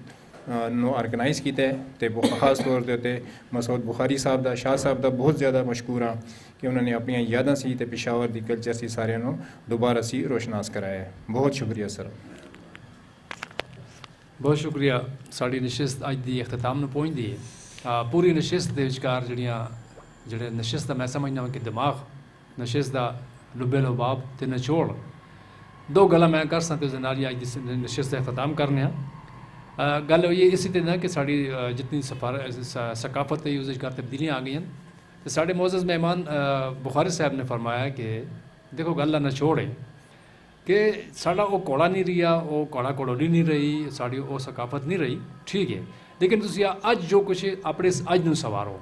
नो ऑर्गेनाइज़ किया है। तो खास तौर पर मसूद बुखारी साहब का, शाह साहब का बहुत ज़्यादा मशहूर हाँ कि उन्होंने अपनी यादां सी ते पेशावर की कल्चर से सारे दोबारा सी रोशनास कराया है। बहुत शुक्रिया सर। बहुत शुक्रिया। साड़ी नशिस्त अज की अख्ताम पहुँचती है। पूरी नशिस्त के विचकार जोड़े नशिस्त का मैं समझना कि दिमाग नशिस्त का लुबे लुबाब तो नचोड़ दो गल्लां मैं कर सकते नाल ही अज की नशिस्त का अख्ताम करने। गल ये इसी तरह कि साड़ी जितनी सकाफत है उस तब्दीलियाँ आ गई हैं। तो साढ़े मोअज़्ज़ज़ मेहमान बुखारी साहब ने फरमाया कि देखो गल नचोड़ है कि साड़ा वो कौड़ा नहीं रहा, वो कौड़ा कौड़ोली नहीं रही, साड़ी वो सकाफत नहीं रही, ठीक है। लेकिन तुम अज जो कुछ अपने अज नूं सवारो,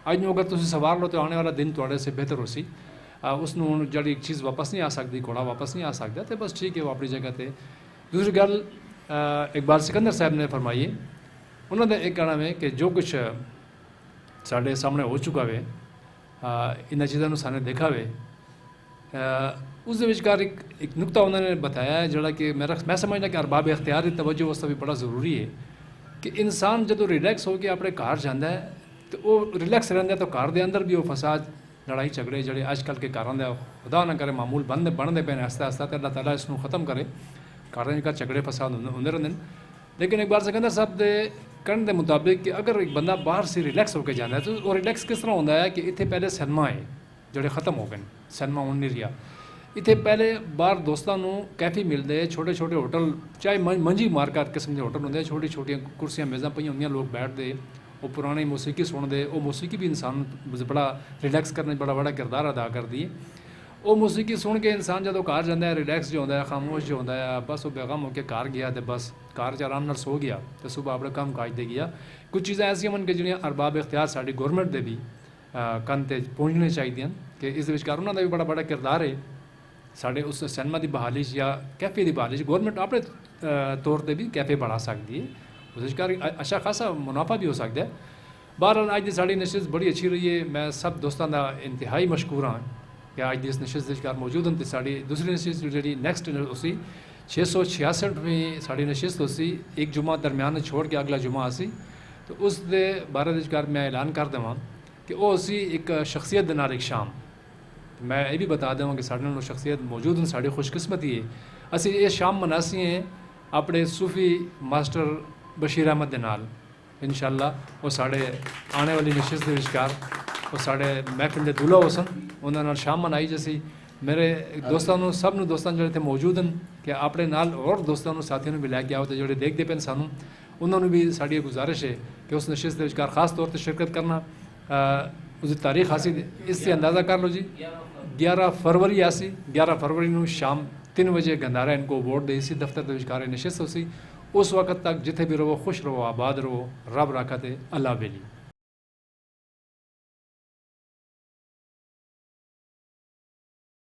अज नूं अगर तुम सवार लो तो आने वाला दिन थोड़े से बेहतर हो सी। उसनूं जी चीज़ वापस नहीं आ सकती, घोड़ा वापस नहीं आ सकता, तो बस ठीक है वो अपनी जगह पर। दूसरी गल इकबाल सिकंदर साहब ने फरमाई, उन्होंने एक कहना है कि जो कुछ साढ़े सामने हो चुका है इन चीज़ों सामने देखा वे उस विचकार एक नुकता उन्होंने बताया है जोड़ा कि मैं समझना कि अरबाब इख्तियार की तवज्जो वास्ते भी बड़ा ज़रूरी है कि इंसान जो रिलैक्स होकर अपने घर जाता है तो वो रिलैक्स रहता है तो घर के अंदर भी वो फसाद लड़ाई झगड़े जोड़े अजकल के घरों के खुदा ना करे मामूल बनते पे आस्ता आस्ता तो अल्लाह ताला इसनों ख़त्म करे। घरों का झगड़े फसाद होंगे रहते हैं। लेकिन इकबाल सिकंदर साहब के ਕਰਨ ਦੇ ਮੁਤਾਬਿਕ ਕਿ ਅਗਰ ਇੱਕ ਬੰਦਾ ਬਾਹਰ ਸੇ ਰਿਲੈਕਸ ਹੋ ਕੇ ਜਾਂਦਾ ਹੈ ਤਾਂ ਉਹ ਰਿਲੈਕਸ ਕਿਸ ਤਰ੍ਹਾਂ ਹੁੰਦਾ ਹੈ ਕਿ ਇੱਥੇ ਪਹਿਲੇ ਸਿਨੇਮਾ ਹੈ ਜਿਹੜੇ ਖਤਮ ਹੋ ਗਏ ਨੇ, ਸਿਨੇਮਾ ਹੁਣ ਨਹੀਂ ਰਿਹਾ। ਇੱਥੇ ਪਹਿਲੇ ਬਾਹਰ ਦੋਸਤਾਂ ਨੂੰ ਕੈਫੇ ਮਿਲਦੇ, ਛੋਟੇ ਛੋਟੇ ਹੋਟਲ, ਚਾਹੇ ਮੰਜੀ ਮਾਰਕੀਟ ਕਿਸਮ ਦੇ ਹੋਟਲ ਹੁੰਦੇ, ਛੋਟੀ ਛੋਟੀਆਂ ਕੁਰਸੀਆਂ ਮੇਜ਼ਾਂ ਪਈਆਂ ਹੁੰਦੀਆਂ, ਲੋਕ ਬੈਠਦੇ, ਉਹ ਪੁਰਾਣੀ ਮੌਸੀਕੀ ਸੁਣਦੇ। ਉਹ ਮੌਸੀਕੀ ਵੀ ਇਨਸਾਨ ਨੂੰ ਬੜਾ ਰਿਲੈਕਸ ਕਰਨ 'ਚ ਬੜਾ ਕਿਰਦਾਰ ਅਦਾ ਕਰਦੀ ਹੈ। ਉਹ ਮੌਸੀਕੀ ਸੁਣ ਕੇ ਇਨਸਾਨ ਜਦੋਂ ਘਰ ਜਾਂਦਾ ਹੈ ਰਿਲੈਕਸ ਜਿਹਾ ਹੁੰਦਾ ਹੈ, ਖਾਮੋਸ਼ ਜਿਹਾ ਹੁੰਦਾ ਹੈ, ਬਸ ਉਹ ਬੇਗਮ ਹੋ ਕੇ ਘਰ ਗਿਆ ਤੇ ਬਸ ਘਰ 'ਚ ਆਰਾਮ ਨਾਲ ਸੋ ਗਿਆ ਤੇ ਸੁਬਾਹ ਆਪਣੇ ਕੰਮ ਕਾਜ ਦੇ ਗਿਆ। ਕੁਝ ਚੀਜ਼ਾਂ ਐਸੀਆਂ ਹਨ ਕਿ ਜਿਹੜੀਆਂ ਅਰਬਾਬ ਇਖਤਿਆਰ ਸਾਡੀ ਗੌਰਮੈਂਟ ਦੇ ਵੀ ਕੰਨ 'ਤੇ ਪਹੁੰਚਣੀਆਂ ਚਾਹੀਦੀਆਂ ਕਿ ਇਸ ਦੇ ਵਿਚਕਾਰ ਉਹਨਾਂ ਦਾ ਵੀ ਬੜਾ ਕਿਰਦਾਰ ਹੈ ਸਾਡੇ ਉਸ ਸਿਨੇਮਾ ਦੀ ਬਹਾਲੀ 'ਚ ਜਾਂ ਕੈਫੇ ਦੀ ਬਹਾਲੀ 'ਚ। ਗੌਰਮੈਂਟ ਆਪਣੇ ਤੌਰ 'ਤੇ ਵੀ ਕੈਫੇ ਬਣਾ ਸਕਦੀ ਹੈ, ਉਸ ਵਿਚਕਾਰ ਅੱਛਾ ਖਾਸਾ ਮੁਨਾਫਾ ਵੀ ਹੋ ਸਕਦਾ ਹੈ। ਬਹਰਹਾਲ ਅੱਜ ਦੀ ਸਾਡੀ ਨਸ਼ਿਸਤ ਬੜੀ ਅੱਛੀ ਰਹੀ ਹੈ। ਮੈਂ ਸਭ ਦੋਸਤਾਂ ਦਾ ਇੰਤਹਾਈ ਮਸ਼ਕੂਰ ਹਾਂ ਕਿ ਅੱਜ ਦੀ ਇਸ ਨਸ਼ਿਸਤ ਦੇ ਵਿਚਕਾਰ ਮੌਜੂਦ ਹਨ। ਤੇ ਸਾਡੀ ਦੂਸਰੀ ਨਸ਼ਿਸਤ ਜਿਹੜੀ ਨੈਕਸਟ ਉसी 666ਵੀਂ ਸਾਡੀ ਨਸ਼ਿਸਤ ਉसी ਇੱਕ ਜੁਮਾ ਦਰਮਿਆਨ ਛੋੜ ਕੇ ਅਗਲਾ ਜੁਮਾ ਅਸੀਂ तो उस दे बारे विचकार मैं ऐलान कर देवां कि वो असी एक शख्सियत दे नाल एक शाम मैं ये भी बता देवां कि साढ़े नाल शख्सियत मौजूद हैं, साड़ी खुशकिस्मती है असी ये शाम मनासी हैं अपने सूफी मास्टर बशीर अहमद दे नाल। इंशाअल्लाह वो साढ़े आने वाली नशिस्त के विचकार वो साढ़े महफिल दे दूल्हा होसन, उन्हां नाल शाम मनाई जैसी। मेरे दोस्तों नूं सब नूं दोस्तां जिहड़े इत्थे मौजूद हैं कि अपने नाल और दोस्तों नूं साथियों नूं भी लैके आओ, तो जिहड़े देखदे पे सानूं उन्होंने भी साड़ी गुजारिश है कि उस नशिस्त के विचकार खास तौर पर शिरकत करना। उसकी तारीख हासिल इससे अंदाज़ा कर लो जी 11 फरवरी आसी 11 फरवरी नूं शाम 3 बजे गंदारा इनको वोट दे इसी दफ्तर के विचकार नशिस्त उसी। उस वक्त तक जिथे भी रहो खुश रहो, आबाद रहो, रब राखा ते अल्लाह वेली।